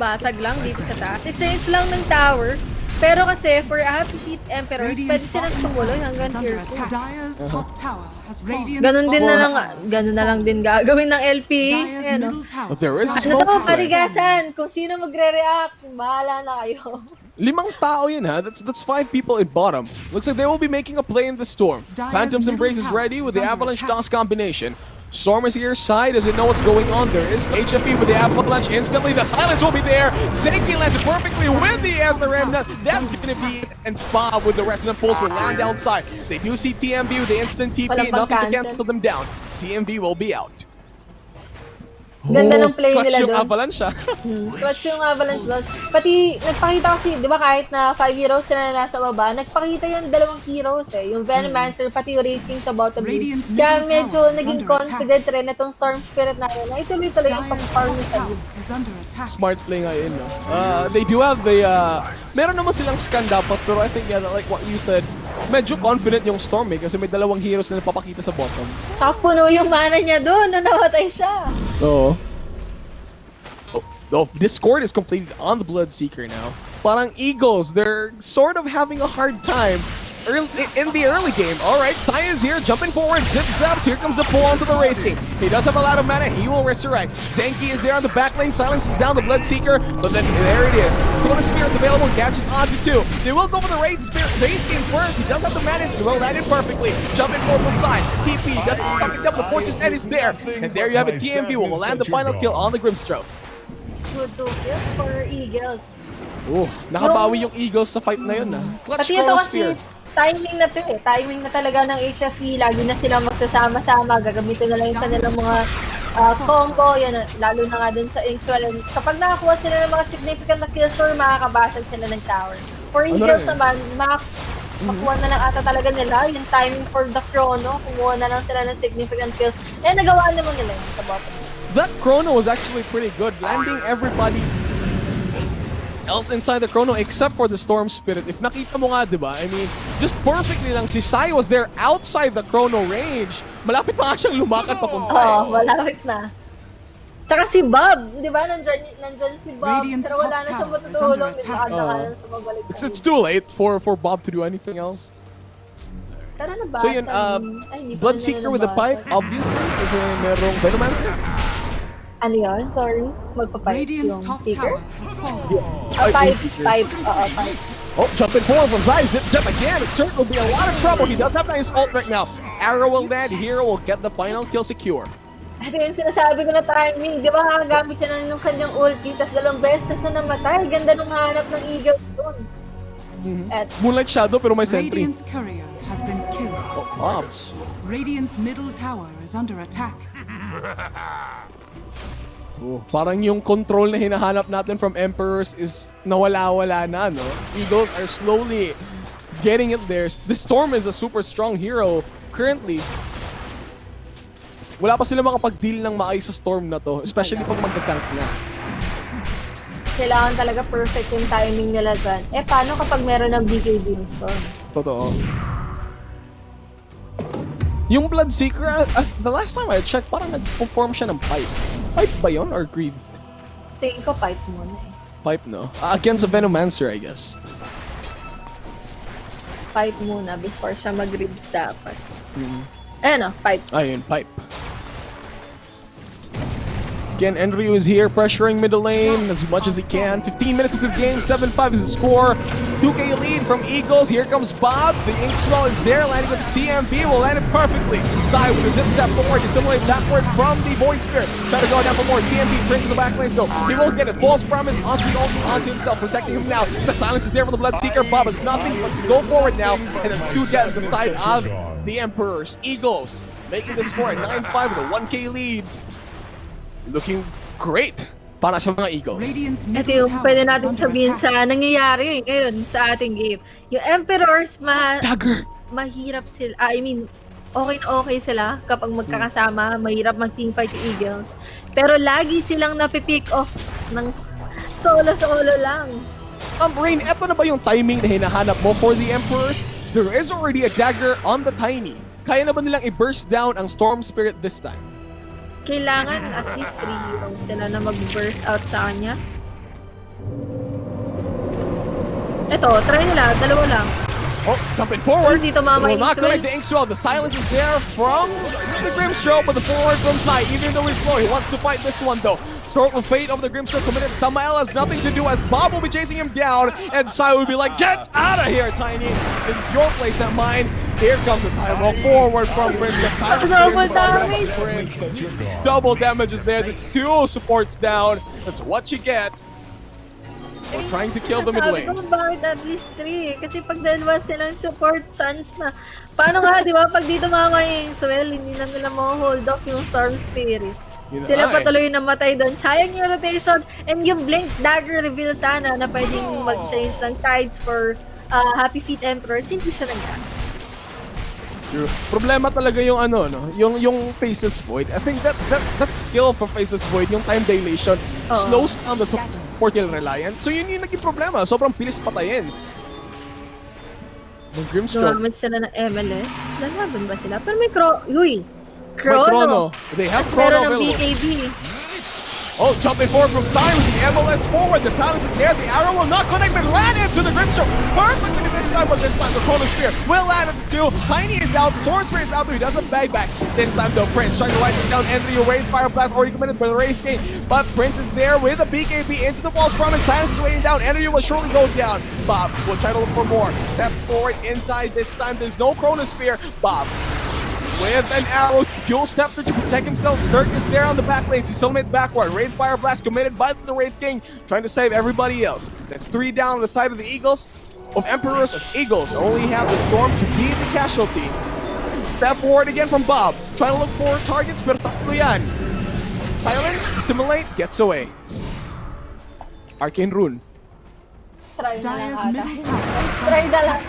Speaker 2: Basag lang dito sa taas. Exchange lang ng tower. Pero kasi for Happy Feet Emperors, pwede silang tumuloy hanggang tier 2.
Speaker 3: Dire's top tower has fallen.
Speaker 2: Ganun na lang din gagawin ng LPE.
Speaker 3: Dire's
Speaker 2: Ayan,
Speaker 3: middle tower.
Speaker 1: But there is
Speaker 3: has
Speaker 1: smoke
Speaker 2: Ano to,
Speaker 1: play.
Speaker 2: parigasan? Kung sino magre-react, bahala na kayo.
Speaker 1: 5 tao yun ha. That's 5 people in bottom. Looks like they will be making a play in the storm.
Speaker 3: Dire's
Speaker 1: Phantom's
Speaker 3: middle
Speaker 1: Embrace is
Speaker 3: tower
Speaker 1: ready with
Speaker 3: is
Speaker 1: the
Speaker 3: under
Speaker 1: Avalanche
Speaker 3: attack.
Speaker 1: DOS combination. Storm is here side, doesn't know what's going on. There is HFE with the Avalanche instantly. The silence will be there. Zenki lands it perfectly with the Antler Remnant. That's gonna be it. And Bob with the Resonant Pulse will land downside. They do see TMV with the instant TP.
Speaker 2: Walang
Speaker 1: Nothing to
Speaker 2: pang-cancel.
Speaker 1: cancel them down. TMV will be out.
Speaker 2: Ganda ng play
Speaker 1: clutch
Speaker 2: nila
Speaker 1: yung
Speaker 2: doon.
Speaker 1: Avalanche
Speaker 2: Clutch yung Avalanche doon. Pati, nagpakita kasi, di ba kahit na 5 heroes sila na nasa baba, nagpakita yung dalawang heroes yung Venomancer, pati yung rating sa bottom lane.
Speaker 3: Radiant's
Speaker 2: Kaya
Speaker 3: middle
Speaker 2: medyo
Speaker 3: tower is
Speaker 2: naging
Speaker 3: under
Speaker 2: confident rin itong Storm Spirit natin na ituloy-tuloy yung
Speaker 3: Dire's
Speaker 2: pag-farm
Speaker 3: top
Speaker 2: sa
Speaker 3: tower
Speaker 2: mid.
Speaker 3: is under attack.
Speaker 1: Smart play nga yun, no? They do have the, meron naman silang scan dapat, pero I think, like what you said, medyo confident yung Storm kasi may dalawang heroes na napapakita sa bottom.
Speaker 2: Tsaka puno yung mana niya doon, na namatay siya.
Speaker 1: Oo. Oh, Discord is completed on the Bloodseeker now. Parang Eagles, they're sort of having a hard time in the early game. Alright, Sai is here, jumping forward, zip-zaps, here comes the pull onto the Wraith King. He does have a lot of mana, he will resurrect. Zenki is there on the back lane, silences down the Bloodseeker, but then there it is. Chronosphere is available, catches onto 2. They will go for the Wraith King first, he does have the mana, he will land it perfectly. Jumping forward from side, TP, doesn't coming up, the Fortress End is there. And there you have it, TMV will land the final kill on the Grimstroke.
Speaker 2: Good to kills for Eagles.
Speaker 1: Oh, nakabawi yung Eagles sa fight na yun Clutch
Speaker 2: Pati ito kasi,
Speaker 1: Chronosphere.
Speaker 2: timing na to eh. Timing na talaga ng HFE. Lagi na sila magsasama-sama. Gagamitin na lang yung kanilang mga combo. Yan, lalo na nga dun sa Inkswell. And kapag nakakuha sila ng mga significant na kills, sure, makakabasag sila ng tower. For Eagles naman, makuha na lang ata talaga nila yung timing for the chrono. Kumuha na lang sila ng significant kills. And nagawa naman nila yun sa bottom.
Speaker 1: That chrono was actually pretty good, landing everybody else inside the chrono except for the Storm Spirit. If nakita mo nga, di ba? I mean, just perfectly lang. Si Sai was there outside the chrono range. Malapit pa nga siyang lumakad papunta.
Speaker 2: Oo, malapit na. Tsaka si Bob, di ba? Nandyan si Bob.
Speaker 3: Radiant's
Speaker 2: Pero wala na
Speaker 3: top
Speaker 2: siyang
Speaker 3: tower is
Speaker 2: matutulong.
Speaker 3: under
Speaker 2: Di ba?
Speaker 3: attack.
Speaker 2: Kaya siya mabalik sa
Speaker 1: It's too late for Bob to do anything else.
Speaker 2: Pero nabasa
Speaker 1: So yun, Bloodseeker with the pipe, obviously, kasi merong Venomancer.
Speaker 2: Ano yun? Sorry. Magpapipe
Speaker 3: Radiant's
Speaker 2: yung
Speaker 3: top
Speaker 2: seeker?
Speaker 3: tower has fallen.
Speaker 2: Pipe. Oo, pipe.
Speaker 1: Oh, jumping forward from Zai, zip again. It certainly will be a lot of trouble. He does have nice ult right now. Arrow will land, Hero will get the final kill secure.
Speaker 2: Ito yung sinasabi ko na timing. Di ba kakagamit siya ng kanyang ulti, tapos 2 beses na siya namatay. Ganda nung hanap ng Eagle doon. At
Speaker 1: Moonlight Shadow pero may sentry.
Speaker 3: Radiant's courier has been killed.
Speaker 1: Pops.
Speaker 3: Radiant's middle tower is under attack.
Speaker 1: Oh, parang yung control na hinahanap natin from Emperors is nawala-wala na, no? Eagles are slowly getting it there. The Storm is a super strong hero currently. Wala pa sila makapag-deal ng maayos sa Storm na to, especially pag magka-tank na.
Speaker 2: kailangan talaga perfect yung timing nila dyan. Eh, paano kapag meron ng BKB yung Storm?
Speaker 1: Totoo. Yung Bloodseeker, the last time I checked, parang nag-perform siya ng pipe. Pipe ba yun or greed?
Speaker 2: Tingin ko pipe muna eh.
Speaker 1: Pipe, no? Against a Venomancer, I guess.
Speaker 2: Pipe muna before siya mag-ribs dapat. Ayan o, pipe.
Speaker 1: Ayun, pipe. Again, Enryu is here pressuring middle lane as much as he can. 15 minutes into the game, 7-5 is the score. 2K lead from Eagles. Here comes Bob. The Inkswell is there, landing with the TMB. Will land it perfectly. Sai with the zip step forward. He's going to lane backward from the Void Spirit. Trying to go down for more. TMB Prince in the back lane still. He will get it. False promise onto the ulti, onto himself, protecting him now. The silence is there for the Bloodseeker. Bob has nothing but to go forward now. And it's 2 dead at the side of the Emperors. Eagles making the score at 9-5 with a 1K lead. Looking great para sa mga Eagles.
Speaker 3: Radiant's
Speaker 2: Ito
Speaker 3: middle
Speaker 2: yung
Speaker 3: tower
Speaker 2: pwede
Speaker 3: is
Speaker 2: natin
Speaker 3: under
Speaker 2: sabihin
Speaker 3: attack.
Speaker 2: sa nangyayari ngayon sa ating game. Yung Emperors,
Speaker 1: Dagger!
Speaker 2: mahirap sila. I mean, okay na okay sila kapag magkakasama. Mahirap mag-teamfight yung Eagles. Pero lagi silang napipick off ng solo-solo lang.
Speaker 1: Rain, eto na ba yung timing na hinahanap mo for the Emperors? There is already a dagger on the Tiny. Kaya na ba nilang i-burst down ang Storm Spirit this time?
Speaker 2: Kailangan at least 3 heroes sila na mag-burst out sa kanya. Ito, try nila. 2 lang.
Speaker 1: Oh, jumping forward.
Speaker 2: Hindi tumama
Speaker 1: Will
Speaker 2: yung
Speaker 1: not
Speaker 2: Inkswell.
Speaker 1: connect the Inkswell. The silence is there from the Grimstroke, but the forward from Sai. Even though he's slow, he wants to fight this one though. Sort of fate of the Grimstroke committed. Samael has nothing to do as Bob will be chasing him down, and Sai will be like, "Get out of here, Tiny! This is your place, not mine." Here comes the time roll forward from Grim.
Speaker 2: Double damage.
Speaker 1: Double damage is there. That's 2 supports down. That's what you get. We're trying to kill the mid
Speaker 2: Sabi
Speaker 1: lane.
Speaker 2: ko, bakit at least 3? Kasi pag dalawa silang support, chance na. Paano nga, di ba? Pag dito mama yung Swell, hindi na nila hold off yung Storm Spirit.
Speaker 1: Yun
Speaker 2: Sila
Speaker 1: na,
Speaker 2: patuloy namatay doon. Sayang yung rotation and yung Blink Dagger reveal sana na pwedeng mag-change ng tides for Happy Feet Emperors. Hindi siya nangyari.
Speaker 1: True. Problema talaga yung ano, no? Yung Faceless Void. I think that skill for Faceless Void, yung time dilation, slows down the Portal Reliant. So yun yung naging problema. Sobrang bilis patayin. Yung Grimstroke.
Speaker 2: Gumamit sila ng MLS. Lalaban ba sila? Pero may
Speaker 1: May Chrono. They have
Speaker 2: Tapos
Speaker 1: Chrono
Speaker 2: meron ng
Speaker 1: available.
Speaker 2: BKB.
Speaker 1: Oh, jumping forward from Sai with the MLS forward. The silence is there. The arrow will not connect, but land into the Grimstroke. Perfectly this time, but this time the Chrono Sphere will land into 2. Tiny is out. Storm Sphere is out, but he doesn't bag back. This time, though, Prince trying to wipe it down. Entry, Wraith Fire Blast already committed by the Wraith King. But Prince is there with a BKB into the false promise. Silence is waiting down. Entry will surely go down. Bob will try to look for more. Step forward inside. This time, there's no Chrono Sphere. Bob with an arrow, dual step to protect himself. Sturk is there on the back lanes. He's still made backward. Wraith Fire Blast committed by the Wraith King, trying to save everybody else. That's 3 down on the side of the Eagles. of Emperors as Eagles only have the Storm to be the casualty. Step forward again from Bob. Trying to look for targets, pero tatlo yan. Silence, assimilate, gets away. Arcane Rune.
Speaker 2: Try na lang
Speaker 3: Dire's
Speaker 2: ata.
Speaker 3: middle tower is
Speaker 2: Try
Speaker 3: under
Speaker 2: na lang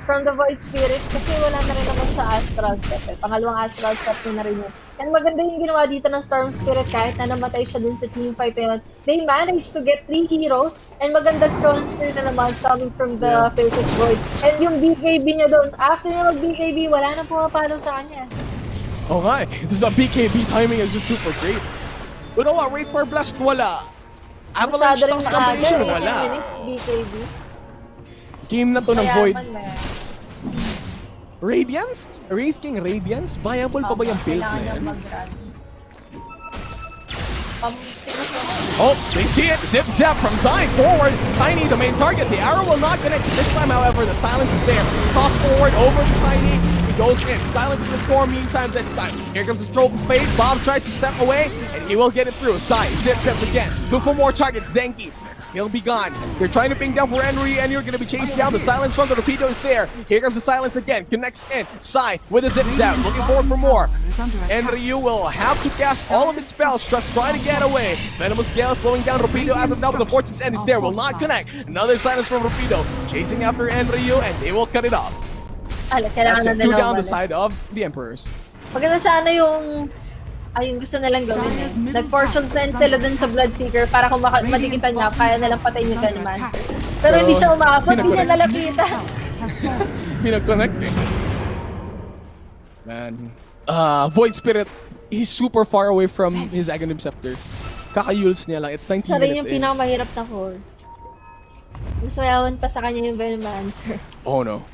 Speaker 2: from the Void Spirit kasi wala na rin naman sa Astral Step eh. Pangalawang Astral Step na rin yun. And maganda yung ginawa dito ng Storm Spirit kahit na namatay siya dun sa teamfight na yun. They managed to get 3 heroes and magandang transfer na naman coming from the Faceless Void. And yung BKB niya doon, after niya mag-BKB, wala nang pumapalo sa kanya.
Speaker 1: Okay, the BKB timing is just super great. You know what, Raid for Blast, wala. Avalanche
Speaker 2: Masyado rin
Speaker 1: Toss
Speaker 2: maaga,
Speaker 1: combination,
Speaker 2: 18
Speaker 1: wala.
Speaker 2: minutes BKB.
Speaker 1: Game na to ng
Speaker 2: Kaya
Speaker 1: Void.
Speaker 2: naman,
Speaker 1: Radiance? Wraith King Radiance? Viable pa ba yung build na
Speaker 2: kailangan
Speaker 1: yan?
Speaker 2: niyang mag-run.
Speaker 1: Oh, they see it. Zip Zap from Tiny forward. Tiny, the main target. The arrow will not connect. This time, however, the silence is there. Toss forward over to Tiny. He goes in. Silent in the score meantime this time. Here comes the stroke of fate. Bob tries to step away, and he will get it through. Sai, Zip Zap again. Look for more targets. Zenki. He'll be gone. They're trying to ping down for Henry, and you're going to be chased down. The silence from the torpedo is there. Here comes the silence again. Connects in. Sai with a zip zap. Looking forward for more. And Ryu will have to cast all of his spells, just trying to get away. Venomous Gale slowing down Torpedo as of now, but the Fortune's End is there. Will not connect. Another silence from Torpedo. Chasing after Ryu, and they will cut it off. That's it. 2 down the side of the Emperors.
Speaker 2: Maganda sana yung gusto nilang gawin eh. Nag-fortune send sila dun sa Bloodseeker para kung matikitan niya, kaya nalang patayin yung Gunman. Pero hindi siya umaabot, hindi niya nalapitan.
Speaker 1: Pinag-connect eh. Man. Void Spirit, he's super far away from his Aghanim Scepter. Kaka-yules niya lang. It's 19
Speaker 2: Siya rin
Speaker 1: minutes
Speaker 2: yung
Speaker 1: in.
Speaker 2: pinakamahirap na core. Mas mayaman pa sa kanya yung Venomancer.
Speaker 1: Oh no.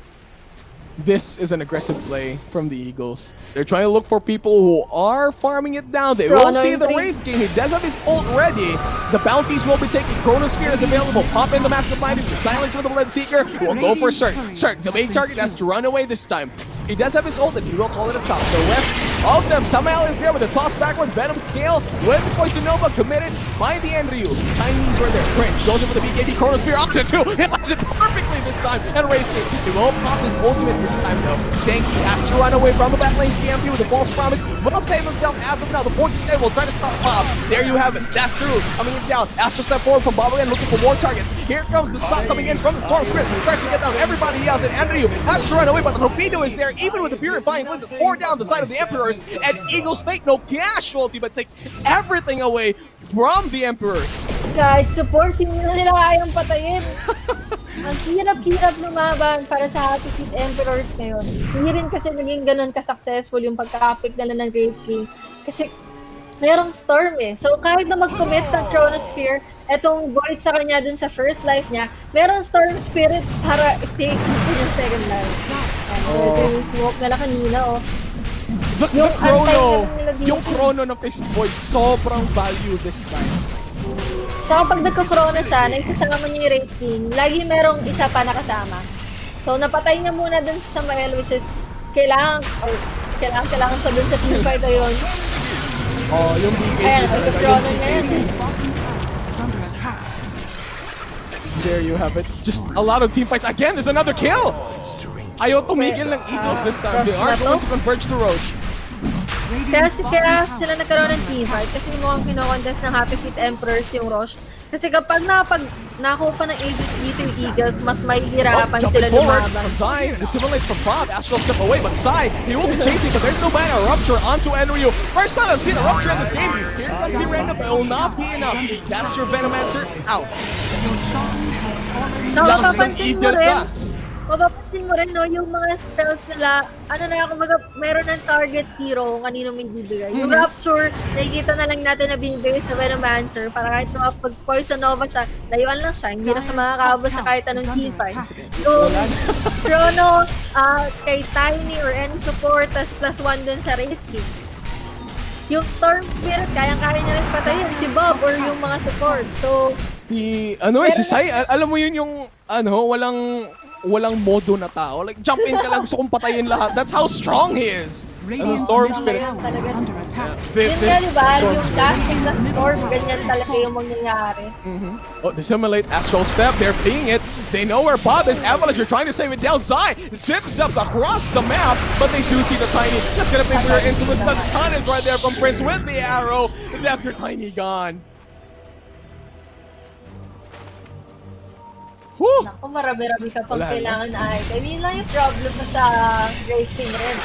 Speaker 1: This is an aggressive play from the Eagles. They're trying to look for people who are farming it down. They will see the Wraith King. He does have his ult ready. The bounties will be taken. Chronosphere is available. Pop in the Mask of Might. It's the silence with the Bloodseeker. We'll go for Cirque. Cirque, the main target, has to run away this time. He does have his ult, and he will call it a chop. The rest of them, Samael is there with a toss backward. Venom Scale with the Poison Nova committed by the Enryu. Chinese were there. Prince goes in with the BKB. Chronosphere up to 2. He lands it perfectly this time. And Wraith King, he will pop his ultimate this time though. Zenki has to run away from the back lane CMP with a false promise. Will save himself as of now. The point is will try to stop Bob. There you have it. That's through. Coming in down. Astro step forward from Bob again, looking for more targets. Here comes the stop coming in from the Storm Spirit. Tries to get down everybody else, and Andrew has to run away, but the torpedo is there, even with the purifying wind. 4 down the side of the Emperors, and Eagles take no casualty, but take everything away from the Emperors.
Speaker 2: Kahit support, hindi na nila kayang patayin. Ang hirap-hirap lumaban para sa Happy Feet Emperors ngayon. Hindi rin kasi naging ganun ka-successful yung pagka-pick nila ng Great King. Kasi merong Storm eh. So kahit na mag-commit ng Chronosphere, etong Void sa kanya dun sa first life niya, merong Storm Spirit para i-take yung second life. Ito yung smoke nila kanina oh.
Speaker 1: Yung chrono ng Face Void, sobrang value this time.
Speaker 2: So kapag nagko-chrono siya, nagsasama niya yung Wraith King, lagi merong isa pa nakasama. So napatay niya muna dun sa Samael, which is kailangan siya dun sa teamfight na yun.
Speaker 1: Oh, yung BKB.
Speaker 2: Ayan, nagko-chrono niya yun.
Speaker 1: There you have it. Just a lot of team fights. Again, there's another kill! Ayaw tumigil ng Eagles this time. They are going to converge to Roche.
Speaker 2: Kaya sila nagkaroon ng teamfight kasi yung mukhang kinokontest ng Happy Feet Emperors yung Roche. Kasi kapag nakuha pa ng Aegis dito yung Eagles, mas mahihirapan sila lumaban.
Speaker 1: From Dissimulate from Bob. Astral step away, but Sai, he will be chasing, but there's no mana. Rupture onto Enryu. First time I've seen a Rupture in this game. Here comes the random. It will not be enough. That's your Venomancer out.
Speaker 2: Mapapansin mo rin, no, yung mga spells nila, meron ng target hero kung kanino may bibigay. Yung Rapture, nakikita na lang natin na binibigay sa Venomancer para kahit pag-Poison Nova siya, layuan lang siya, hindi na siya makakabos sa kahit anong teamfight. Yung Chrono, kay Tiny or any support, tas +1 dun sa Wraith King. Yung Storm Spirit, kayang-kaya niya rin patayin si Bob or yung mga support. So,
Speaker 1: si Sai, alam mo yun yung, walang modo na tao. Like, jump in ka lang, gusto kong patayin lahat. That's how strong he is.
Speaker 3: Radiant's
Speaker 1: Storm
Speaker 3: middle
Speaker 1: Spirit.
Speaker 3: tower is under attack.
Speaker 2: Yun nga, di ba?
Speaker 1: Storm
Speaker 2: Yung
Speaker 1: Spirit.
Speaker 2: casting na storm, ganyan talaga yung mangyayari.
Speaker 1: Oh, dissimulate astral step. They're pinging it. They know where Bob is. Avalanche are trying to save it down. Zai zip-zaps across the map, but they do see the Tiny. That's gonna pay for your influence. The ton is right there from Prince with the arrow. That's your Tiny gone. Whew.
Speaker 2: Naku, marami-rami ka pang
Speaker 1: Wala na.
Speaker 2: kailangan na item. Yun lang yung problem mo sa racing rin.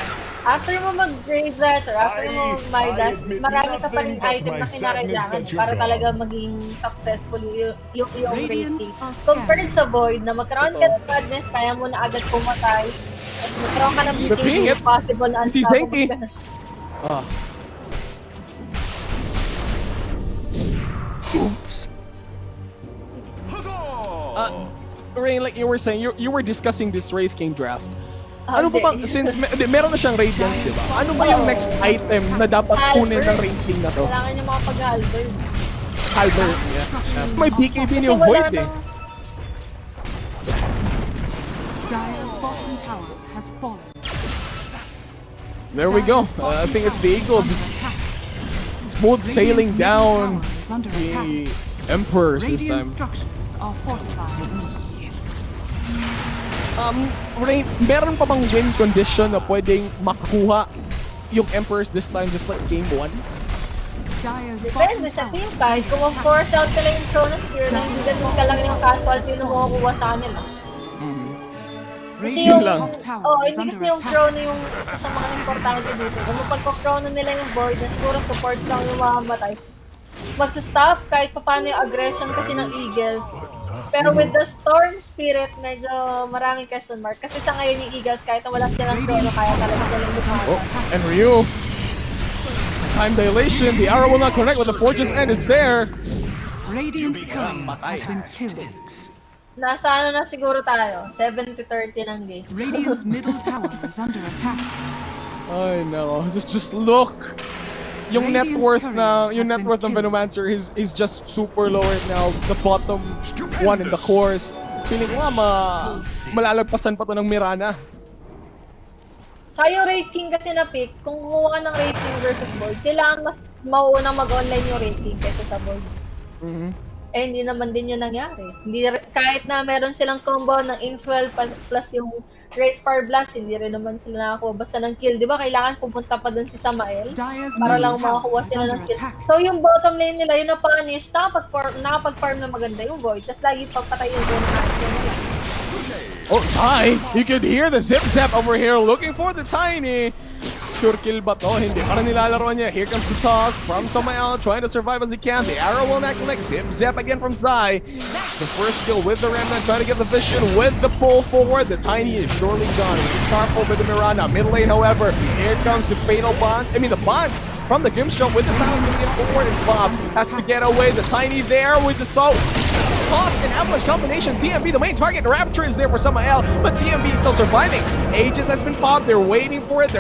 Speaker 2: After mo mag-grave that or after mo mag-Midas, marami ka pa rin item na kinakailangan para talaga maging successful yung
Speaker 3: Radiant
Speaker 2: rating.
Speaker 3: are scared.
Speaker 2: Compared sa Void, na magkaroon ka ng madness, kaya mo na agad pumatay. At magkaroon ka ng
Speaker 1: They're pinging
Speaker 2: BKB,
Speaker 1: it.
Speaker 2: possible na
Speaker 1: Si
Speaker 2: unstoppable
Speaker 1: Zenki.
Speaker 2: ka na.
Speaker 1: Ah. Rain, like you were saying, you were discussing this Wraith King draft. Ano ba
Speaker 2: Hindi.
Speaker 1: since meron na siyang Radiance, di ba? Ano ba yung next item na dapat kunin ng Wraith King na to?
Speaker 2: Kailangan niya makapag-halberd.
Speaker 1: Halberd. Yeah. May BKB
Speaker 2: Kasi
Speaker 1: yung
Speaker 2: wala
Speaker 1: Void eh.
Speaker 2: nang...
Speaker 3: Dire's bottom tower has fallen.
Speaker 1: There we go.
Speaker 3: Dire's bottom
Speaker 1: I think it's the
Speaker 3: tower
Speaker 1: Eagles
Speaker 3: is
Speaker 1: just
Speaker 3: under attack.
Speaker 1: smooth sailing
Speaker 3: Radiant's middle
Speaker 1: down
Speaker 3: tower is under attack.
Speaker 1: the Emperors this
Speaker 3: Radiant
Speaker 1: time.
Speaker 3: structures are fortified.
Speaker 1: Rain, meron pa bang win condition na pwedeng makuha yung Emperors this time just like game 1?
Speaker 3: Dire's
Speaker 2: Depende
Speaker 3: bottom
Speaker 2: sa
Speaker 3: tower
Speaker 2: team
Speaker 3: is
Speaker 2: fight.
Speaker 3: under
Speaker 2: Kung
Speaker 3: attack.
Speaker 2: force out nila yung Chronosphere na hindi ganun kalaki yung casualty na makukuha sa kanila. Kasi
Speaker 3: Radiant's
Speaker 2: yung,
Speaker 1: lang.
Speaker 3: top tower
Speaker 2: oh,
Speaker 3: is
Speaker 2: hindi
Speaker 3: under
Speaker 2: kasi yung
Speaker 3: attack.
Speaker 2: Chrono yung isa sa mga importante dito. Kung mapagko-Chrono nila yung Void, na siguro support lang yung mamamatay. Magsa-stop kahit paano yung aggression kasi ng Eagles. Pero with the Storm Spirit, medyo maraming question mark. Kasi sa ngayon yung Eagles, kahit na wala silang Chrono, kaya talaga silang lumaban.
Speaker 1: Oh, and Ryu. Time dilation. The arrow will not connect, but the Forge's End is there.
Speaker 3: Radiant's courier has been killed.
Speaker 2: Nasa ano na siguro tayo? 70-30 ng game.
Speaker 3: Radiant's middle tower is under attack.
Speaker 1: I know. Just look. Yung net
Speaker 3: Radiant's
Speaker 1: worth
Speaker 3: courier
Speaker 1: yung
Speaker 3: has
Speaker 1: net
Speaker 3: been
Speaker 1: worth ng
Speaker 3: killed.
Speaker 1: Venomancer is just super low right now. The bottom one in the course. Feeling ko malalagpasan pa to ng Mirana.
Speaker 2: Tsaka yung rating kasi na pick, kung kukuha ka ng rating versus Void, kailangan mas mauunang mag-online yung rating kaysa sa Void. Eh, hindi naman din yun nangyari. Kahit na meron silang combo ng Inkswell plus yung Great Fire Blast, hindi rin naman sila nakakuha basta ng kill. Di ba kailangan pupunta pa dun si Samael
Speaker 3: Dire's
Speaker 2: para
Speaker 3: middle
Speaker 2: lang
Speaker 3: tower
Speaker 2: makakuha
Speaker 3: is
Speaker 2: sila
Speaker 3: under
Speaker 2: ng kill.
Speaker 3: attack.
Speaker 2: So yung bottom lane nila, yung na-punish, nakapag-farm na maganda yung Void. Tapos lagi pagpatay yung Venomancer nila.
Speaker 1: Oh, Ty! You could hear the zip zap over here looking for the Tiny. Sure kill ba to? Hindi pa rin nilalaro niya. Here comes the toss from Samael trying to survive as he can. The arrow will not connect. Zip zap again from Zai. The first kill with the Remnant trying to get the vision with the pull forward. The Tiny is surely gone. With the Scarf over the Miranda. Mid lane, however, here comes the fatal bond. The bond from the Grimstroke with the silence going to get forward, and Bob has to get away. The Tiny there with the salt. Toss and Avalanche combination. TMB, the main target. Rapture is there for Samael, but TMB is still surviving. Aegis has been popped. They're waiting for it.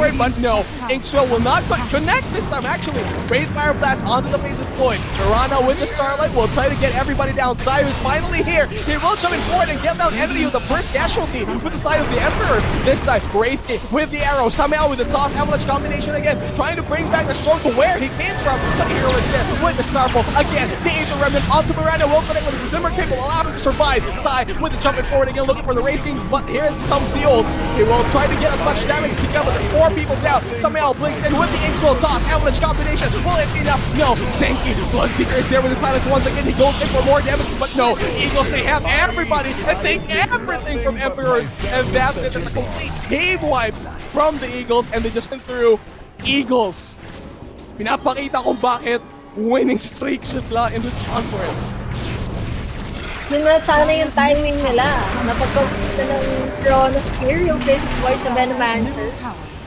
Speaker 1: But no. Inkswell will not connect this time, actually. Great Fire Blast onto the faces point. Mirana with the Starlight will try to get everybody down. Sai is finally here. He will jump in forward and get down Enemy with the first casualty with the side of the Emperors. This side, Wraith with the arrow. Samael with the toss. Avalanche combination again. Trying to bring back the storm to where he came from. But Hero is there with the Starfall. Again, the Angel Remnant onto Miranda. Will connect with the Zimmer Cape. Will allow him to survive. Sai with the jumping forward again, looking for the Wraithing. But here comes the ult. He will try to get as much damage as he can, but there's 4 people down. Samael blinks in with the Inkswell toss. Avalanche combination. Will it be enough? No. Zenki. Bloodseeker is there with the silence once again. He goes in for more damage, but no. Eagles, they have everybody and take everything from Emperors. And that's it. It's a complete team wipe from the Eagles, and they just went through Eagles. Pinapakita kung bakit winning streak sila in this conference.
Speaker 2: Yun na sana yung timing nila. Napagkakita ng Chronosphere, yung basic voice sa Venomancer.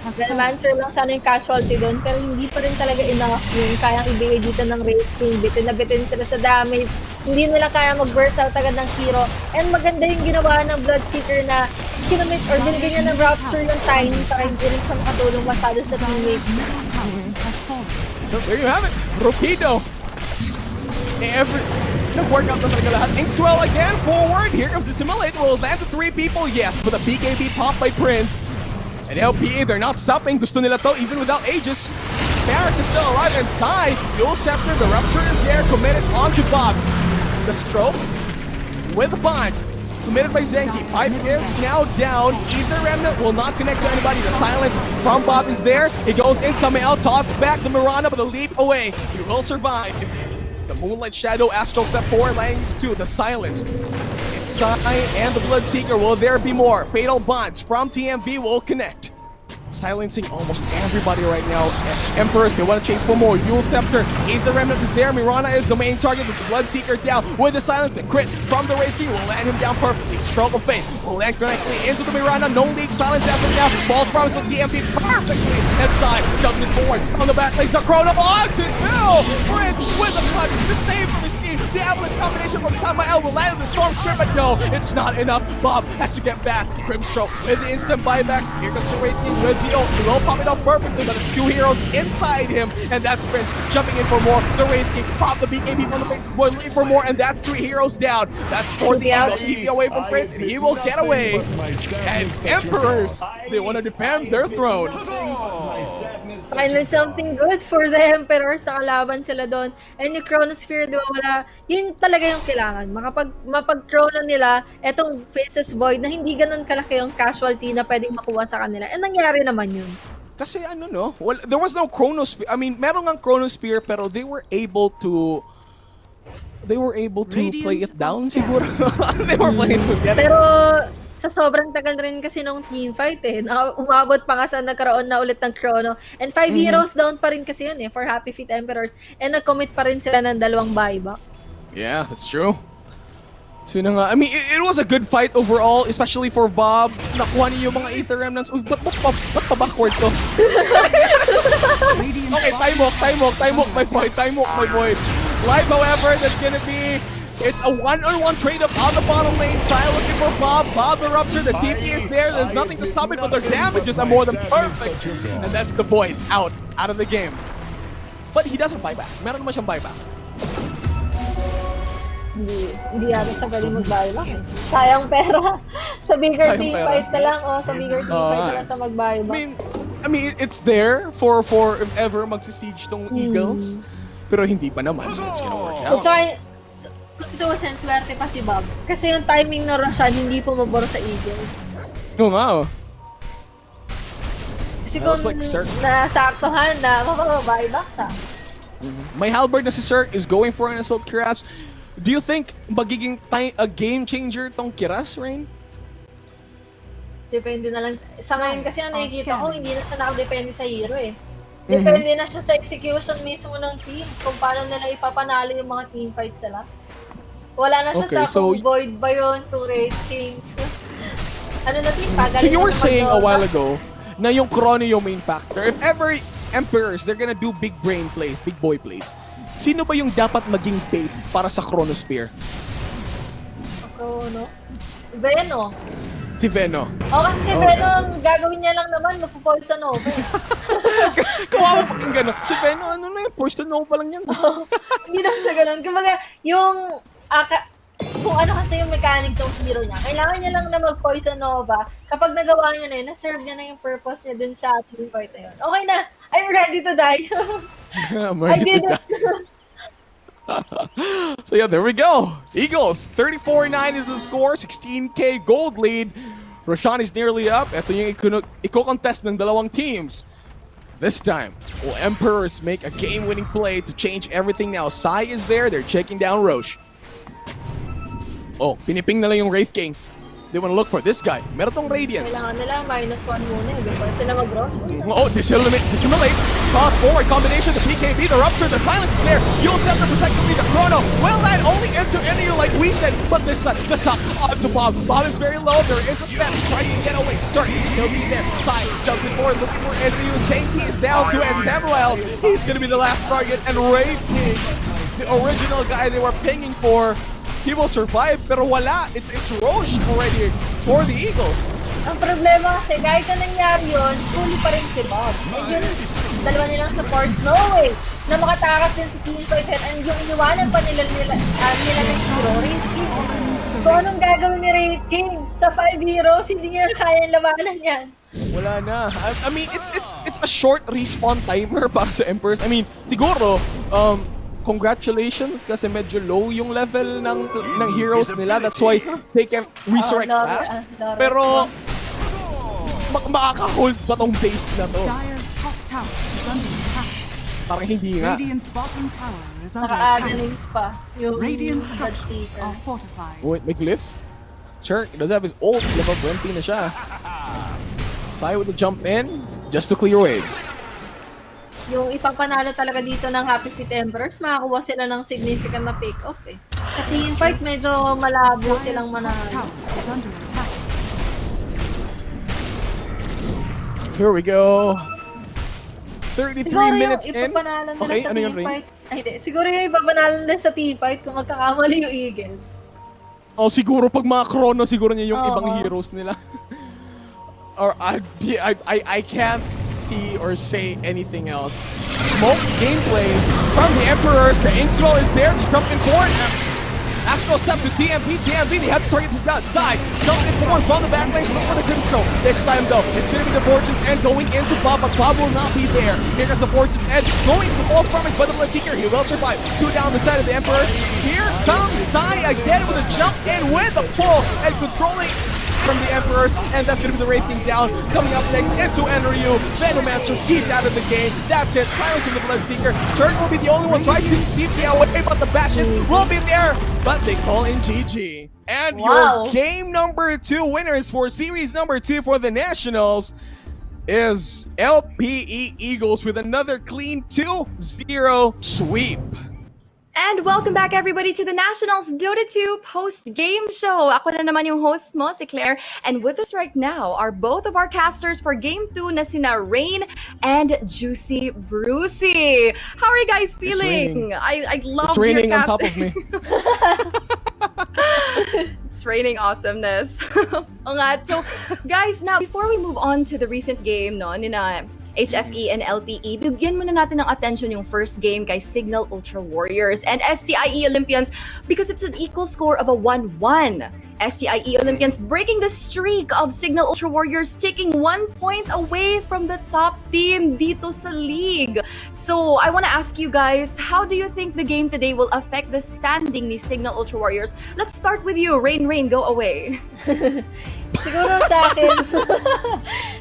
Speaker 2: Venomancer lang sana yung casualty doon, pero hindi pa rin talaga enough yung kayang ibigay dito ng rating. Bitin na bitin sila sa damage. Hindi nila kaya mag-burst out agad ng hero. And maganda yung ginawa ng Bloodseeker na kinamit or binigyan niya ng Rapture yung Tiny para hindi rin siya makatulong masyado sa teammates.
Speaker 1: So there you have it. Rapido. Nag-work out na talaga lahat. Inkswell again, forward. Here comes the Simulate. Will land to 3 people. Yes, but the BKB pop by Prince. And LPE, they're not stopping. Gusto nila to even without Aegis. Barracks is still alive and tied. Yule Scepter, the Rupture is there, committed onto Bob. The stroke with the bind. Committed by Zenki. Pipe is now down. Ether Remnant will not connect to anybody. The silence from Bob is there. He goes in somehow. Toss back the Mirana, but a leap away. He will survive. The Moonlight Shadow Astral Step 4 landing to the silence. It's Sai and the Bloodseeker. Will there be more? Fatal Bonds from TMV will connect. Silencing almost everybody right now. Emperors, they want to chase for more. Yule Scepter, Ether Remnant is there. Mirana is the main target with the Bloodseeker down. With the silence and crit from the Wraith King will land him down perfectly. Stroke of Fate will land correctly into the Mirana. No leak, silence as of now. False promise of TMV perfectly. Inside, jumps it forward on the back legs. The Chrono Box, it's Hill! Prince with the clutch, the save from his team. The Avalanche combination from Samael will land in the Storm Spirit, but no, it's not enough. Bob has to get back. Grimstroke with the instant buyback. Here comes the Wraith King with the ult. The ult popping up perfectly, but it's two heroes inside him, and that's Prince jumping in for more. The Wraith King pop the BKB from the faces boy looking for more, and that's three heroes down. That's for the Eagles. CP away from Prince, and he will get away. And Emperors, they want to defend their throne.
Speaker 2: Finally, something good for the Emperors. Nakalaban sila doon. And yung Chronosphere, di ba, wala. Yun talaga yung kailangan. Mapag-chrono nila etong Faces Void na hindi ganun kalaki yung casualty na pwedeng makuha sa kanila. And nangyari naman yun.
Speaker 1: Kasi ano no, well, there was no Chronosphere. I mean, meron ngang Chronosphere pero they were able to play it down siguro. They were playing to get it.
Speaker 2: Pero sa sobrang tagal rin kasi nung team fight umabot pa nga sa nagkaroon na ulit ng Chrono. And 5 heroes down pa rin kasi yun for Happy Feet Emperors. And nag-commit pa rin sila ng 2 buyback.
Speaker 1: Yeah, that's true. So yun na nga. I mean, it was a good fight overall, especially for Bob. Nakuha niyo yung mga Aether Remnants. Uy, ba't pa backward to? Okay, time walk, my boy. Live, however, that's gonna be... It's a one-on-one trade-up on the bottom lane. Sai looking for Bob. Bob the Rupture. The TP is there. There's nothing to stop it, but their damages are more than perfect. And that's the Void out of the game. But he doesn't buy back. Meron naman siyang buyback.
Speaker 2: Hindi yata siya pwede mag-buyback. Sayang pera. Sa bigger team fight na lang. Sa bigger team fight na lang siya mag-buyback.
Speaker 1: I mean, it's there for if ever magsisiege tong Eagles. Pero hindi pa naman, so it's gonna work out.
Speaker 2: Ito, swerte pa si Bob. Kasi yung timing na Roshan, hindi pumabor sa Eagles.
Speaker 1: Oo nga.
Speaker 2: Kasi kung nasaktuhan na, mapapabuyback siya.
Speaker 1: My halberd na si Cirque is going for an assault Kiras. Do you think magiging a game changer tong Kiras, Rain?
Speaker 2: Depende na lang. Sa ngayon kasi ang nakikita ko, hindi na siya nakadepende sa hero Depende na siya sa execution mismo ng team. Kung paano nila ipapanalo yung mga team fights nila. Wala na siya kung Void ba yun, kung Wraith King. Ano na team, pagaling.
Speaker 1: So you were saying a while ago na yung Chrono yung main factor. If ever Emperors, they're gonna do big brain plays, big boy plays. Sino ba yung dapat maging bait para sa Chronosphere?
Speaker 2: Chrono? Veno.
Speaker 1: Si Veno.
Speaker 2: Kasi si Veno, ang gagawin niya lang naman, magpo-poison over.
Speaker 1: Kawawa pa kang gano'n. Si Veno, ano na yun? Poison over lang yan.
Speaker 2: Hindi naman sa gano'n. Kumbaga, yung... kung ano kasi yung mechanic ng hero niya, kailangan niya lang na mag-poison nova. Kapag nagawa niya na yun, na-serve niya na yung purpose niya dun sa team fight na yun. Okay na! I'm ready to die! I did it!
Speaker 1: So yeah, there we go. Eagles, 34-9 is the score, 16k gold lead. Roshan is nearly up. Ito yung iko-contest ng dalawang teams. This time, will Emperors make a game-winning play to change everything now? Sai is there, they're checking down Roche. Oh, piniping na lang yung Wraith King. They want to look for this guy. Meron tong Radiance.
Speaker 2: Kailangan nila -1 muna before sila mag-rush.
Speaker 1: Oh, dissimulate. Toss forward combination, the PKB, the Rupture, the silence is there. You'll set the protectively, the Chrono will land only into Enryu like we said, but this time, the suck onto Bob. Bob is very low, there is a step, tries to get away, Start, he'll be there. Side, jumps forward, looking for Enryu. Zenki is down to Endemuel. He's gonna be the last target, and Wraith King, the original guy they were pinging for, he will survive, pero wala. It's Roche already for the Eagles.
Speaker 2: Ang problema kasi, kahit na nangyari yun, huli pa rin si Bob. And yun, dalawa nilang supports, no way na makatakas din si Team Fight. And yung iniwanan pa nila ng hero, Wraith King. Kung anong gagawin ni Wraith King sa 5 heroes, hindi niya kaya labanan yan.
Speaker 1: Wala na. I mean, it's a short respawn timer para sa Emperors. I mean, siguro, congratulations kasi medyo low yung level ng heroes nila. That's why they can resurrect fast. Pero, makaka-hold ba tong base na to?
Speaker 3: Dire's top tower is under attack.
Speaker 1: Parang hindi nga.
Speaker 3: Radiant's bottom tower is under attack.
Speaker 2: Nakaaga-names pa. Yung
Speaker 3: Radiant
Speaker 2: blood
Speaker 3: structures
Speaker 2: teaser.
Speaker 3: are fortified.
Speaker 1: Wait, may glyph? Sure, he does have his ult. Level 20 na siya. Sai with the jump in, just to clear waves.
Speaker 2: Yung ipangpanalo talaga dito ng Happy Feet Emperors, makakuha sila ng significant na pick-off eh. Sa team fight, medyo malabo silang
Speaker 3: Dire's top
Speaker 2: manalo.
Speaker 3: tower is under attack.
Speaker 1: Here we go. 33
Speaker 2: Siguro yung
Speaker 1: minutes in.
Speaker 2: ipapanalo nila
Speaker 1: Okay,
Speaker 2: sa
Speaker 1: ano yung
Speaker 2: team
Speaker 1: ring?
Speaker 2: fight. Ay, hindi. Siguro yung ipapanalo nila sa team fight kung magkakamali yung Eagles.
Speaker 1: Oh, siguro pag mga chrono, siguro niya yung
Speaker 2: Oo.
Speaker 1: ibang heroes nila. Or I can't see or say anything else. Smoke gameplay from the Emperors. The Inkswell is there, just jumping forward. Astral Step to DMP. DMP, they have to target this guy. Sty jumping forward from the backlane, but for the control. This time though, it's going to be the Fortune's End going into Bob, but Bob will not be there. Here comes the Fortune's End going for false promise, but the Bloodseeker, he will survive. 2 down the side of the Emperor. Here comes Sai again with a jump in with the pull and controlling from the Emperors, and that's gonna be the rating down. Coming up next into Enryu. Venomancer, he's out of the game. That's it. Silence from the Bloodseeker. Certain will be the only one tries to keep the away, but the bashes will be there. But they call in GG. And
Speaker 2: Wow.
Speaker 1: your game number 2 winners for series number 2 for the Nationals is LPE Eagles with another clean 2-0 sweep.
Speaker 6: And welcome back everybody to the Nationals Dota 2 post-game show. Ako na naman yung host mo, si Claire. And with us right now are both of our casters for Game 2 na sina Rain and Juicy Brucey. How are you guys feeling? I love
Speaker 1: It's raining
Speaker 6: your
Speaker 1: on top of
Speaker 6: casting.
Speaker 1: me.
Speaker 6: It's raining awesomeness. O nga. So, guys, now before we move on to the recent game, no, nina HFE and LPE, bigyan muna natin ng attention yung first game kay Signal Ultra Warriors and STIE Olympians because it's an equal score of a 1-1. STIE Olympians breaking the streak of Signal Ultra Warriors, taking 1 point away from the top team dito sa league. So, I want to ask you guys, how do you think the game today will affect the standing ni Signal Ultra Warriors? Let's start with you. Rain, go away.
Speaker 2: Siguro sa akin,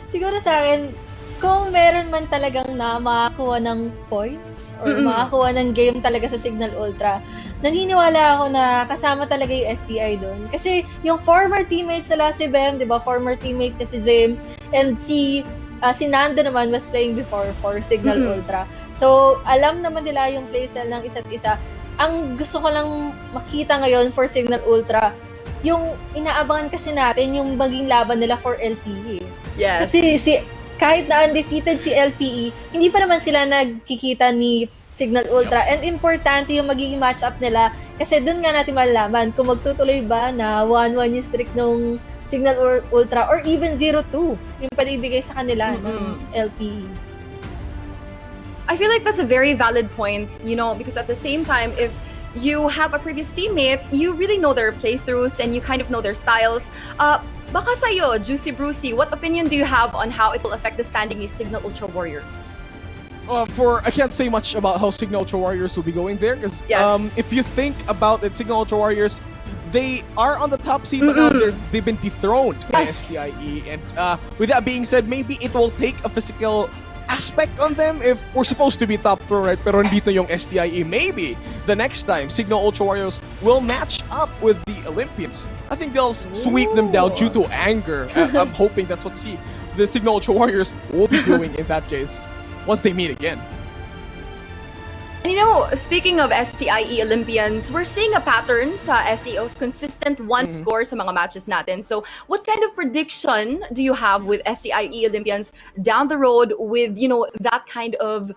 Speaker 2: siguro sa akin, kung meron man talagang na makakuha ng points or makakuha ng game talaga sa Signal Ultra, naniniwala ako na kasama talaga yung STI doon. Kasi yung former teammates nila si Bem, di ba? Former teammate na si James, and si Nando naman was playing before for Signal Ultra. So, alam naman nila yung playstyle ng isa't isa. Ang gusto ko lang makita ngayon for Signal Ultra, yung inaabangan kasi natin yung maging laban nila for LPE.
Speaker 6: Yes.
Speaker 2: Kasi kahit na undefeated si LPE, hindi pa naman sila nagkikita ni Signal Ultra. And importante yung magiging matchup nila kasi doon nga natin malalaman kung magtutuloy ba na 1-1 yung streak ng Signal Ultra or even 0-2 yung panibigay sa kanila ng LPE.
Speaker 6: I feel like that's a very valid point, you know, because at the same time, if you have a previous teammate, you really know their playthroughs and you kind of know their styles. Baka sa'yo, Juicy Brucey, what opinion do you have on how it will affect the standing ni Signal Ultra Warriors?
Speaker 1: I can't say much about how Signal Ultra Warriors will be going there because
Speaker 6: Yes.
Speaker 1: if you think about it, Signal Ultra Warriors, they are on the top seed, but now they've been dethroned by
Speaker 6: Yes.
Speaker 1: STIE. And with that being said, maybe it will take a physical aspect on them if we're supposed to be top 4, right? Pero nandito yung STIE. Maybe the next time Signal Ultra Warriors will match up with the Olympians. I think they'll sweep them down due to anger. I'm hoping that's what the Signal Ultra Warriors will be doing in that case once they meet again.
Speaker 6: And you know, speaking of STIE Olympians, we're seeing a pattern sa SEO's consistent one score sa mga matches natin. So, what kind of prediction do you have with STIE Olympians down the road with, you know, that kind of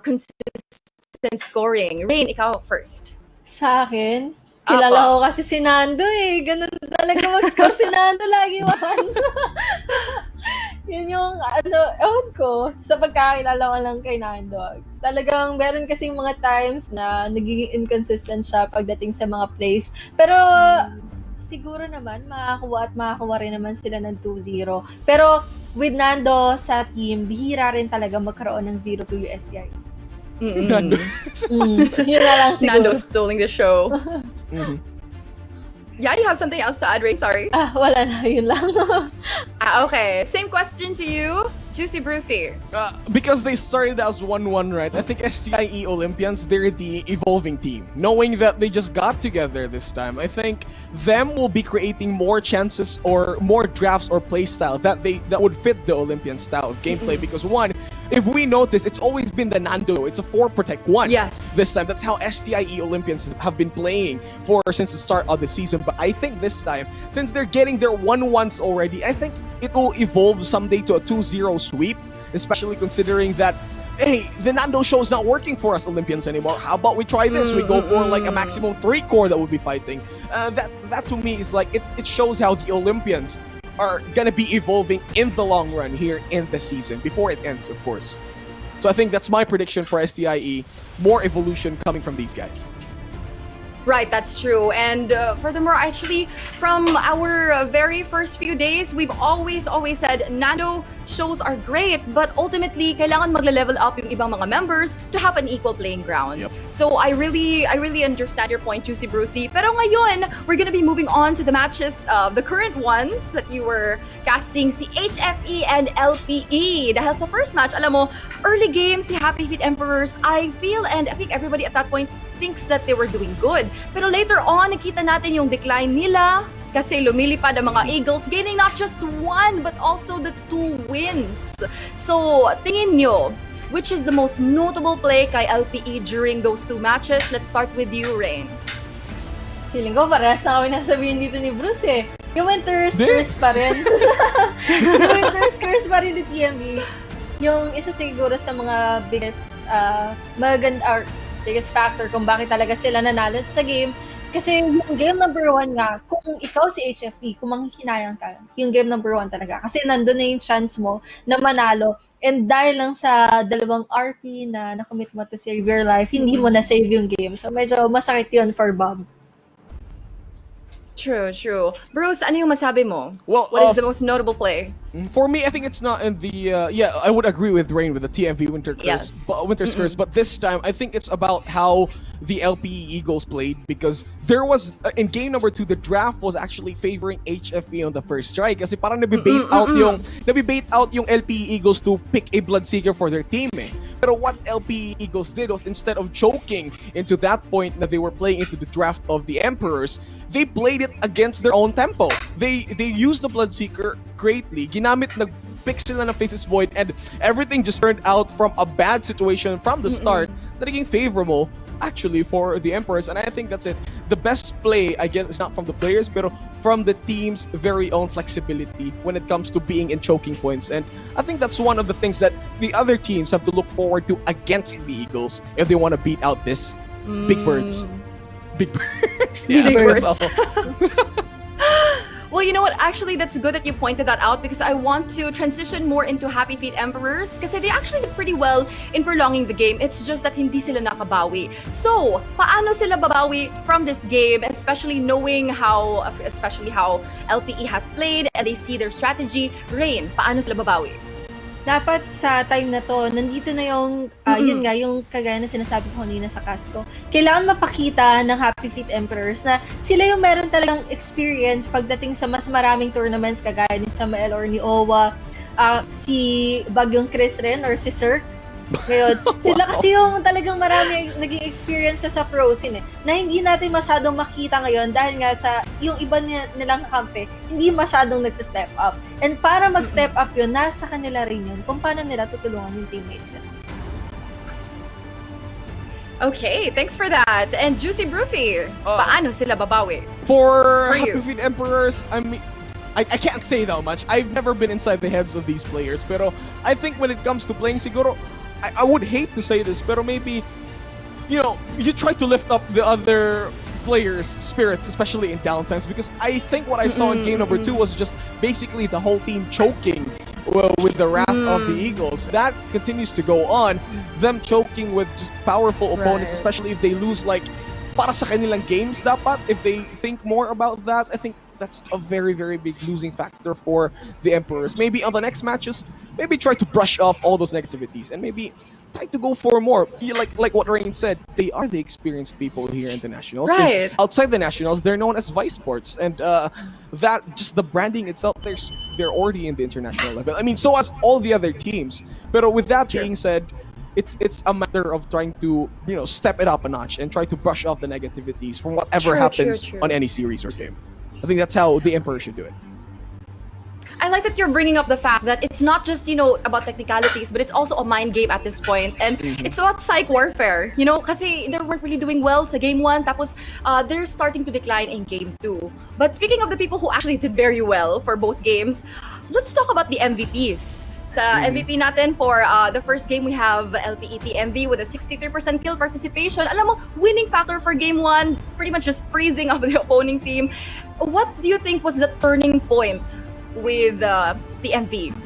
Speaker 6: consistent scoring? Rain, ikaw first.
Speaker 2: Sa akin, kilala ko kasi si Nando eh. Ganun talaga mag-score si Nando lagi man. Yun yung, ewan ko, sa pagkakilala ko lang kay Nando. Talagang meron kasing mga times na nagiging inconsistent siya pagdating sa mga plays. Pero, siguro naman, makakuha rin naman sila ng 2-0. Pero, with Nando sa team, bihira rin talaga magkaroon ng 0-2 USTI.
Speaker 1: Nando.
Speaker 2: Yun na lang siguro.
Speaker 6: Nando stealing the show.
Speaker 1: Mhm.
Speaker 6: Yeah, do you have something else to add, Ray? Sorry.
Speaker 2: Wala na, yun lang.
Speaker 6: Okay. Same question to you, Juicy Brucey.
Speaker 1: Because they started as 1-1, right? I think STIE Olympians, they're the evolving team. Knowing that they just got together this time, I think them will be creating more chances or more drafts or play style that would fit the Olympian style of gameplay. Because one, if we notice, it's always been the Nando. It's a 4-protect-1.
Speaker 6: Yes.
Speaker 1: This time, that's how STIE Olympians have been playing since the start of the season. But I think this time, since they're getting their 1-1s already, I think it will evolve someday to a 2-0 sweep, especially considering that, hey, the Nando show is not working for us Olympians anymore. How about we try this? We go for like a maximum 3 core that would be fighting. That to me is like, it shows how the Olympians are gonna be evolving in the long run here in the season, before it ends, of course. So I think that's my prediction for STIE. More evolution coming from these guys.
Speaker 6: Right, that's true. And furthermore, actually, from our very first few days, we've always said Nando shows are great, but ultimately, kailangan magle-level up yung ibang mga members to have an equal playing ground.
Speaker 1: Yep.
Speaker 6: So I really understand your point, Juicy Brucey. Pero ngayon, we're gonna be moving on to the matches, the current ones that you were casting, si HFE and LPE. Dahil sa first match, alam mo, early game, si Happy Feet Emperors, I feel, and I think everybody at that point thinks that they were doing good. Pero later on, nakita natin yung decline nila kasi lumilipad ang mga Eagles, gaining not just 1 but also the 2 wins. So, tingin nyo, which is the most notable play kay LPE during those 2 matches? Let's start with you, Rain.
Speaker 2: Feeling ko, parehas na kami nasabihin dito ni Bruce eh. Yung Winter's Curse pa rin. Yung Winter's Curse pa rin ni TME. Yung isa siguro sa mga biggest biggest factor kung bakit talaga sila nanalo sa game. Kasi yung game number 1 nga, kung ikaw si HFE, kung manghihinayang ka, yung game number 1 talaga. Kasi nandun na yung chance mo na manalo. And dahil lang sa dalawang RP na nakomit mo to save your life, hindi mo na-save yung game. So medyo masakit yun for Bob.
Speaker 6: True. Bruce, ano yung masabi mo?
Speaker 1: Well,
Speaker 6: what is the most notable play?
Speaker 1: For me, I think it's not in the I would agree with Rain with the TMV Winter Curse, Winter's Curse, but this time I think it's about how the LPE Eagles played, because there was in game number 2 the draft was actually favoring HFE on the first strike kasi parang nabibait out yung LPE Eagles to pick a Bloodseeker for their team eh. Pero what LPE Eagles did was, instead of choking into that point that they were playing into the draft of the Emperors, they played it against their own tempo. They used the Bloodseeker greatly. Ginamit, nag-pick sila ng Faces Void, and everything just turned out from a bad situation from the start na naging favorable actually for the Emperors. And I think that's it. The best play, I guess, is not from the players, but from the team's very own flexibility when it comes to being in choking points. And I think that's one of the things that the other teams have to look forward to against the Eagles if they want to beat out this Big Birds. Big Birds. Yeah,
Speaker 6: Big Birds. Well, you know what? Actually, that's good that you pointed that out, because I want to transition more into Happy Feet Emperors kasi they actually did pretty well in prolonging the game. It's just that hindi sila nakabawi. So, paano sila babawi from this game, especially knowing how LPE has played and they see their strategy? Rain, paano sila babawi?
Speaker 2: Dapat sa time na to, nandito na yung, yun nga, yung kagaya na sinasabi ko kanina sa cast ko. Kailangan mapakita ng Happy Feet Emperors na sila yung meron talagang experience pagdating sa mas maraming tournaments kagaya ni Samael or ni Owa, si Bagyong Chris rin or si Sir. Ngayon, sila kasi yung talagang marami naging experience sa pro scene na hindi natin masyadong makita ngayon dahil nga sa yung iba nilang kampe, hindi masyadong nagsa-step up. And para mag-step up yun, nasa kanila rin yun kung paano nila tutulungan yung teammates nila.
Speaker 6: Okay, thanks for that. And Juicy Brucey, paano sila babawi?
Speaker 1: For
Speaker 6: you?
Speaker 1: Happy Feet Emperors, I mean, I can't say that much. I've never been inside the heads of these players, pero I think when it comes to playing, siguro, I would hate to say this, pero maybe, you know, you try to lift up the other players' spirits, especially in downtimes, because I think what I saw in game number 2 was just basically the whole team choking with the wrath of the Eagles. That continues to go on, them choking with just powerful opponents, especially if they lose, like, para sa kanilang games dapat, if they think more about that, I think that's a very, very big losing factor for the Emperors. Maybe on the next matches, maybe try to brush off all those negativities and maybe try to go for more. Like what Rain said, they are the experienced people here in the Nationals. 'Cause
Speaker 6: Right.
Speaker 1: outside the Nationals, they're known as Vice Sports. And that, just the branding itself, they're already in the international level. I mean, so as all the other teams. But with that being said, it's a matter of trying to, step it up a notch and try to brush off the negativities from whatever happens
Speaker 6: True.
Speaker 1: on any series or game. I think that's how the Emperor should do it.
Speaker 6: I like that you're bringing up the fact that it's not just, about technicalities, but it's also a mind game at this point. And it's about psych warfare, kasi they weren't really doing well sa game 1, tapos they're starting to decline in game 2. But speaking of the people who actually did very well for both games, let's talk about the MVPs. Sa MVP natin for the first game, we have LPE TMV with a 63% kill participation. Alam mo, winning factor for game 1, pretty much just freezing of the opposing team. What do you think was the turning point with the MV?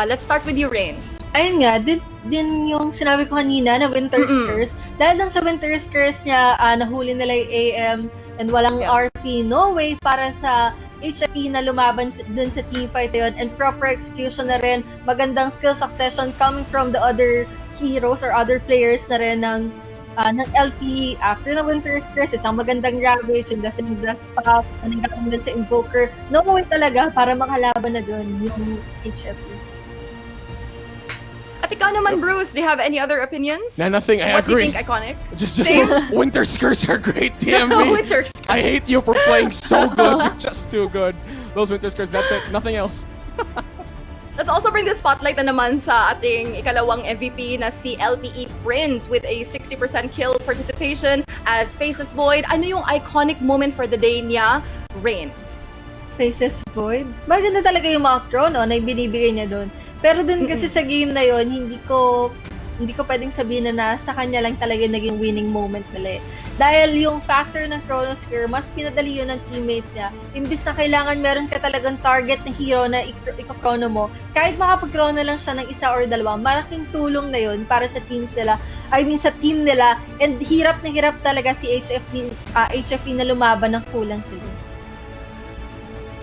Speaker 6: Let's start with you, Rain.
Speaker 2: Ayun nga, din yung sinabi ko kanina na Winter's Curse. Dahil lang sa Winter's Curse niya, nahuli nila yung AM and walang RP. No way para sa HFE na lumaban dun sa teamfight yun, and proper execution na rin, magandang skill succession coming from the other heroes or other players na rin ng LPE. After na Winter's Curse, isang magandang Ravage, and definitely Blast Pop, anong gawin din sa Invoker. No way talaga para makalaban na dun yung HFE.
Speaker 6: At ikaw naman, Bruce, do you have any other opinions?
Speaker 1: Nothing. I
Speaker 6: What
Speaker 1: agree.
Speaker 6: do you think iconic?
Speaker 1: Just those Winter Skirts are great, TMV.
Speaker 6: Winter Skirts.
Speaker 1: I hate you for playing so good. You're just too good. Those Winter Skirts, that's it. Nothing else.
Speaker 6: Let's also bring the spotlight na naman sa ating ikalawang MVP na si LPE Prince with a 60% kill participation as Faces Void. Ano yung iconic moment for the day niya? Rain.
Speaker 2: Faces Void. Maganda talaga yung mga chrono na binibigay niya doon. Pero dun kasi sa game na yon, hindi ko pwedeng sabihin na sa kanya lang talaga naging winning moment nila eh. Dahil yung factor ng Chronosphere, mas pinadali yun ng teammates niya. Imbis na kailangan meron ka talagang target na hero na iko-chrono mo, kahit makapag-chrono lang siya ng isa or dalawa, malaking tulong na yun para sa teams nila. I mean, sa team nila. And hirap na hirap talaga si HFE na lumaban ng kulang sila.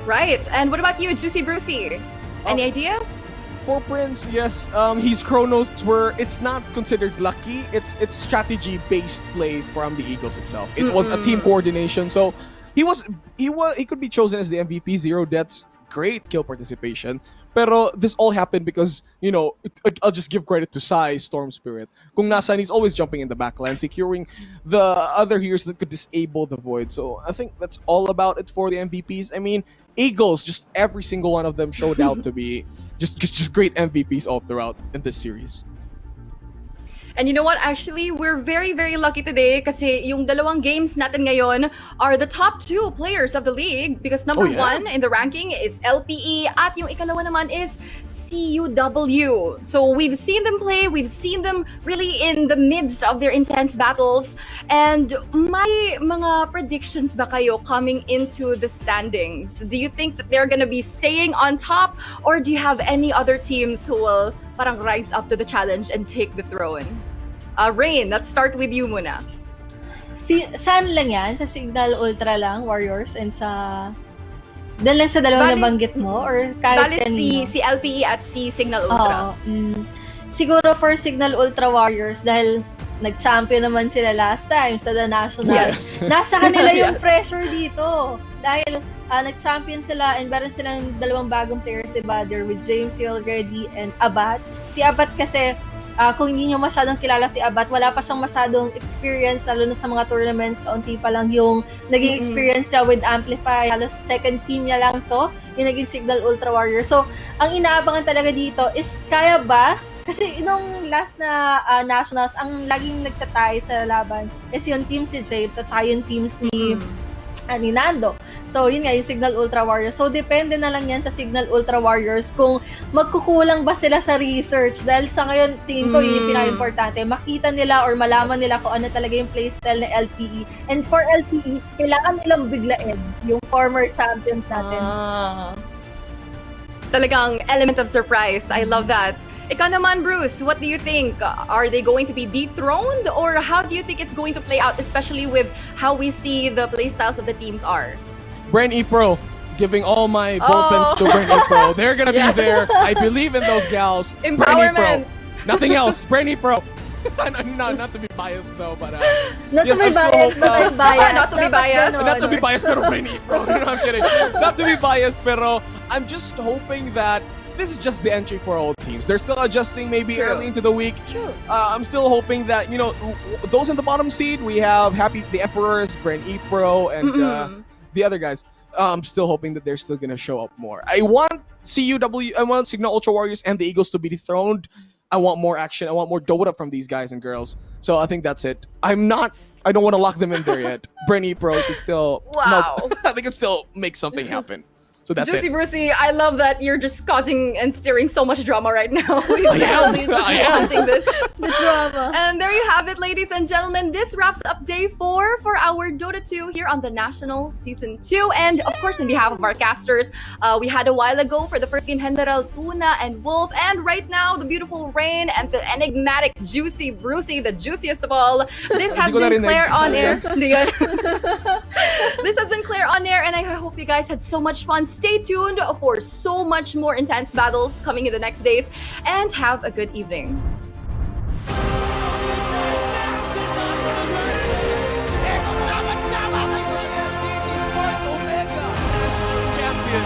Speaker 6: Right. And what about you, Juicy Brucey? Any ideas?
Speaker 1: For Prince, yes, his chronos were, it's not considered lucky. It's strategy-based play from the Eagles itself. It was a team coordination. So he could be chosen as the MVP. 0 deaths, great kill participation. Pero this all happened because, I'll just give credit to Sai, Storm Spirit. Kung nasan, he's always jumping in the backline, securing the other heroes that could disable the Void. So I think that's all about it for the MVPs. I mean, Eagles, just every single one of them showed out to be just great MVPs all throughout in this series.
Speaker 6: And you know what? Actually, we're very, very lucky today kasi yung dalawang games natin ngayon are the top 2 players of the league because number 1 in the ranking is LPE at yung ikalawa naman is CUW. So we've seen them play, we've seen them really in the midst of their intense battles. And may mga predictions ba kayo coming into the standings? Do you think that they're gonna be staying on top, or do you have any other teams who will parang rise up to the challenge and take the throne? Rain, let's start with you muna.
Speaker 2: Saan lang yan? Sa Signal Ultra lang, Warriors, and sa... Doon lang sa dalawang nabanggit mo? Or kahit kanino?
Speaker 6: si LPE at si Signal Ultra.
Speaker 2: Siguro for Signal Ultra Warriors, dahil nag-champion naman sila last time sa The Nationals.
Speaker 1: Yes.
Speaker 2: Nasa kanila yung pressure dito. Dahil nag-champion sila and meron silang dalawang bagong players, diba? They're with James already and Abat. Si Abat kasi, kung hindi nyo masyadong kilala si Abat, wala pa siyang masyadong experience, lalo na sa mga tournaments, kaunti pa lang yung naging experience niya with Amplify. Halos second team niya lang to, yung naging Signal Ultra Warrior. So, ang inaabangan talaga dito is, kaya ba? Kasi nung last na Nationals, ang laging nagtatay sa laban is yung teams ni James at saka yung teams ni Nando. So, yun nga, yung Signal Ultra Warriors. So, depende na lang yan sa Signal Ultra Warriors kung magkukulang ba sila sa research. Dahil sa ngayon, tingin ko, yun yung pinaka-importante. Makita nila or malaman nila kung ano talaga yung playstyle ng LPE. And for LPE, kailangan nilang biglain yung former champions natin.
Speaker 6: Talagang element of surprise. I love that. Ikaw naman, Bruce, what do you think? Are they going to be dethroned, or how do you think it's going to play out, especially with how we see the playstyles of the teams are?
Speaker 1: Bren E Pro, giving all my bullpens to Brenny Pro. They're gonna
Speaker 6: Yes.
Speaker 1: be there. I believe in those gals. Brenny
Speaker 6: Empowerment.
Speaker 1: Pro. Nothing else. Brenny Pro. Not to be biased though, but
Speaker 2: Not
Speaker 1: yes,
Speaker 2: to be
Speaker 1: I'm still
Speaker 2: biased, but I'm biased.
Speaker 6: Not to be
Speaker 2: Dapat
Speaker 6: biased.
Speaker 2: ganon.
Speaker 1: not to be biased, pero Brenny Pro. No, I'm kidding. Not to be biased, pero I'm just hoping that this is just the entry for all teams. They're still adjusting maybe
Speaker 6: True.
Speaker 1: early into the week.
Speaker 6: True.
Speaker 1: I'm still hoping that, those in the bottom seed, we have the Emperors, Bren E Pro, and the other guys. I'm still hoping that they're still gonna show up more. I want I want Signal Ultra Warriors and the Eagles to be dethroned. I want more action. I want more Dota from these guys and girls. So I think that's it. I don't want to lock them in there yet. Bren E Pro can still.
Speaker 6: Wow.
Speaker 1: No, I think it still make something happen. So that's
Speaker 6: Juicy
Speaker 1: it.
Speaker 6: Brucey, I love that you're just causing and stirring so much drama right now.
Speaker 1: I am. I am.
Speaker 6: Wanting this.
Speaker 2: The drama.
Speaker 6: And there you have it, ladies and gentlemen. This wraps up day 4 for our Dota 2 here on the National Season 2. And of course, on behalf of our casters, we had a while ago for the first game, General Tuna and Wolf. And right now, the beautiful Rain and the enigmatic Juicy Brucey, the juiciest of all. This has
Speaker 1: Hindi ko
Speaker 6: been
Speaker 1: narinig.
Speaker 6: Claire on air. This has been Claire on air, and I hope you guys had so much fun. Stay tuned for so much more intense battles coming in the next days, and have a good evening.
Speaker 1: Champion.